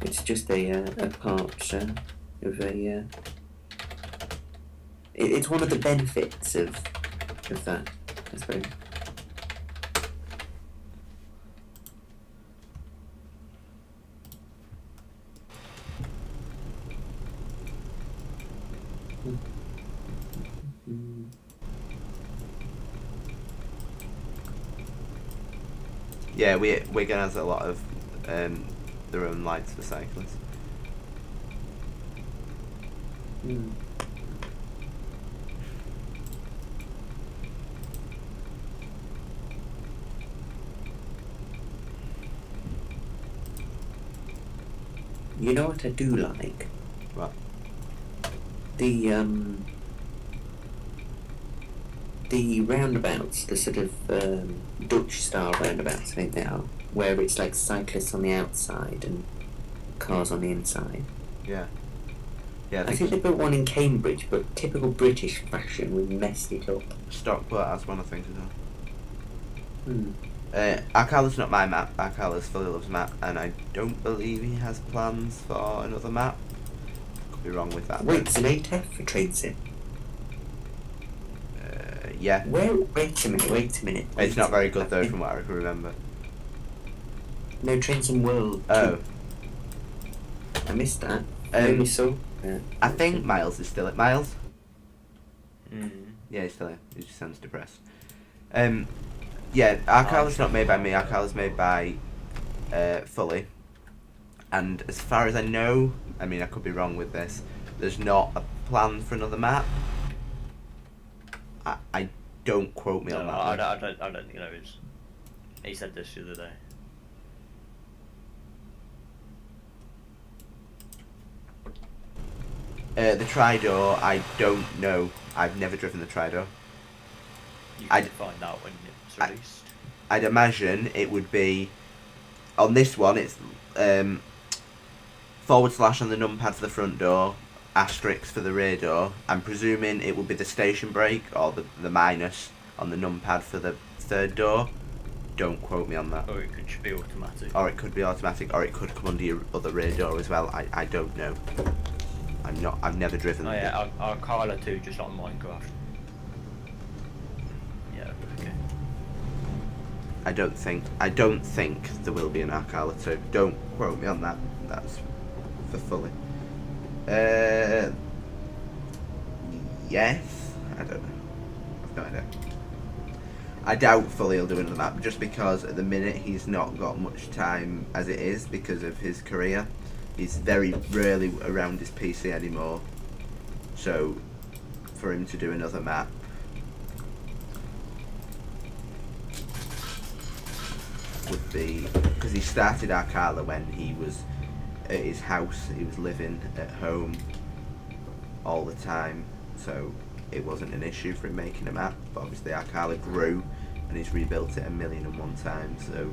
It's just a part of a. It's one of the benefits of that, I suppose. Yeah, Wigan has a lot of their own lights for cyclists. Mm. You know what I do like? What? The roundabouts, the sort of Dutch style roundabouts, I think they are, where it's like cyclists on the outside and cars on the inside. Yeah. Yeah, I think they built one in Cambridge, but typical British fashion, we messed it up. Stockport has one, I think, as well. Hmm. Arkala's not my map. Arkala's Fulleylove map, and I don't believe he has plans for another map. Could be wrong with that. Wait, it's an 8F for train sim. Yeah. Wait a minute. It's not very good though, from what I can remember. No, Train Sim World. Oh. I missed that. I only saw. I think Miles is still at Miles. Mm. Yeah, he's still here. He just sounds depressed. Yeah, Arkala's not made by me. Arkala's made by Fully. And as far as I know, I mean, I could be wrong with this, there's not a plan for another map. I don't quote me on that. I don't think there is. He said this the other day. The Tridor, I don't know. I've never driven the Tridor. You I'd- can find out when it's released. I'd imagine it would be, on this one, it's / on the numpad for the front door, asterisk for the rear door. I'm presuming it would be the station brake or the minus on the numpad for the third door. Don't quote me on that. Or it could be automatic. Or it could be automatic, or it could come under your other rear door as well. I don't know. I've never driven. Oh yeah, Arkala 2 just on Minecraft. Yeah, okay. I don't think there will be an Arkala 2. Don't quote me on that. That's for Fully. Yes. I don't know. I've no idea. I doubt Fully will do another map, just because at the minute he's not got much time as it is because of his career. He's very rarely around his PC anymore. So for him to do another map would be, because he started Arkala when he was at his house, he was living at home all the time, so it wasn't an issue for him making a map. But obviously Arkala grew and he's rebuilt it 1,000,001 times, so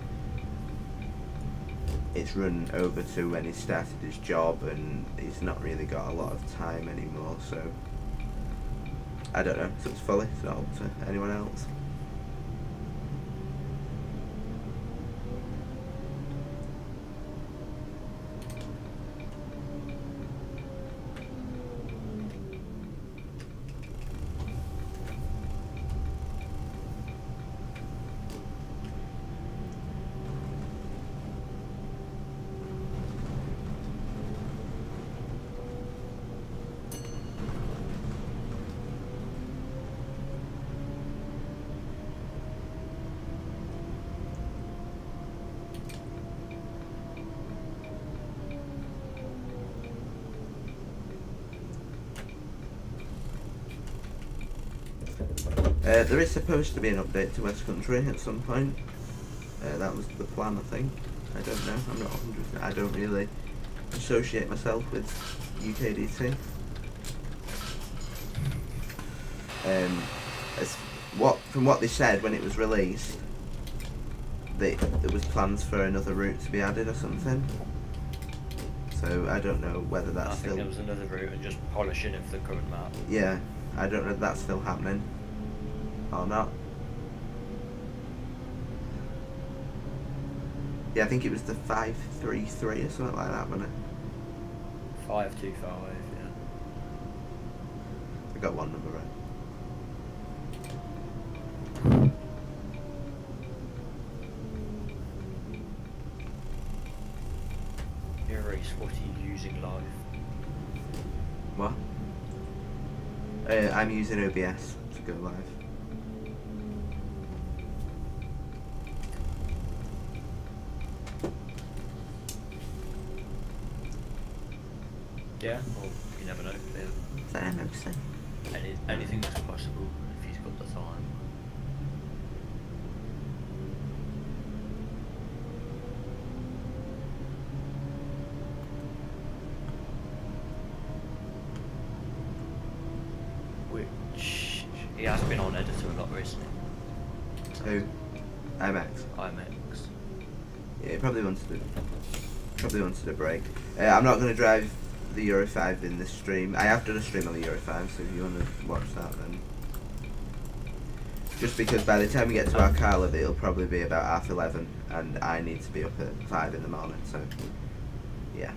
it's run over to when he started his job and he's not really got a lot of time anymore, so I don't know. It's up to Fully, it's not up to anyone else. There is supposed to be an update to West Country at some point. That was the plan, I think. I don't know. I'm not 100%. I don't really associate myself with UKDT. From what they said when it was released, there was plans for another route to be added or something. So I don't know whether that's I think still. there was another route and just polishing of the current map. Yeah, I don't know if that's still happening or not. Yeah, I think it was the 533 or something like that, wasn't it? 525, yeah. I got one number right. Reese, what are you using live? What? I'm using OBS to go live. Yeah, well, you never know. Yeah. Is that MOC? Anything's possible if he's got the time. Which he has been on editor a lot recently. Who? IMAX. IMAX. Yeah, he probably wanted a break. I'm not going to drive the Euro 5 in this stream. I have done a stream on the Euro 5, so if you want to watch that, then just because by the time we get to Arkala, it'll probably be about 11:30, and I need to be up at 5 in the morning. So yeah.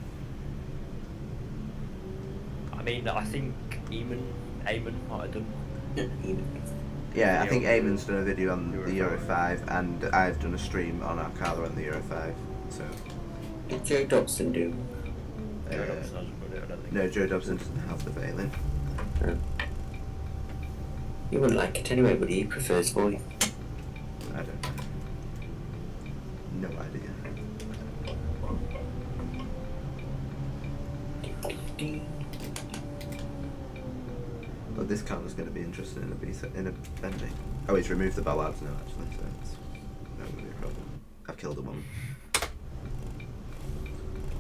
I mean, I think Eamon might have done. Yeah, I think Eamon's done a video on the Euro 5, and I've done a stream on Arkala on the Euro 5. So. Did Joe Dobson do? Joe Dobson hasn't got it, I don't think. No, Joe Dobson doesn't have the veiling. You wouldn't like it anyway, but he prefers VoIP. I don't know. No idea. But this counter's going to be interesting in a Bendy. Oh, he's removed the bollards now, actually, so it's not going to be a problem. I've killed a woman.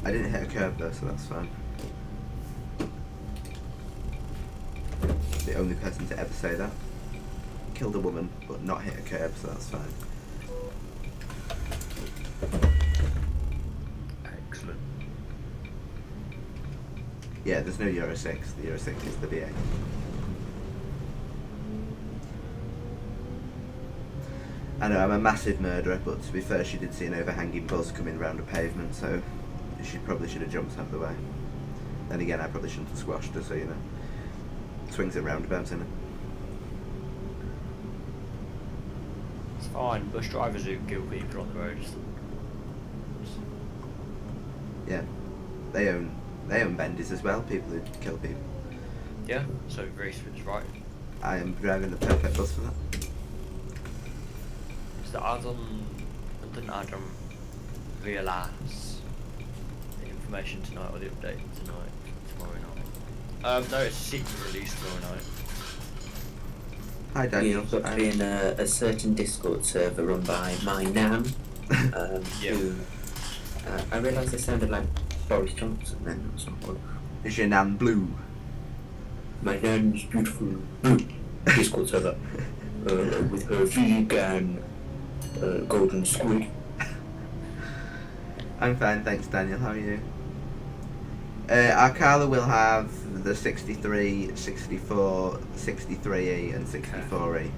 I didn't hit a curb though, so that's fine. The only person to ever say that. Killed a woman, but not hit a curb, so that's fine. Excellent. Yeah, there's no Euro 6. The Euro 6 is the V8. I know, I'm a massive murderer, but to be fair, she did see an overhanging bus coming round a pavement, so she probably should have jumped out of the way. Then again, I probably shouldn't have squashed her, so you know. Swings and roundabouts, innit? It's fine. Bus drivers who kill people on the road. Yeah. They own Bendys as well, people who kill people. Yeah, so Reese was right. I am driving the perfect bus for that. Is that didn't Adam realise the information tonight or the update tomorrow night? No, it's a secret release tomorrow night. Hi Daniel. You've got to be in a certain Discord server run by my Nan, Yeah. who I realised they sounded like Boris Johnson then, that's not good. Is your Nan blue? My Nan's beautiful blue Discord server with her vegan golden squid. I'm fine, thanks Daniel, how are you? Arkala will have the 63, 64, 63E and 64E.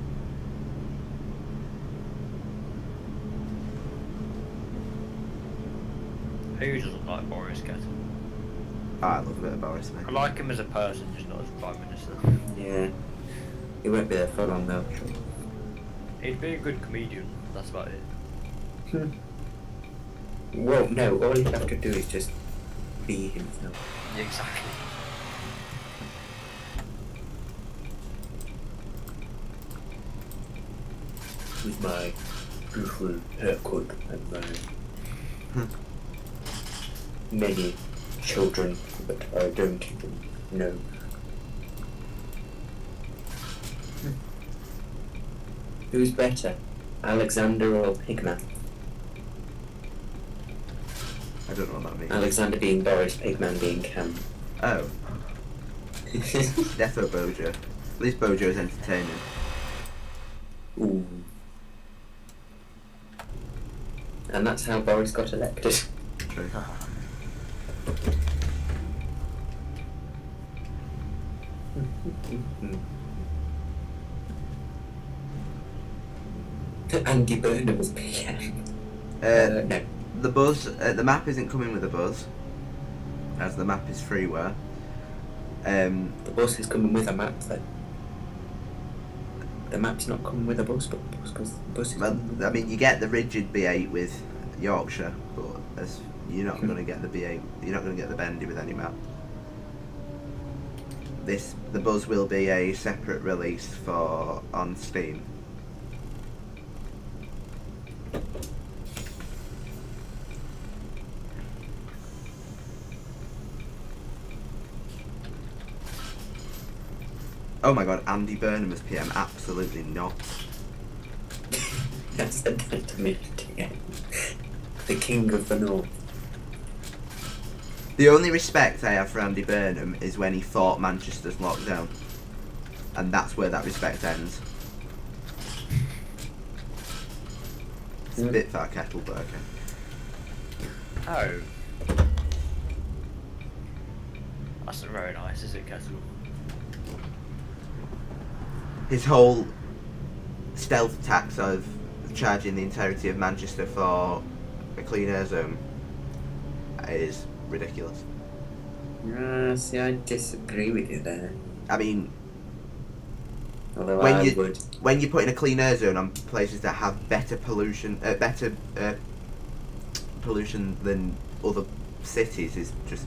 Who doesn't like Boris Johnson? Oh, I love a bit of Boris, mate. I like him as a person, just not as Prime Minister. Yeah. He won't be there for long though. He'd be a good comedian, that's about it. Well, no, all you have to do is just be himself. Yeah, exactly. With my beautiful haircut and my many children that I don't even know. Who's better, Alexander or Pigman? I don't know what that means. Alexander being Boris, Pigman being Cam. Oh, defo Bojo. At least Bojo's entertaining. Ooh. And that's how Boris got elected. True. Andy Burnham was PM. No. The buzz, the map isn't coming with a buzz, as the map is freeware. The bus is coming with a map though. The map's not coming with a bus, but the bus is Well, coming with I mean, you get the rigid B8 with Yorkshire, but you're not going to get the B8. You're not going to get the Bendy with any map. The buzz will be a separate release for on Steam. Oh my god, Andy Burnham as PM? Absolutely not. I said that to me again. The king of the north. The only respect I have for Andy Burnham is when he fought Manchester's lockdown. And that's where that respect ends. It's a bit far kettle, but okay. Oh. That's not very nice, is it, Kettle? His whole stealth tax of charging the entirety of Manchester for a clean air zone is ridiculous. See, I disagree with you there. I mean, Although when I you would. when you're putting a clean air zone on places that have better pollution, pollution than other cities, is just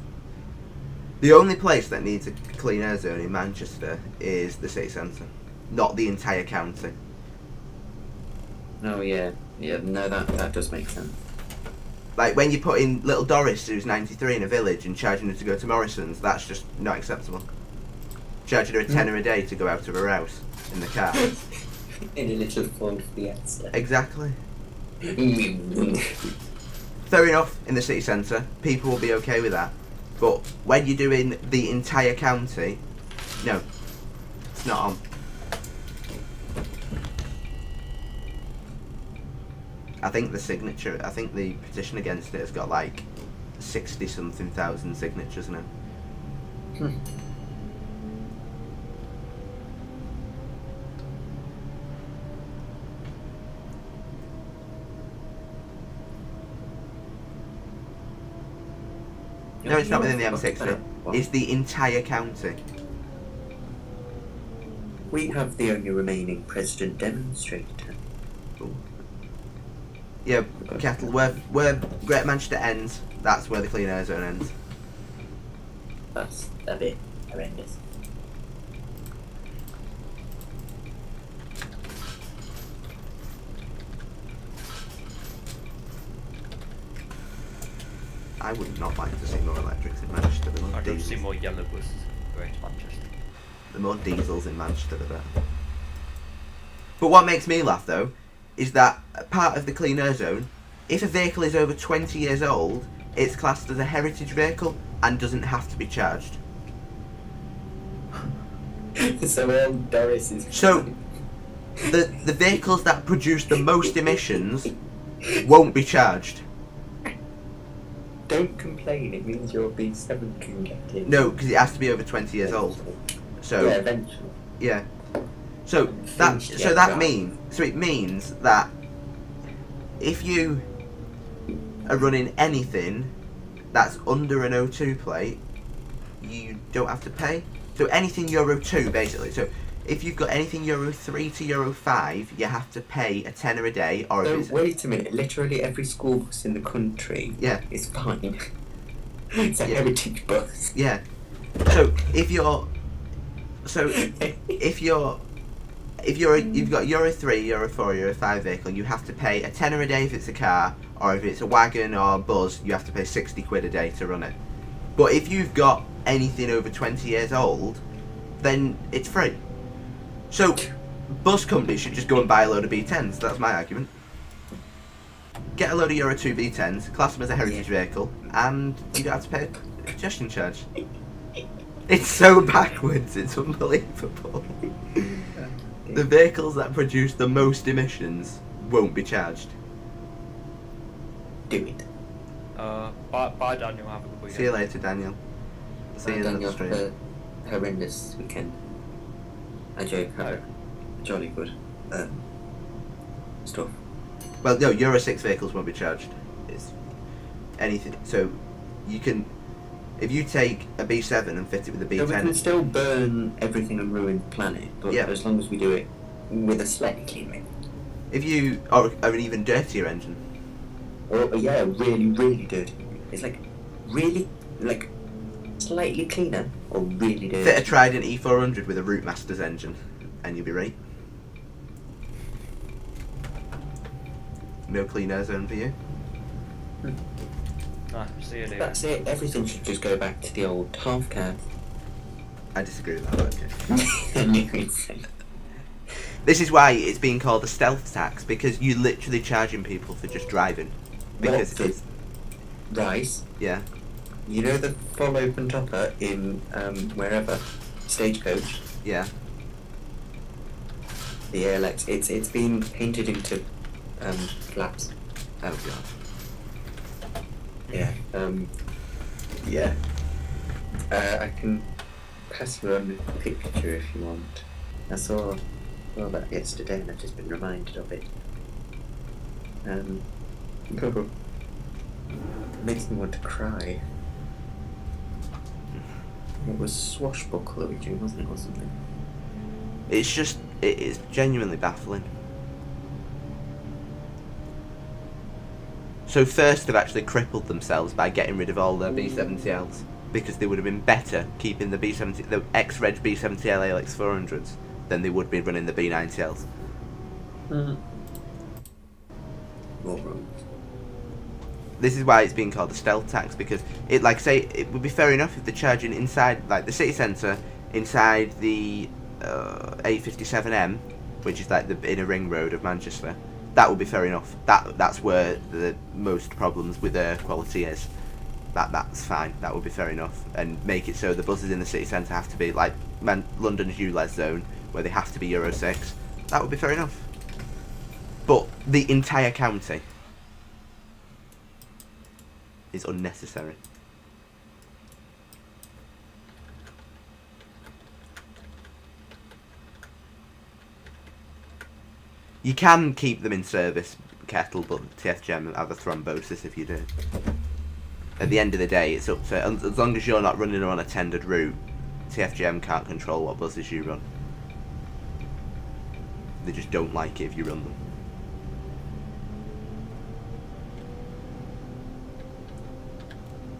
the only place that needs a clean air zone in Manchester is the city centre, not the entire county. Oh yeah, no, that does make sense. Like when you put in little Doris, who's 93 in a village, and charging her to go to Morrison's, that's just not acceptable. Charging her a tenner a day to go out of her house in the car. In a little Ford Fiesta. Exactly. Fair enough, in the city centre, people will be okay with that. But when you're doing the entire county, no, it's not on. I think the petition against it has got like 60-something thousand signatures now. No, it's not within the M60. It's the entire county. We have the only remaining president demonstrator. Ooh. Yeah, Kettle, where Great Manchester ends, that's where the clean air zone ends. That's a bit horrendous. I would not like to see more electrics in Manchester. The more, I'd love to see diesels, more yellow buses in Great Manchester. the more diesels in Manchester, the better. But what makes me laugh, though, is that part of the clean air zone, if a vehicle is over 20 years old, it's classed as a heritage vehicle and doesn't have to be charged. So old Doris is. So, the vehicles that produce the most emissions won't be charged. Don't complain, it means your B7 can get in. No, because it has to be over 20 years old. So, Yeah, eventually. yeah. So it means that if you are running anything that's under an O2 plate, you don't have to pay. So anything Euro 2 basically. So if you've got anything Euro 3 to Euro 5, you have to pay a tenner a day. Or So if it's, wait a minute, literally every school bus in the country is fine. It's a heritage bus. Yeah. So if you've got Euro 3, Euro 4, Euro 5 vehicle, you have to pay a tenner a day if it's a car, or if it's a wagon or a bus, you have to pay 60 quid a day to run it. But if you've got anything over 20 years old, then it's free. So bus companies should just go and buy a load of B10s. That's my argument. Get a load of Euro 2 B10s, class them as a heritage vehicle, and you don't have to pay a congestion charge. It's so backwards, it's unbelievable. The vehicles that produce the most emissions won't be charged. Do it. Bye, Daniel. Have a good weekend. See you later, Daniel. See you in Daniel, the stream. have a horrendous weekend. I joke, have a jolly good stuff. Well, no, Euro 6 vehicles won't be charged. It's anything. So, you can... If you take a B7 and fit it with a B10... So we can still burn everything and ruin the planet, but Yeah. as long as we do it with a slightly clean engine. If you... Or an even dirtier engine. Or, yeah, really, really dirty. It's like, really, like, slightly cleaner or really dirty. Fit a Trident E400 with a Rootmaster's engine, and you'll be right. No clean air zone for you. Nah, see you later. That's it, everything should just go back to the old half cab. I disagree with that, but okay. I knew you'd say that. This is why it's being called a stealth tax, because you're literally charging people for just driving. Because Well, it's... Rice, Yeah. you know the full open topper in wherever, Stagecoach, Yeah. the ALX, it's been painted into flaps. Oh, God. Yeah. Yeah. I can pass you on a picture if you want. I saw that yesterday and I've just been reminded of it. Makes me want to cry. It was swashbucklery, wasn't it, or something? It's just... It is genuinely baffling. So first they've actually crippled themselves by getting rid of all their B70Ls, because they would have been better keeping the B70, the ex-reg B70L ALX 400s than they would be running the B90Ls. More wrong. This is why it's being called a stealth tax, because it, like say, it would be fair enough if they're charging inside, like the city centre, inside the A57M, which is like the inner ring road of Manchester. That would be fair enough. That's where the most problems with air quality is. That's fine. That would be fair enough, and make it so the buses in the city centre have to be like London's ULEZ zone, where they have to be Euro 6. That would be fair enough. But the entire county is unnecessary. You can keep them in service, Kettle, but TFGM have a thrombosis if you do. At the end of the day, it's up to... As long as you're not running on a tendered route, TFGM can't control what buses you run. They just don't like it if you run them.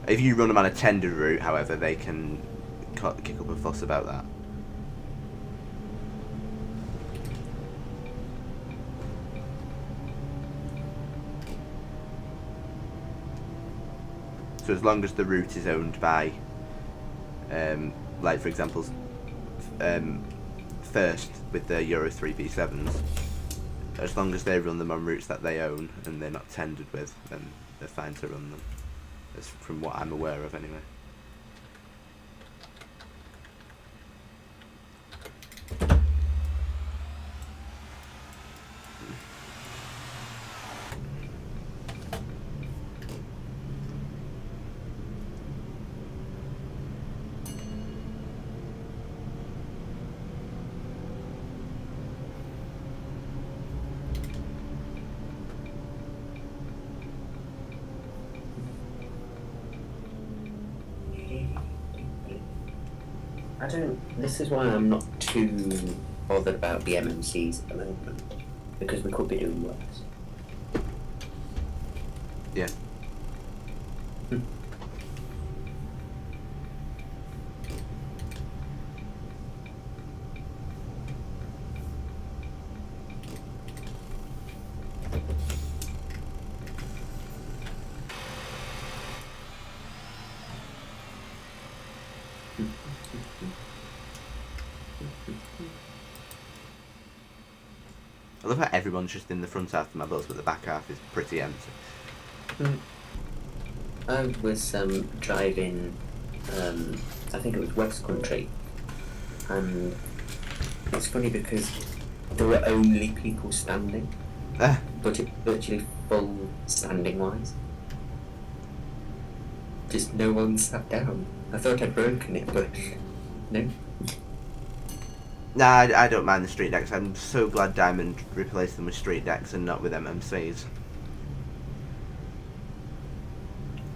If you run them on a tendered route, however, they can kick up a fuss about that. So as long as the route is owned by, like for example, First with the Euro 3 B7s, as long as they run them on routes that they own and they're not tendered with, then they're fine to run them. That's from what I'm aware of anyway. This is why I'm not too bothered about the MMCs at the moment, because we could be doing worse. Yeah. I love how everyone's just in the front half of my bus, but the back half is pretty empty. I was driving, I think it was West Country, and it's funny because there were only people standing, but it was literally full standing wise. Just no one sat down. I thought I'd broken it, but no. Nah, I don't mind the street decks. I'm so glad Diamond replaced them with street decks and not with MMCs.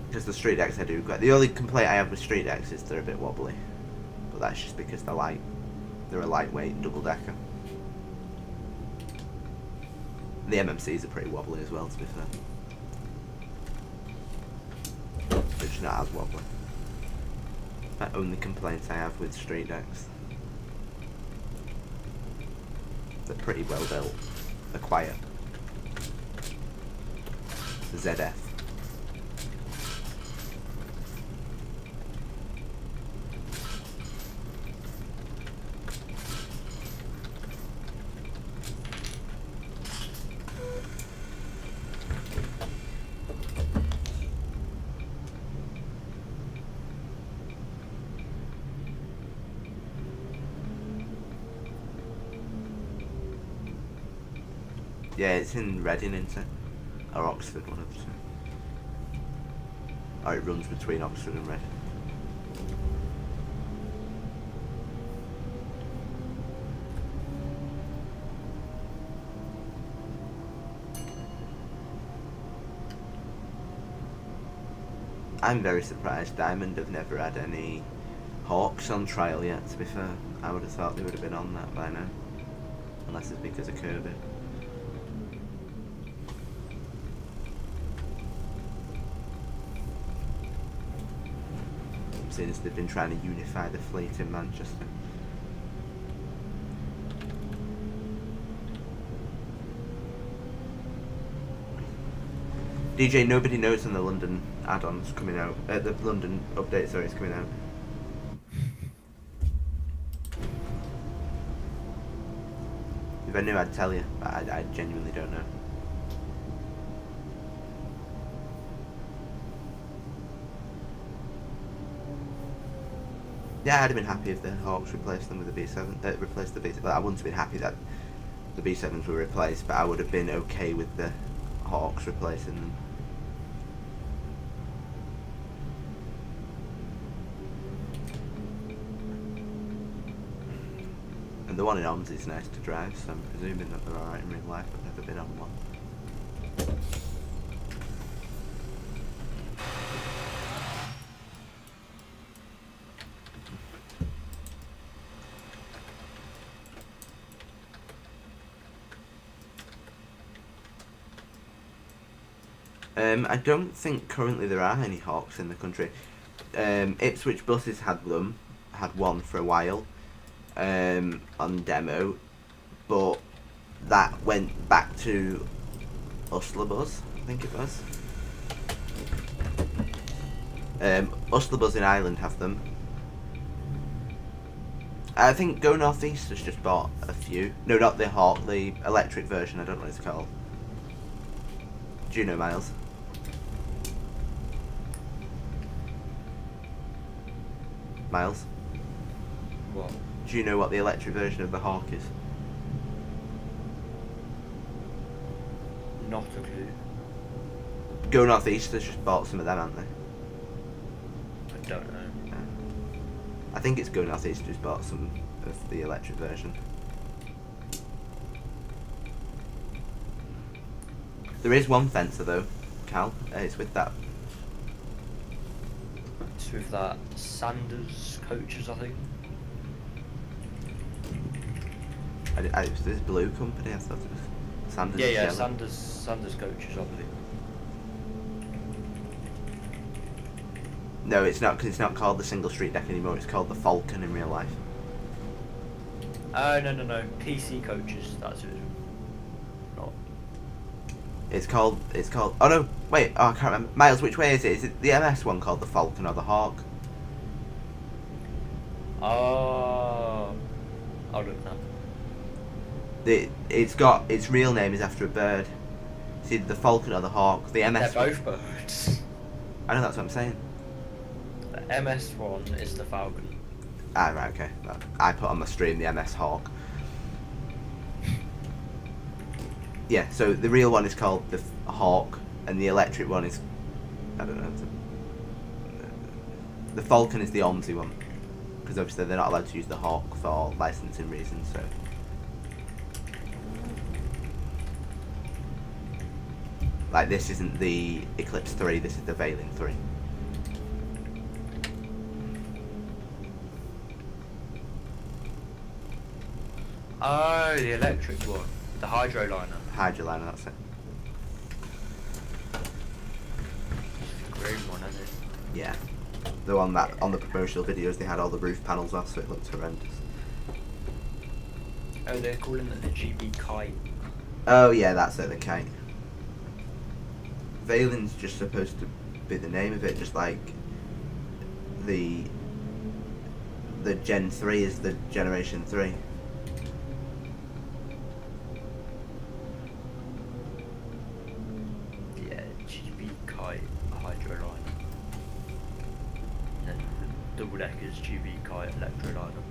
Because the street decks I do quite... The only complaint I have with street decks is they're a bit wobbly. But that's just because they're light. They're a lightweight double-decker. The MMCs are pretty wobbly as well, to be fair. They're just not as wobbly. My only complaints I have with street decks. They're pretty well built. They're quiet. ZF. Yeah, it's in Reading, isn't it? Or Oxford, one of the two. Or it runs between Oxford and Reading. I'm very surprised Diamond have never had any Hawks on trial yet, to be fair. I would have thought they would have been on that by now. Unless it's because of Kirby. Since they've been trying to unify the fleet in Manchester. DJ, nobody knows when the London add-on's coming out. The London update, sorry, is coming out. If I knew, I'd tell you, but I genuinely don't know. Yeah, I'd have been happy if the Hawks replaced them with the B7. Replaced the B7. Well, I wouldn't have been happy that the B7s were replaced, but I would have been okay with the Hawks replacing them. And the one in OMSI is nice to drive, so I'm presuming that they're alright in real life. I've never been on one. I don't think currently there are any Hawks in the country. Ipswich buses had one for a while on demo, but that went back to Fulleylove, I think it was. Fulleylove in Ireland have them. I think Go North East has just bought a few. No, not the Hawk, the electric version, I don't know what it's called. Do you know, Miles? Miles? What? Do you know what the electric version of the Hawk is? Not a clue. Go North East has just bought some of them, haven't they? I don't know. I think it's Go North East who's bought some of the electric version. There is one fencer though, Cal. It's with that. It's with that Sanders coaches, I think. It was this blue company. I thought it was Sanders. Yeah, Yellow. Sanders coaches, I believe. No, it's not, because it's not called the single street deck anymore. It's called the Falcon in real life. Oh no, PC coaches. That's it. Not. It's called. Oh no! Wait. Oh, I can't remember. Miles, which way is it? Is it the MS one called the Falcon or the Hawk? Oh, I'll look now. It's got its real name is after a bird. It's either the falcon or the hawk. The MS. They're both birds. I know that's what I'm saying. The MS one is the falcon. Ah, right, okay. I put on my stream the MS hawk. Yeah, so the real one is called the hawk, and the electric one is, I don't know. The falcon is the OMSI one, because obviously they're not allowed to use the hawk for licensing reasons. So. Like, this isn't the Eclipse 3, this is the Veiling 3. Oh, the electric one. The hydroliner. Hydroliner, that's it. Green one, isn't it? Yeah. The one that, on the promotional videos, they had all the roof panels off, so it looked horrendous. Oh, they're calling it the GB Kite. Oh, yeah, that's it, the kite. Veiling's just supposed to be the name of it, just like the Gen 3 is the Generation 3. Yeah, GB Kite hydroliner. And then the double deckers GB Kite electroliner.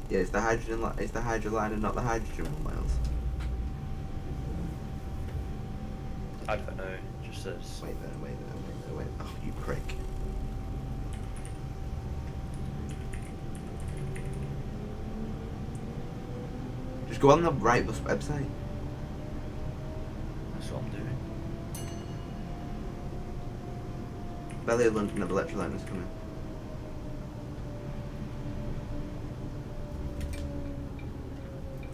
Yeah, is the hydroliner not the hydrogen one, Miles? I don't know, it just says. Wait. Oh, you prick. Just go on the right bus website. That's what I'm doing. Belly of London have electroliners coming.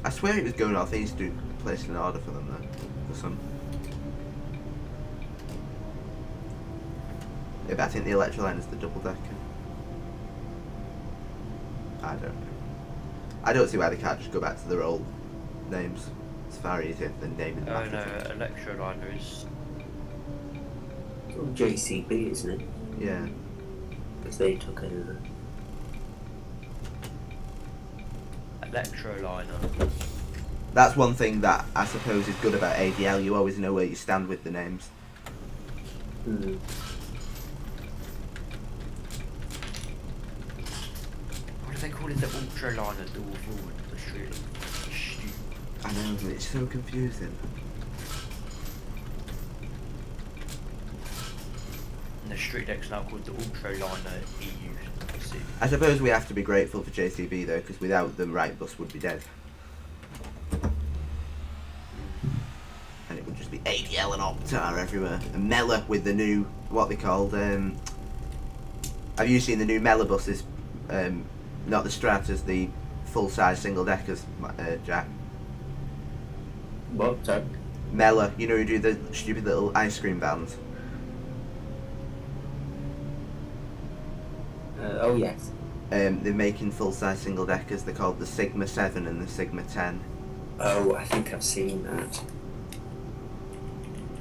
I swear it was going off east to place an order for them though, for some. Yeah, but I think the electroliner's the double decker. I don't know. I don't see why they can't just go back to their old names. It's far easier than naming them Oh after no, electroliner is. It's all JCB, isn't it? Yeah. Because they took over. Electroliner. That's one thing that I suppose is good about ADL. You always know where you stand with the names. Hmm. What do they call it? The ultraliner dual forward. That's really stupid. I know, but it's so confusing. And the street deck's now called the ultraliner EU. I suppose we have to be grateful for JCB though, because without them, Right Bus would be dead. And it would just be ADL and Optar everywhere. And Mela with the new, what they called, have you seen the new Mela buses? Not the Stratas, the full-size single-deckers, Jack. What? Sorry? Mela, you know who do the stupid little ice cream vans? Oh yes. They're making full-size single-deckers. They're called the Sigma 7 and the Sigma 10. Oh, I think I've seen that.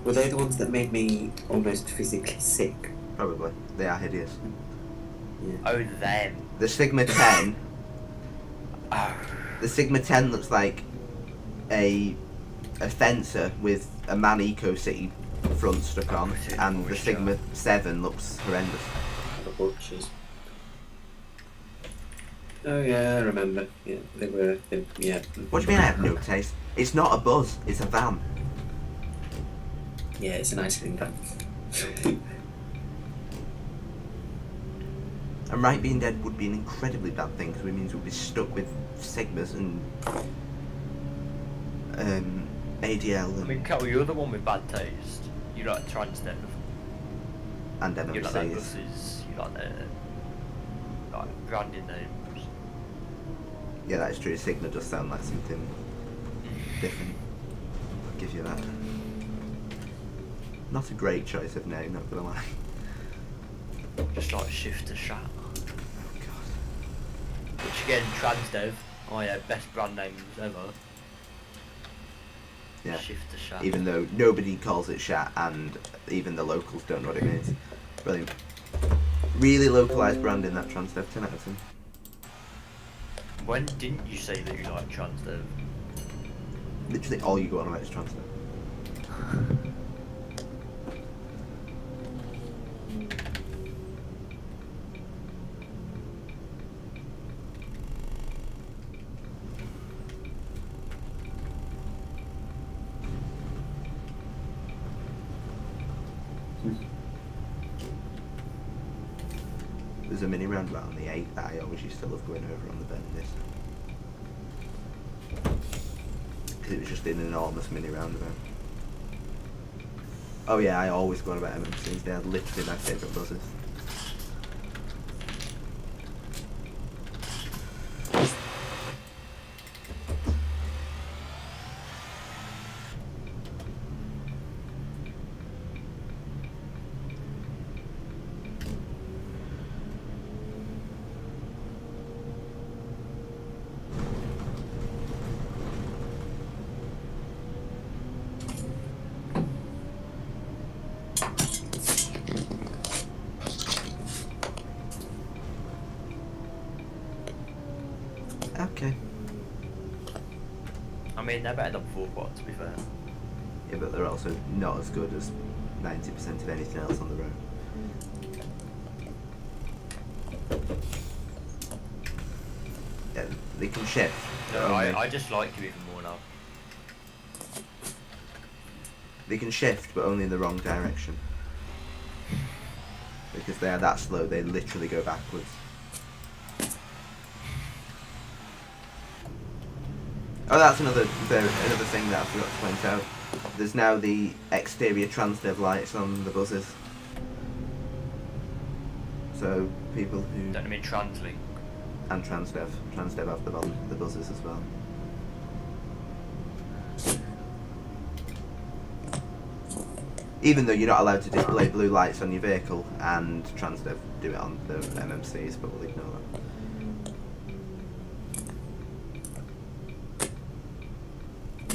Were they the ones that made me almost physically sick? Probably. They are hideous. Yeah. Oh, them. The Sigma 10... Oh. The Sigma 10 looks like a fencer with a Man Eco City front stuck on, and the Sigma 7 looks horrendous. The butchers. Oh yeah, I remember. Yeah, they were. Yeah. What do you mean I have no taste? It's not a buzz, it's a van. Yeah, it's an ice cream van. And Right being dead would be an incredibly bad thing, because it means we'd be stuck with Sigmas and ADL I mean, Cal, you're the one with bad taste. You like Transdev. and You like that MMCs. buses. You like the branding names. Yeah, that is true. Sigma does sound like something different. I'll give you that. Not a great choice of name, not gonna lie. Just like Shift to Shat. Oh god. Which again, Transdev. Oh yeah, best brand names ever. Yeah. Shift to Shat. Even though nobody calls it Shat, and even the locals don't know what it means. Brilliant. Really localised branding, that Transdev, 10 out of 10. When didn't you say that you like Transdev? Literally all you go on about is Transdev. There's a mini roundabout on the 8 that I always used to love going over on the Bendy. Because it was just an enormous mini roundabout. Oh yeah, I always go on about MMCs, they are literally my favourite buses. Okay. I mean, they're better than 4-quad, to be fair. Yeah, but they're also not as good as 90% of anything else on the road. Yeah, they can shift. No, only- I just like you even more now. They can shift, but only in the wrong direction. Because they are that slow, they literally go backwards. Oh, that's another thing that I forgot to point out. There's now the exterior Transdev lights on the buses. So people who Don't you mean Translink? and Transdev have the buses as well. Even though you're not allowed to display blue lights on your vehicle, and Transdev do it on the MMCs, but we'll ignore that.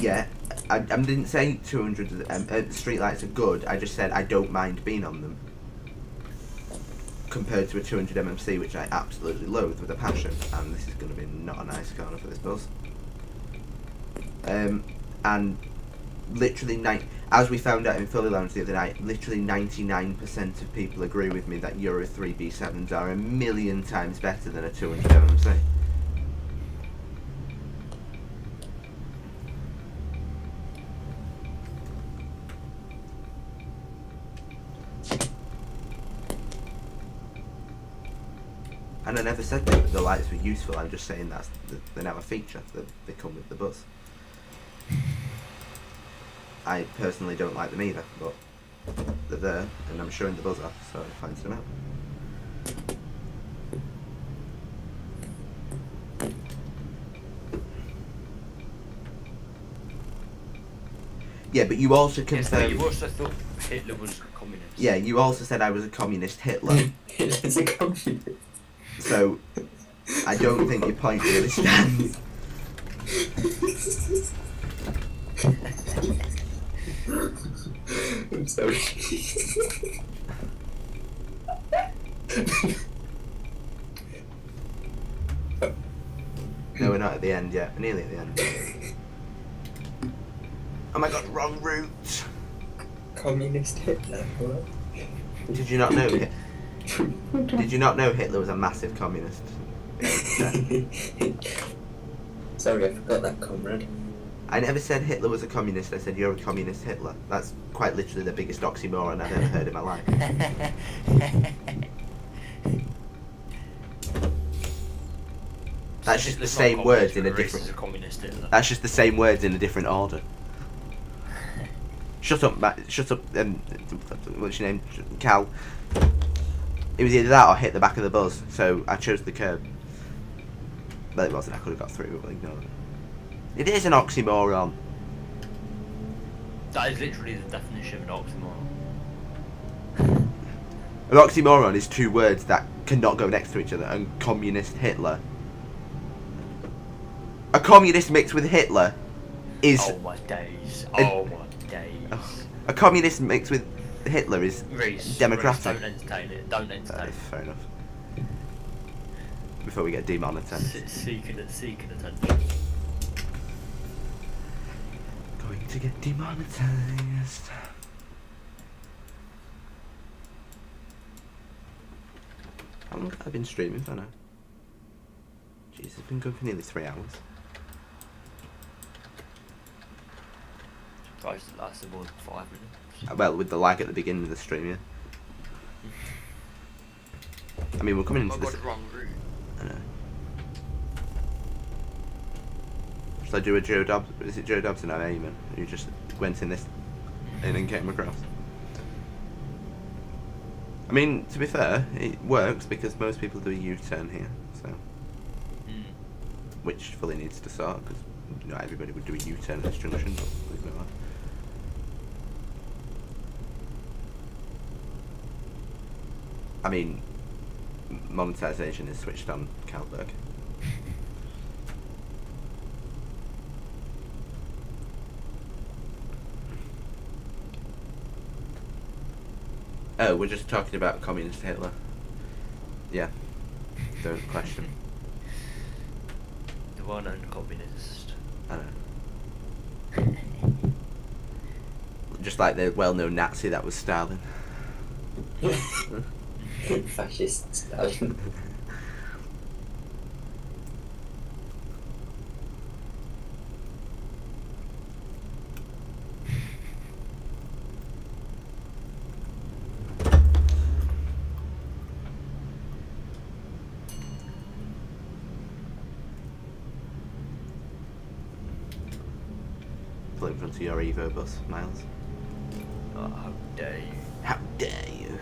Yeah, I didn't say 200 street lights are good, I just said I don't mind being on them. Compared to a 200 MMC, which I absolutely loathe with a passion, and this is going to be not a nice corner for this bus. And literally, as we found out in Fulleylove the other night, literally 99% of people agree with me that Euro 3 B7s are a million times better than a 200 MMC. And I never said that the lights were useful, I'm just saying they're now a feature, that they come with the bus. I personally don't like them either, but they're there, and I'm showing the buzz off, so I pointed them out. Yeah, but you also Yes, but confirmed... you also thought Hitler was a communist. Yeah, you also said I was a communist Hitler. It's a communist. So, I don't think your point really stands. I'm sorry. No, we're not at the end yet. We're nearly at the end. Oh my god, wrong route! Communist Hitler, what? Did you not know Did you not know Hitler was a massive communist? Sorry, I forgot that, comrade. I never said Hitler was a communist, I said you're a communist Hitler. That's quite literally the biggest oxymoron I've ever heard in my life. That's just the Hitler's same not words in a communist, different... he's a communist Hitler. That's just the same words in a different order. Shut up, shut up, what's your name? Cal. It was either that or hit the back of the bus, so I chose the curb. But it wasn't, I could have got through, but ignore it. It is an oxymoron. That is literally the definition of an oxymoron. An oxymoron is two words that cannot go next to each other, and communist Hitler. A communist mixed with Hitler is... Oh my days. Oh my days. A communist mixed with Hitler is Reese, democratic. Reese, don't entertain it. Don't entertain it. Fair enough. Before we get demonetised. Seeking attention. Going to get demonetised. How long have I been streaming for now? Jeez, it's been going for nearly 3 hours. Surprised it lasted more than 5 minutes. Well, with the lag at the beginning of the stream, yeah. I mean, we're coming into I this. got it wrong route. I know. Should I do a Joe Dobbs? Is it Joe Dobson or Eamon? Who just went in and came across? I mean, to be fair, it works because most people do a U-turn here, so. Which fully needs to start because not everybody would do a U-turn at this junction, but leave it at that. I mean, monetisation is switched on Calberg. Oh, we're just talking about communist Hitler. Yeah, don't question. The well-known communist. I know. Just like the well-known Nazi that was Stalin. Fascist Stalin. Pull in front of your Evo bus, Miles. Oh, how dare you. How dare you,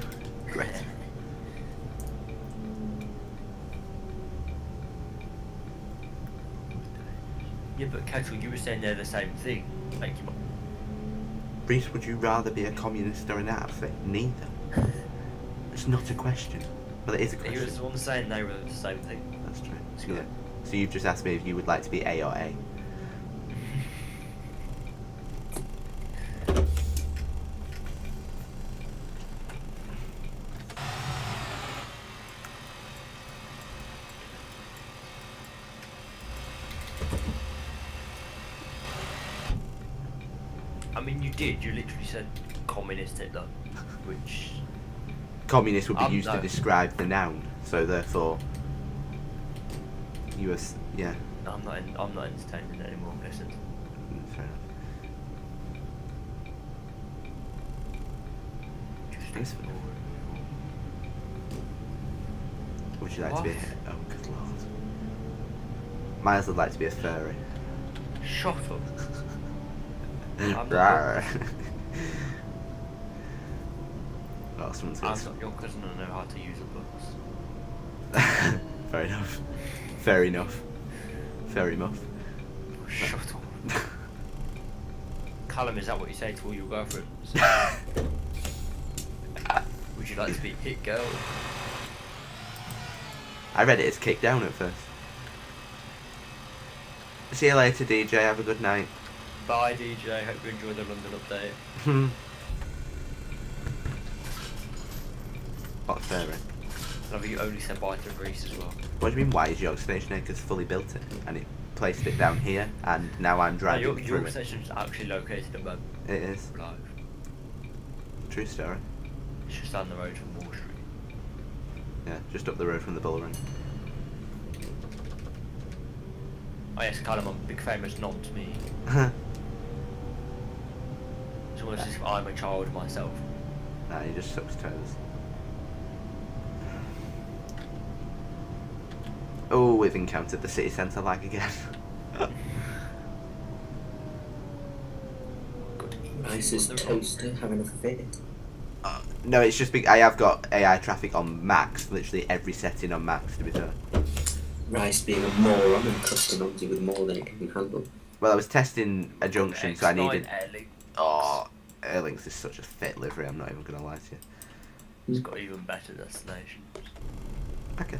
Greta? Yeah, but Kettle, you were saying they're the same thing. Like, you Reese, would you rather be a communist or an Nazi? Neither. It's not a question. Well, it is a he was question. the one saying they were the same thing. That's true. It's Yeah. good. So you've just asked me if you would like to be A or A. I mean, you did. You literally said communist Hitler, which Communist would be used to no. describe the noun, so therefore, you were, yeah, I'm not entertaining it anymore. Listen. fair enough. Just Thanks for- ignore it. Would you like to be? What? Oh, good lord. Miles would like to be a furry. Shut up. not- Rawr. Oh, someone's I'm going not your cousin and know how to use a bus. Fair enough. Fair enough. Fair enough. Shut up. Callum, is that what you say to all your girlfriends? Would you like to be hit girl? I read it as kick down at first. See you later, DJ. Have a good night. Bye, DJ. Hope you enjoy the London update. What furry? Love you only said bye to Reese as well. What do you mean? Why is your station acres fully built it and it placed it down here, and now I'm driving Your through it? station's actually located at Banter. It is Live. true story. It's just down the road from Wall Street. Yeah, just up the road from the Bull Ring. Oh yes, Callum, I'm a big famous not me. It's almost as if I'm a child myself. Nah, he just sucks toes. Oh, we've encountered the city centre lag again. Rice's toaster having a fit. No, it's just I have got AI traffic on max, literally every setting on max, to be fair. Rice being a moron and custom onto with more than it can handle. Well, I was testing a junction, so I X9 needed... Airlink. Oh, Airlinks is such a fit livery, I'm not even going to lie to you. It's got even better destinations. Okay.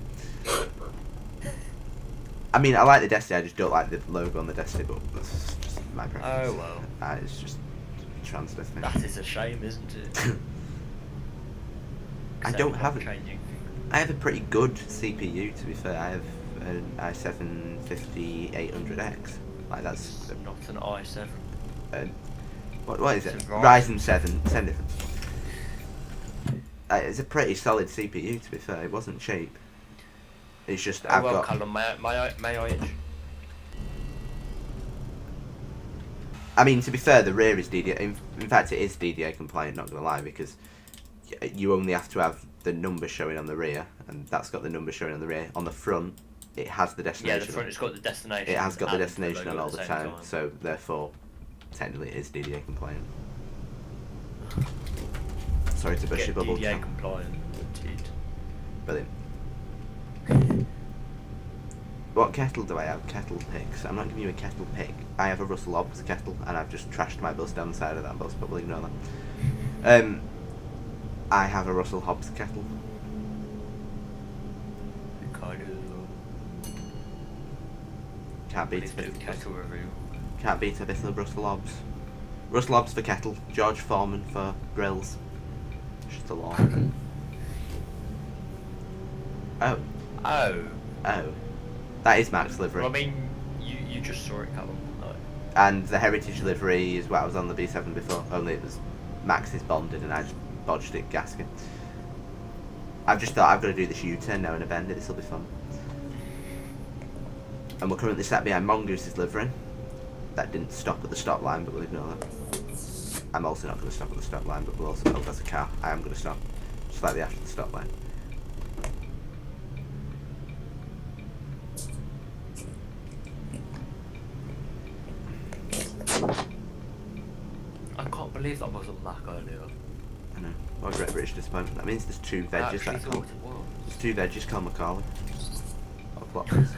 I mean, I like the Destiny, I just don't like the logo on the Destiny, but that's just my preference. Oh well. It's just trans definition. That is a shame, isn't it? I don't have it. Changing. I have a pretty good CPU, to be fair. I have an i7-5800X. Like, that's... Not an i7. What is it? It's a Ryzen 7. Send it. It's a pretty solid CPU, to be fair. It wasn't cheap. It's just, Oh, I've well, got... Callum, may I itch? I mean, to be fair, the rear is DDA. In fact, it is DDA compliant, not going to lie, because you only have to have the number showing on the rear, and that's got the number showing on the rear. On the front, it has the destination. Yeah, the front, it's got the destination. It has got the and destination logo on all at the same time, so therefore, technically, it is DDA compliant. Sorry to burst your bubble. DDA compliant. Brilliant. What kettle do I have? Kettle picks. I'm not giving you a kettle pick. I have a Russell Hobbs kettle, and I've just trashed my bus down the side of that bus, but we'll ignore that. I have a Russell Hobbs kettle. Can't beat a bit. Kettle review. Can't beat a bit of Russell Hobbs. Russell Hobbs for kettle. George Foreman for grills. Just a law. Oh. Oh. Oh. That is Mac's livery. Well, I mean, you just saw it, Callum. No. And the heritage livery is what I was on the B7 before, only it was Max's bonded and I just bodged it gasket. I've just thought I've got to do this U-turn now in a Bendy, this will be fun. And we're currently sat behind Mongoose's livery. That didn't stop at the stop line, but we'll ignore that. I'm also not going to stop at the stop line, but we'll also... Oh, that's a car. I am going to stop. Slightly after the stop line. I can't believe that wasn't Mac earlier. I know. What a great British disappointment. That means there's two I veggies actually that thought come. it was. There's two veggies called Macaulay. Or plot twist.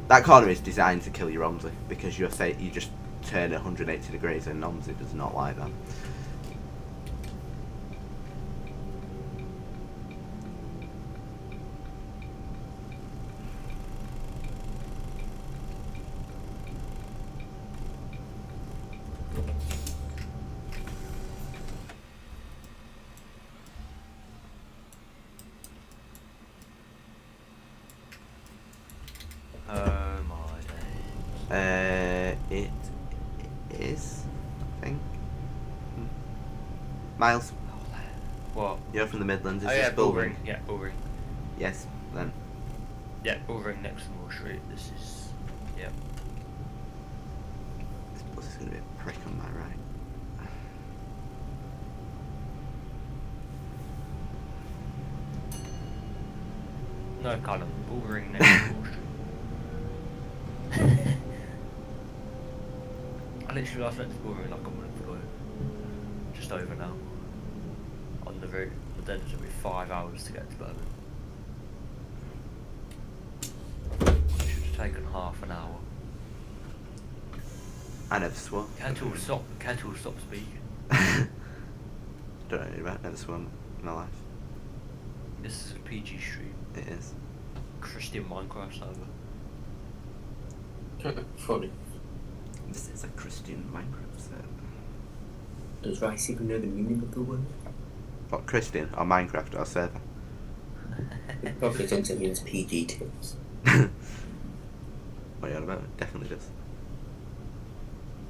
That corner is designed to kill your OMSI because you just turn 180 degrees and OMSI does not like that. Oh my days. It is, I think. Miles, What? you're from the Midlands. Is Oh this yeah, Bullring? Bullring. Yeah, Bullring. Yes, then. Yeah, Bullring next to Moore Street. This is. Yeah. This bus is going to be a prick on my right. No, Callum. Bullring next to Moore Street. I literally last went to Bullring like a month ago. Just over now. On the route. But then it took me 5 hours to get to Birmingham. It should have taken half an hour. I never swore. Kettle, stop speaking. Don't know anything about it. Never swore in my life. This is a PG stream. It is. Christian Minecraft server. Funny. This is a Christian Minecraft server. Does Rice even know the meaning of the word? What, Christian or Minecraft or server? He probably thinks it means PG tips. What are you on about? It definitely does.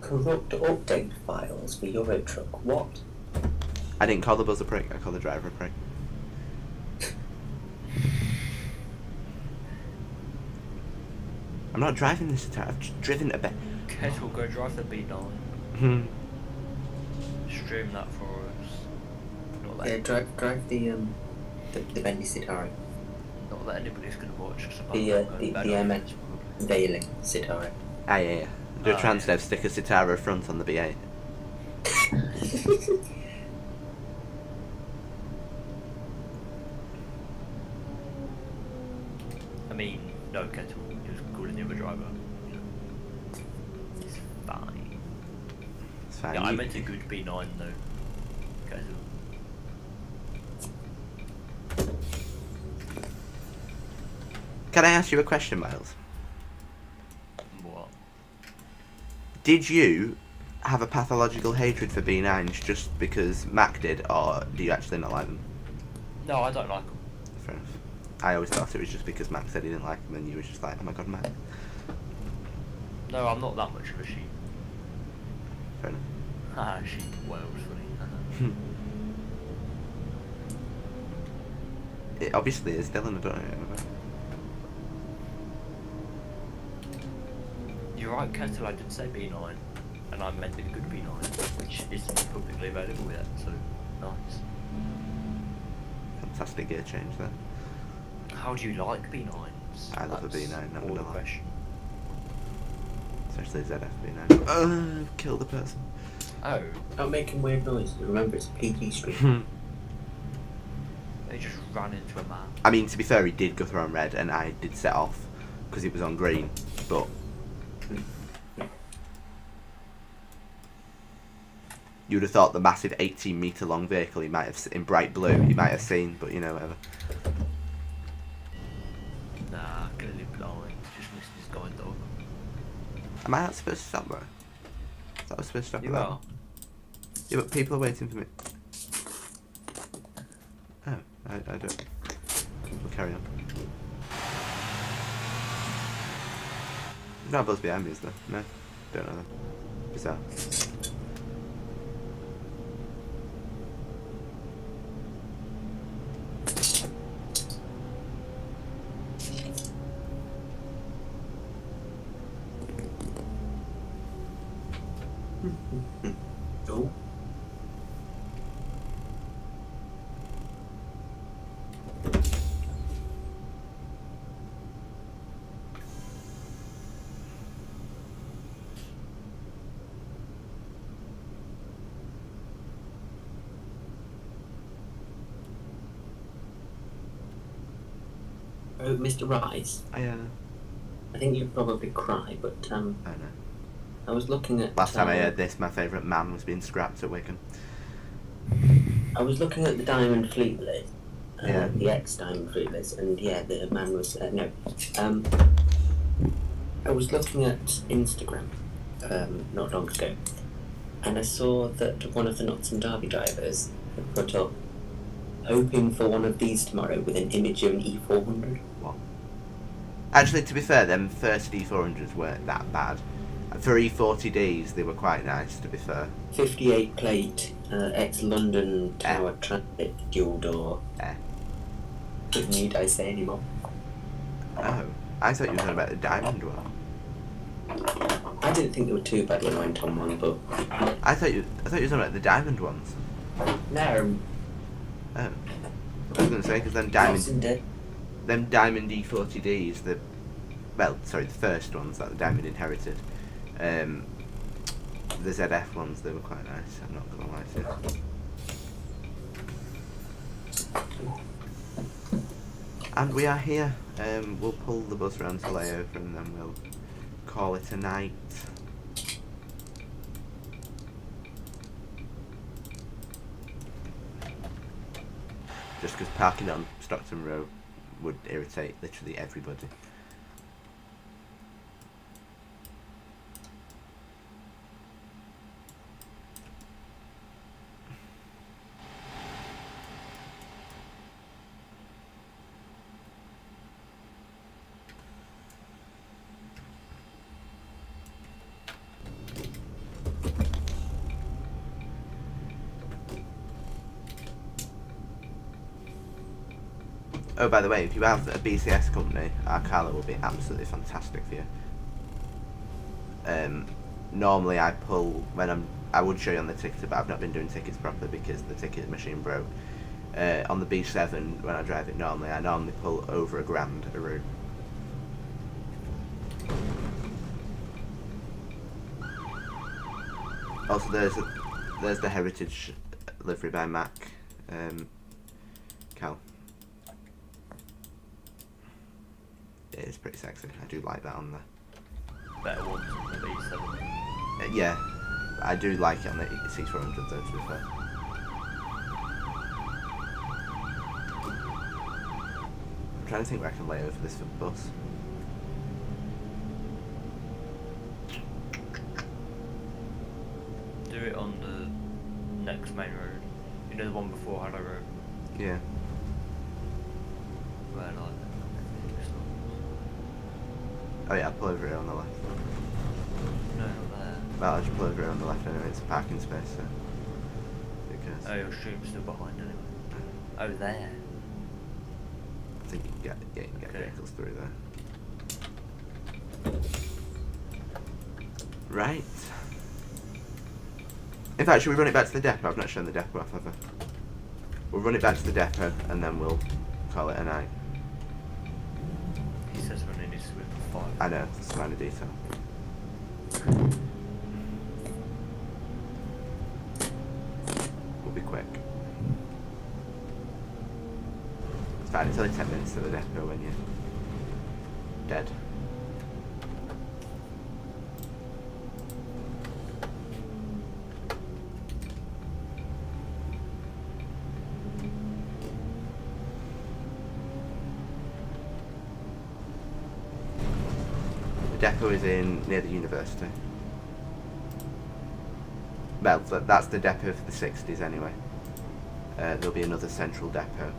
Corrupt update files for Euro Truck. What? I didn't call the buzz a prick, I called the driver a prick. I'm not driving this time, I've driven a bit. Kettle, go drive the B9. Hmm. Stream that for us. Not that, Yeah, drive the Bendy Citaro. not that anybody's gonna watch. 'Cause The, I'm the going to bed MX after this, probably. Veiling Citaro. Ah, yeah. Do a Oh, transdev, yeah. stick a Citaro front on the B8. I mean, no, Kettle. He was calling the other driver. It's fine. It's fine. Yeah, I you- meant a good B9 though. Kettle. Can I ask you a question, Miles? What? Did you have a pathological hatred for B9s just because Mac did, or do you actually not like them? No, I don't like them. Fair enough. I always thought it was just because Mac said he didn't like them and you were just like, oh my god, Mac. No, I'm not that much of a sheep. Fair enough. Haha, sheep. Wales, funny. It obviously is Dylan, I don't know. You're right, Kettle, I did say B9. And I meant the good B9, which isn't publicly available yet, so nice. Fantastic gear change there. How do you like B9s? I love a B9, not all gonna the lie. question. Especially ZF B9. Kill the person. Oh, Not making weird noises. Remember, it's a PG stream. they just ran into a man. I mean, to be fair, he did go through on red and I did set off because it was on green, but you would have thought the massive 18-metre long vehicle he might have, in bright blue, he might have seen, but you know, whatever. Nah, clearly blind. Just missed his guide dog. Am I not supposed to stop there? I thought I was supposed to stop You at that are. one. Yeah, but people are waiting for me. Oh, I don't. We'll carry on. No buzz behind me, is there? No? Don't know them. Bizarre. Oh. Oh, Mr. Rice, I think you'd probably cry, but know. I was looking at. Last time I heard this, my favourite man was being scrapped at Wigan. I was looking at the Diamond Fleet list, Yeah. the ex-Diamond Fleet list, and yeah, the man was no. I was looking at Instagram not long ago, and I saw that one of the Nottingham Derby drivers had put up hoping for one of these tomorrow with an image of an E400. What? Actually, to be fair, them first E400s weren't that bad. For E40Ds, they were quite nice, to be fair. 58 plate, ex-London Tower Transit dual door. Don't need I say anymore. Oh, I thought you were talking about the diamond one. I didn't think they were too bad when I went on one, but I thought you were talking about the diamond ones. no. Oh. I was going to say, because them diamond E40Ds, the first ones that the diamond inherited, the ZF ones, they were quite nice, I'm not going to lie to you. And we are here. We'll pull the bus round to layover and then we'll call it a night. Just because parking on Stockton Road would irritate literally everybody. Oh, by the way, if you have a BCS company, Arkala will be absolutely fantastic for you. Normally I pull, I would show you on the ticket, but I've not been doing tickets properly because the ticket machine broke. On the B7, when I drive it normally, I normally pull over £1,000 a route. Also, there's the Heritage livery by Mac. Cal. It is pretty sexy. I do like that on there. Better one than the B7. Yeah, I do like it on the C400 though, to be fair. I'm trying to think where I can lay over this for the bus. next main road. You know the one before Harrow Road? Yeah. Where like everything stops. Oh yeah, I'll pull over here on the left. No, not there. Well, I'll just pull over here on the left anyway, it's a parking space, so... Who cares? Oh, your stream's still behind anyway. Oh, there. I think you can get Okay. vehicles through there. Right. In fact, should we run it back to the depot? I've not shown the depot off, have I? We'll run it back to the depot and then we'll call it a night. He says when it needs to be 5. I know, it's a minor detail. We'll be quick. It's fine, it's only 10 minutes to the depot when you're dead. The depot is near the university. Well, that's the depot for the 60s anyway. There'll be another central depot.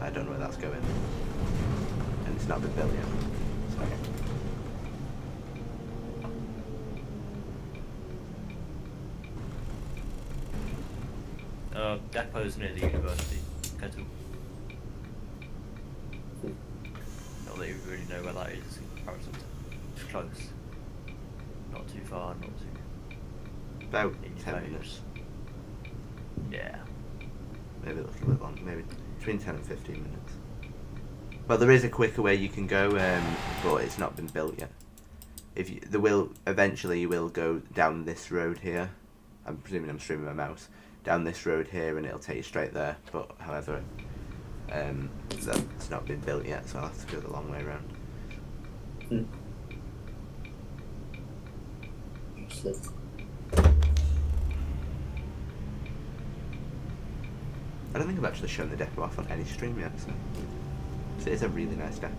I don't know where that's going. And it's not been built yet. So. Depot's near the university. Kettle. Not that you really know where that is in comparison to. It's close. Not too far, not too. About in your 10 face. minutes. Yeah. Maybe a little bit long. Maybe between 10 and 15 minutes. But there is a quicker way you can go, but it's not been built yet. Eventually you will go down this road here. I'm presuming I'm streaming my mouse. Down this road here and it'll take you straight there. But however, that's not been built yet, so I'll have to go the long way around. I don't think I've actually shown the depot off on any stream yet, so it's a really nice depot.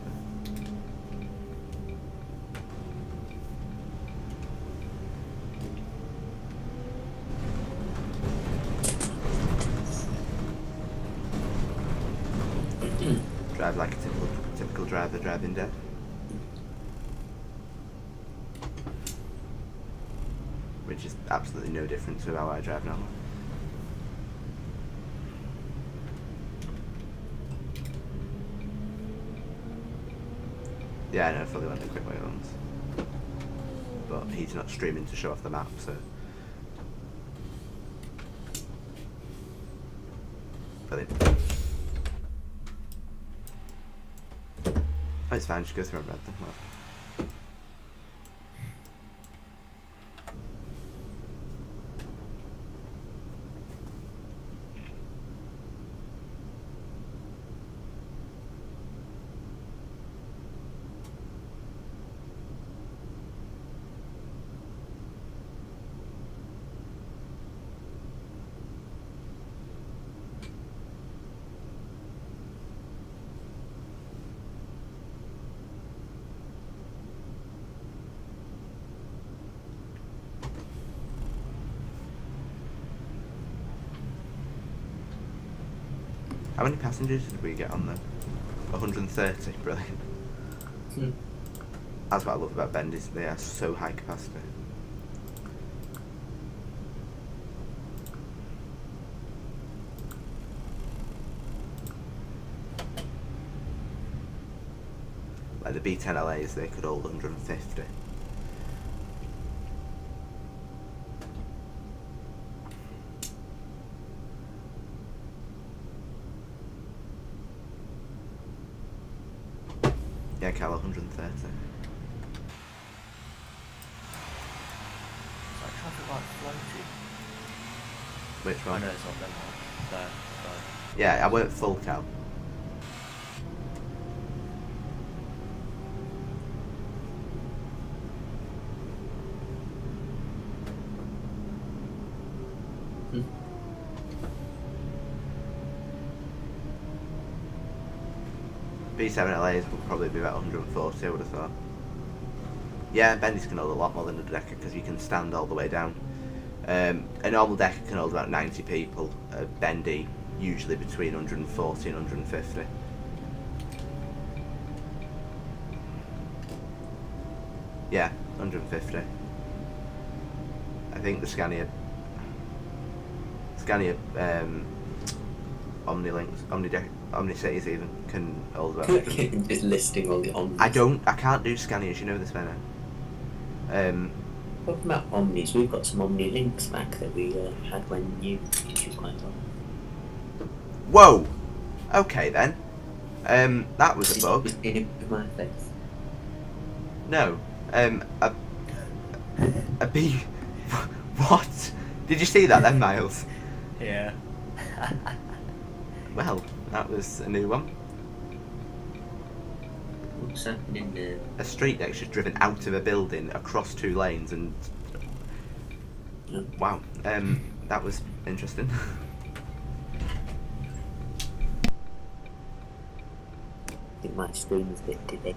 Drive like a typical driver driving dead. Which is absolutely no different to how I drive now. Yeah, I know, fully went the quick way once. But he's not streaming to show off the map, so... Brilliant. Oh, it's fine, just go through and red them. Well. How many passengers did we get on there? 130, brilliant. That's what I love about Bendy's, they are so high capacity. Like the B10LAs, they could hold 150. Yeah, Cal, 130. Is that traffic light floating? Which I one? know it's not them one. There. Yeah, I weren't full Cal. B7LAs will probably be about 140, I would have thought. Yeah, Bendy's can hold a lot more than a Decker because you can stand all the way down. A normal decker can hold about 90 people. A Bendy usually between 140 and 150. Yeah, 150. I think the Scania Omni-Cities even can hold about 100. Just listing all the Omnis. I can't do Scanias, you know this, Benno. Talking about Omnis, we've got some Omni links back that we had when you, which is quite fun. Whoa! Okay then. That was a bug. Just in it with my face. No. A B. What? Did you see that then, Miles? Yeah. Well, that was a new one. What's happening there? A street deck's just driven out of a building across 2 lanes and... Yeah. Wow. That was interesting. I think my screen is a bit dippy.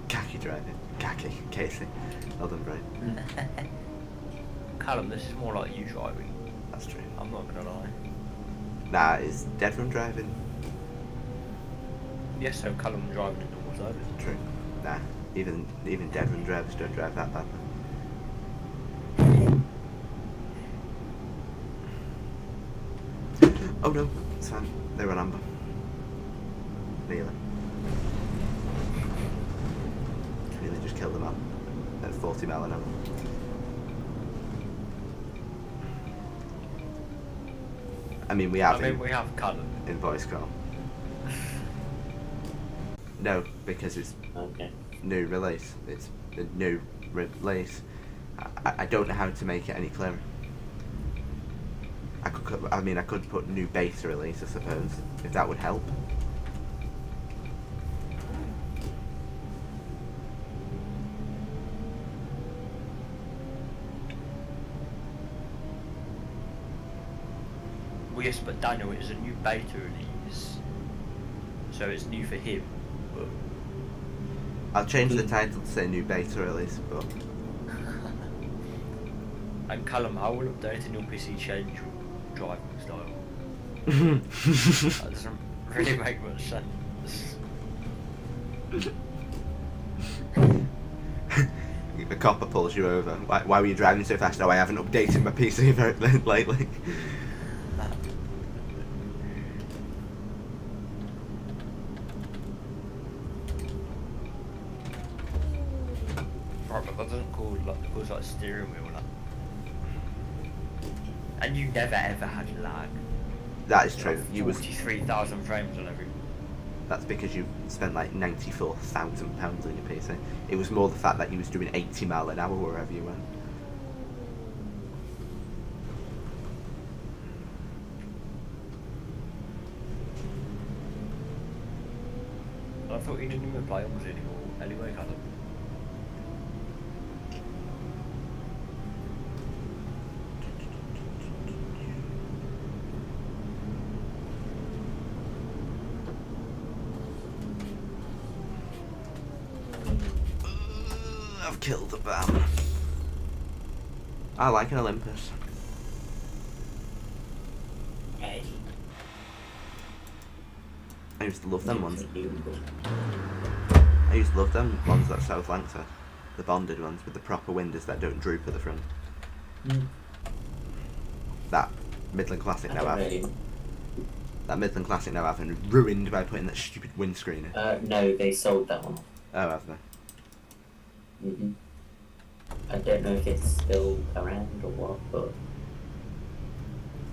Khaki driving. Khaki. Casey. Well done, Brian. Callum, this is more like you driving. That's true. I'm not gonna lie. Nah, it's Devon driving. Yes, so Callum driving in normal service. True. Nah, even Devon drivers don't drive that bad. Oh no, it's fine. They were on amber. Nearly. Nearly just killed them out at 40 mile an hour. I mean, we have we have Callum. in voice call. No, because it's Okay. new release. It's a new release. I don't know how to make it any clearer. I could put new beta release, I suppose, if that would help. Well, yes, but Daniel, it is a new beta release, so it's new for him. But I'll change the title to say new beta release, but and Callum, how will updating your PC change your driving style? That doesn't really make much sense. a copper pulls you over. Why were you driving so fast? Oh, I haven't updated my PC very lately. Right, but that doesn't cause like steering wheel like. And you never ever had lag. That is true. You was 43,000 frames on every. That's because you spent like £94,000 on your PC. It was more the fact that you was doing 80 mile an hour wherever you went. I thought you didn't even play OMSI anymore. Anyway, Callum. I've killed a van. I like an Olympus. Hey. I used to love them ones. I used to love them ones that South Lancer. The bonded ones with the proper windows that don't droop at the front. That Midland Classic now have. That Midland Classic now have and ruined by putting that stupid windscreen in. No, they sold that one. Oh, have they? I don't know if it's still around or what, but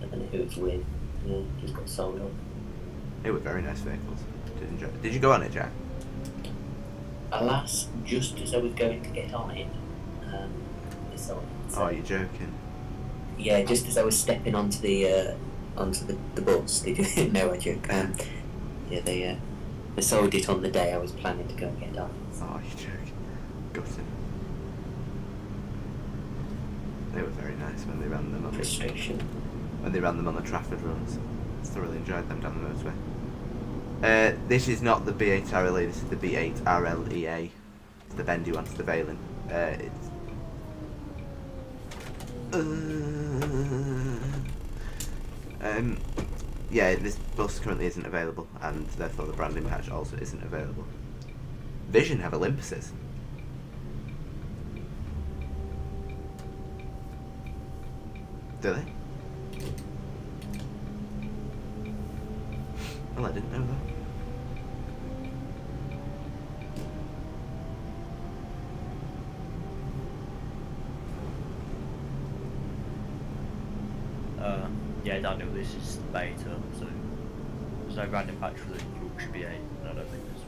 I don't know who it's with. Yeah, just got sold off. They were very nice vehicles. Did enjoy. Did you go on it, Jack? Alas, just as I was going to get on it, they sold it. So, Oh, you're joking. yeah, just as I was stepping onto the bus. Did you? No, I joke. Yeah, they sold it on the day I was planning to go and get on. Oh, you're joking. Gutted. They were very nice when they ran them on Frustration. when they ran them on the Trafford runs. Thoroughly enjoyed them down the motorway. This is not the B8 RLE, this is the B8 RLEA. It's the bendy one, it's the Valen. Yeah, this bus currently isn't available, and therefore the branding patch also isn't available. Vision have Olympuses. Do they? Well, I didn't know that. Yeah, Daniel, this is beta, so there's no branding patch for the Yorkshire B8. I don't think there's.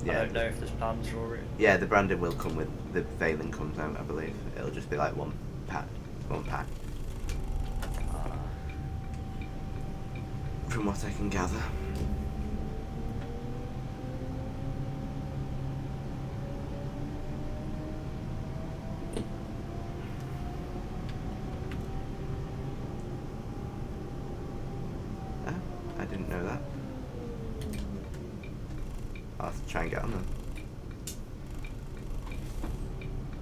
Yeah, I don't know if there's plans for it. Yeah, the branding will come with the Valen comes out, I believe. It'll just be like one pack. From what I can gather. Oh, I didn't know that. I'll have to try and get on them.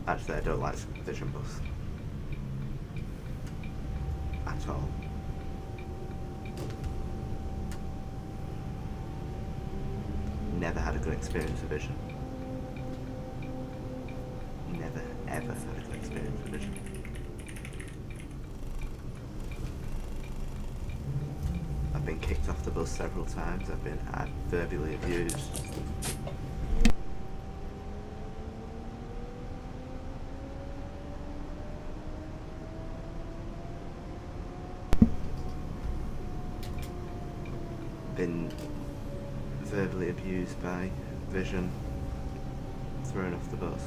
Actually, I don't like Vision Bus. At all. Never had a good experience with Vision. Never, ever had a good experience with Vision. I've been kicked off the bus several times. I've been verbally abused. Been verbally abused by Vision, thrown off the bus.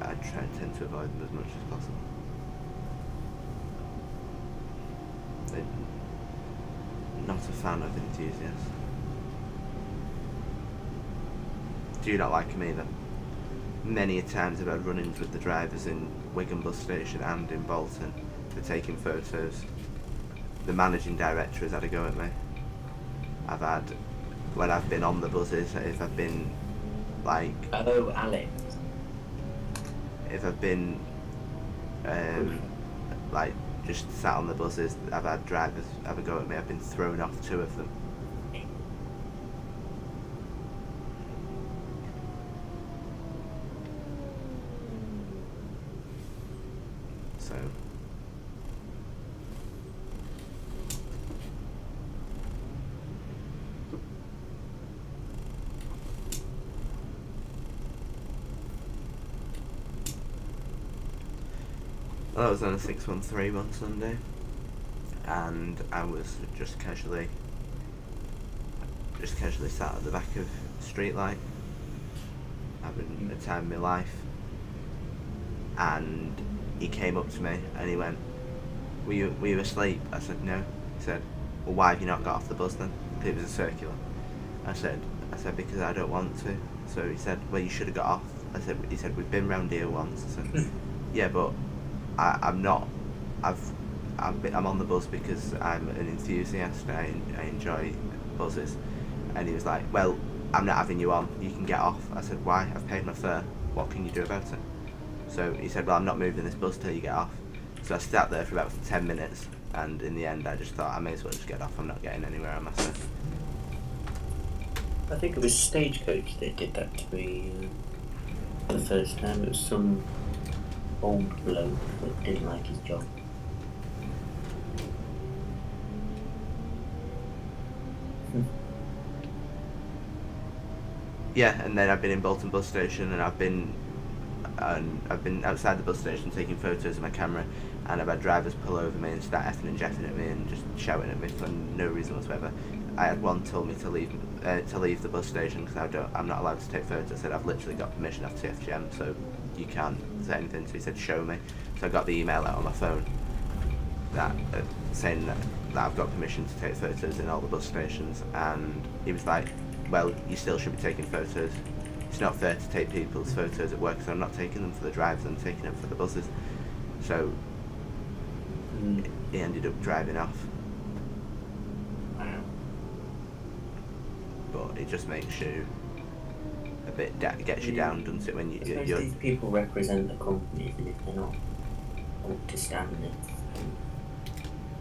I tend to avoid them as much as possible. Not a fan of enthusiasts. Do not like them either. Many a times I've had run-ins with the drivers in Wigan bus station and in Bolton for taking photos. The managing director has had a go at me. I've had, when I've been on the buses, if I've been like... Oh, Alex. If I've been like just sat on the buses, I've had drivers have a go at me. I've been thrown off 2 of them. So well, I was on a 613 one Sunday, and I was just casually sat at the back of the street light, having a time of my life, and he came up to me and he went, were you asleep? I said no. He said, well, why have you not got off the bus then? It was a circular. I said because I don't want to. So he said, well, you should have got off. He said we've been round here once. I said yeah, but I'm not. I'm on the bus because I'm an enthusiast. I enjoy buses. And he was like, well, I'm not having you on. You can get off. I said, why? I've paid my fare. What can you do about it? So he said, well, I'm not moving this bus till you get off. So I sat there for about 10 minutes, and in the end I just thought I may as well just get off. I'm not getting anywhere on myself. I think it was Stagecoach that did that to me the first time. It was some old bloke that didn't like his job. Yeah, and then I've been in Bolton bus station, and I've been outside the bus station taking photos with my camera, and I've had drivers pull over me and start effing and jeffing at me and just shouting at me for no reason whatsoever. I had one told me to leave the bus station because I'm not allowed to take photos. I said I've literally got permission off TFGM, so you can't say anything. So he said show me. So I got the email out on my phone that saying that I've got permission to take photos in all the bus stations, and he was like, well, you still should be taking photos. It's not fair to take people's photos at work, so I'm not taking them for the drivers, I'm taking them for the buses. So he ended up driving off. it just makes you a bit gets you Yeah. down, doesn't it? When I suppose you're these people represent the company, even if they're not up to standards.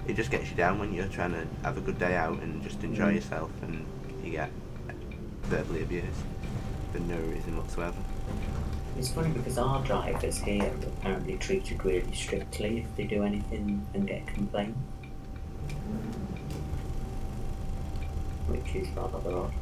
it just gets you down when you're trying to have a good day out and just enjoy Mm. yourself, and you get verbally abused for no reason whatsoever. It's funny because our drivers here are apparently treated really strictly if they do anything and get complaints. Which is rather odd.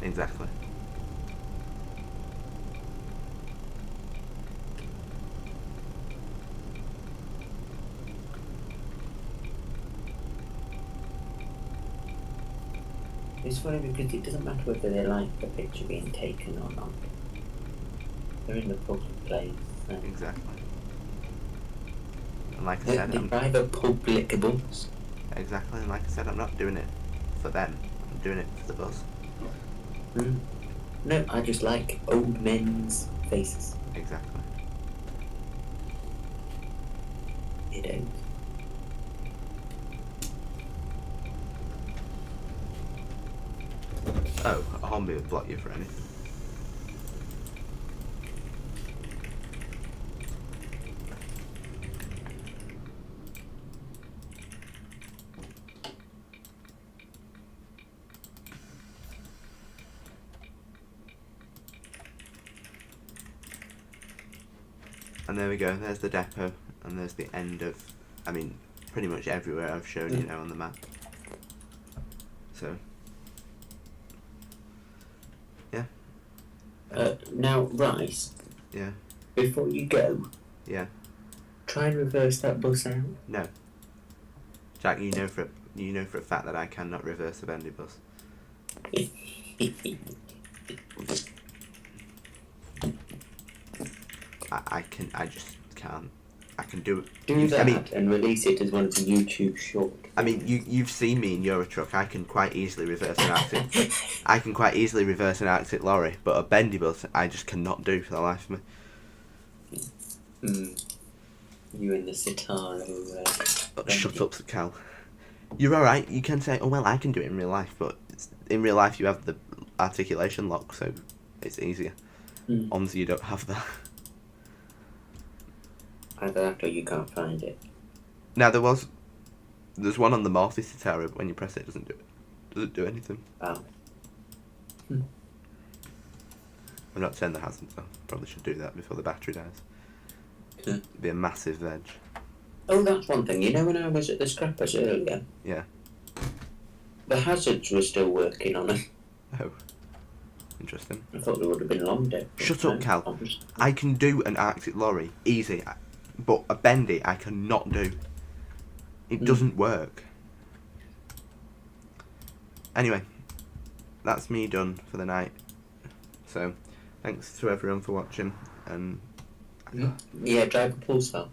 Exactly. It's funny because it doesn't matter whether they like the picture being taken or not. They're in the public place. And Exactly. And like I they said, drive a public bus. exactly. And like I said, I'm not doing it for them. I'm doing it for the bus. Mm. No, I just like old men's faces. Exactly. They don't. Oh, a zombie would block you for anything. And there we go, there's the depot, and there's the end of, I mean, pretty much everywhere I've shown you now on the map. So, yeah, Now, Rice, yeah, before you go, yeah, try and reverse that bus out. no. Jack, you know for a fact that I cannot reverse a Bendy bus. I just can't. I can do it. Do that I mean, and release it as one of the YouTube short. I mean, you've seen me in Eurotruck. I can quite easily reverse an Arctic. I can quite easily reverse an Arctic lorry, but a Bendy bus, I just cannot do for the life of me. You and the Citaro. Shut up, Cal. You're alright. You can say, oh well, I can do it in real life, but in real life you have the articulation lock, so it's easier. OMSI, you don't have that. Either that or you can't find it. Now there's one on the Morphe Citaro, but when you press it, it doesn't do anything. Oh. I'm not saying there hasn't, so probably should do that before the battery dies. It'd be a massive veg. Oh, that's one thing. You know when I was at the scrappers earlier? Yeah. The hazards were still working on it. Oh. Interesting. I thought they would have been long dead. Shut up, Cal. I can do an Arctic lorry, easy, but a Bendy I cannot do. It doesn't work. Anyway, that's me done for the night. So, thanks to everyone for watching, and Yeah, drive a pulsar.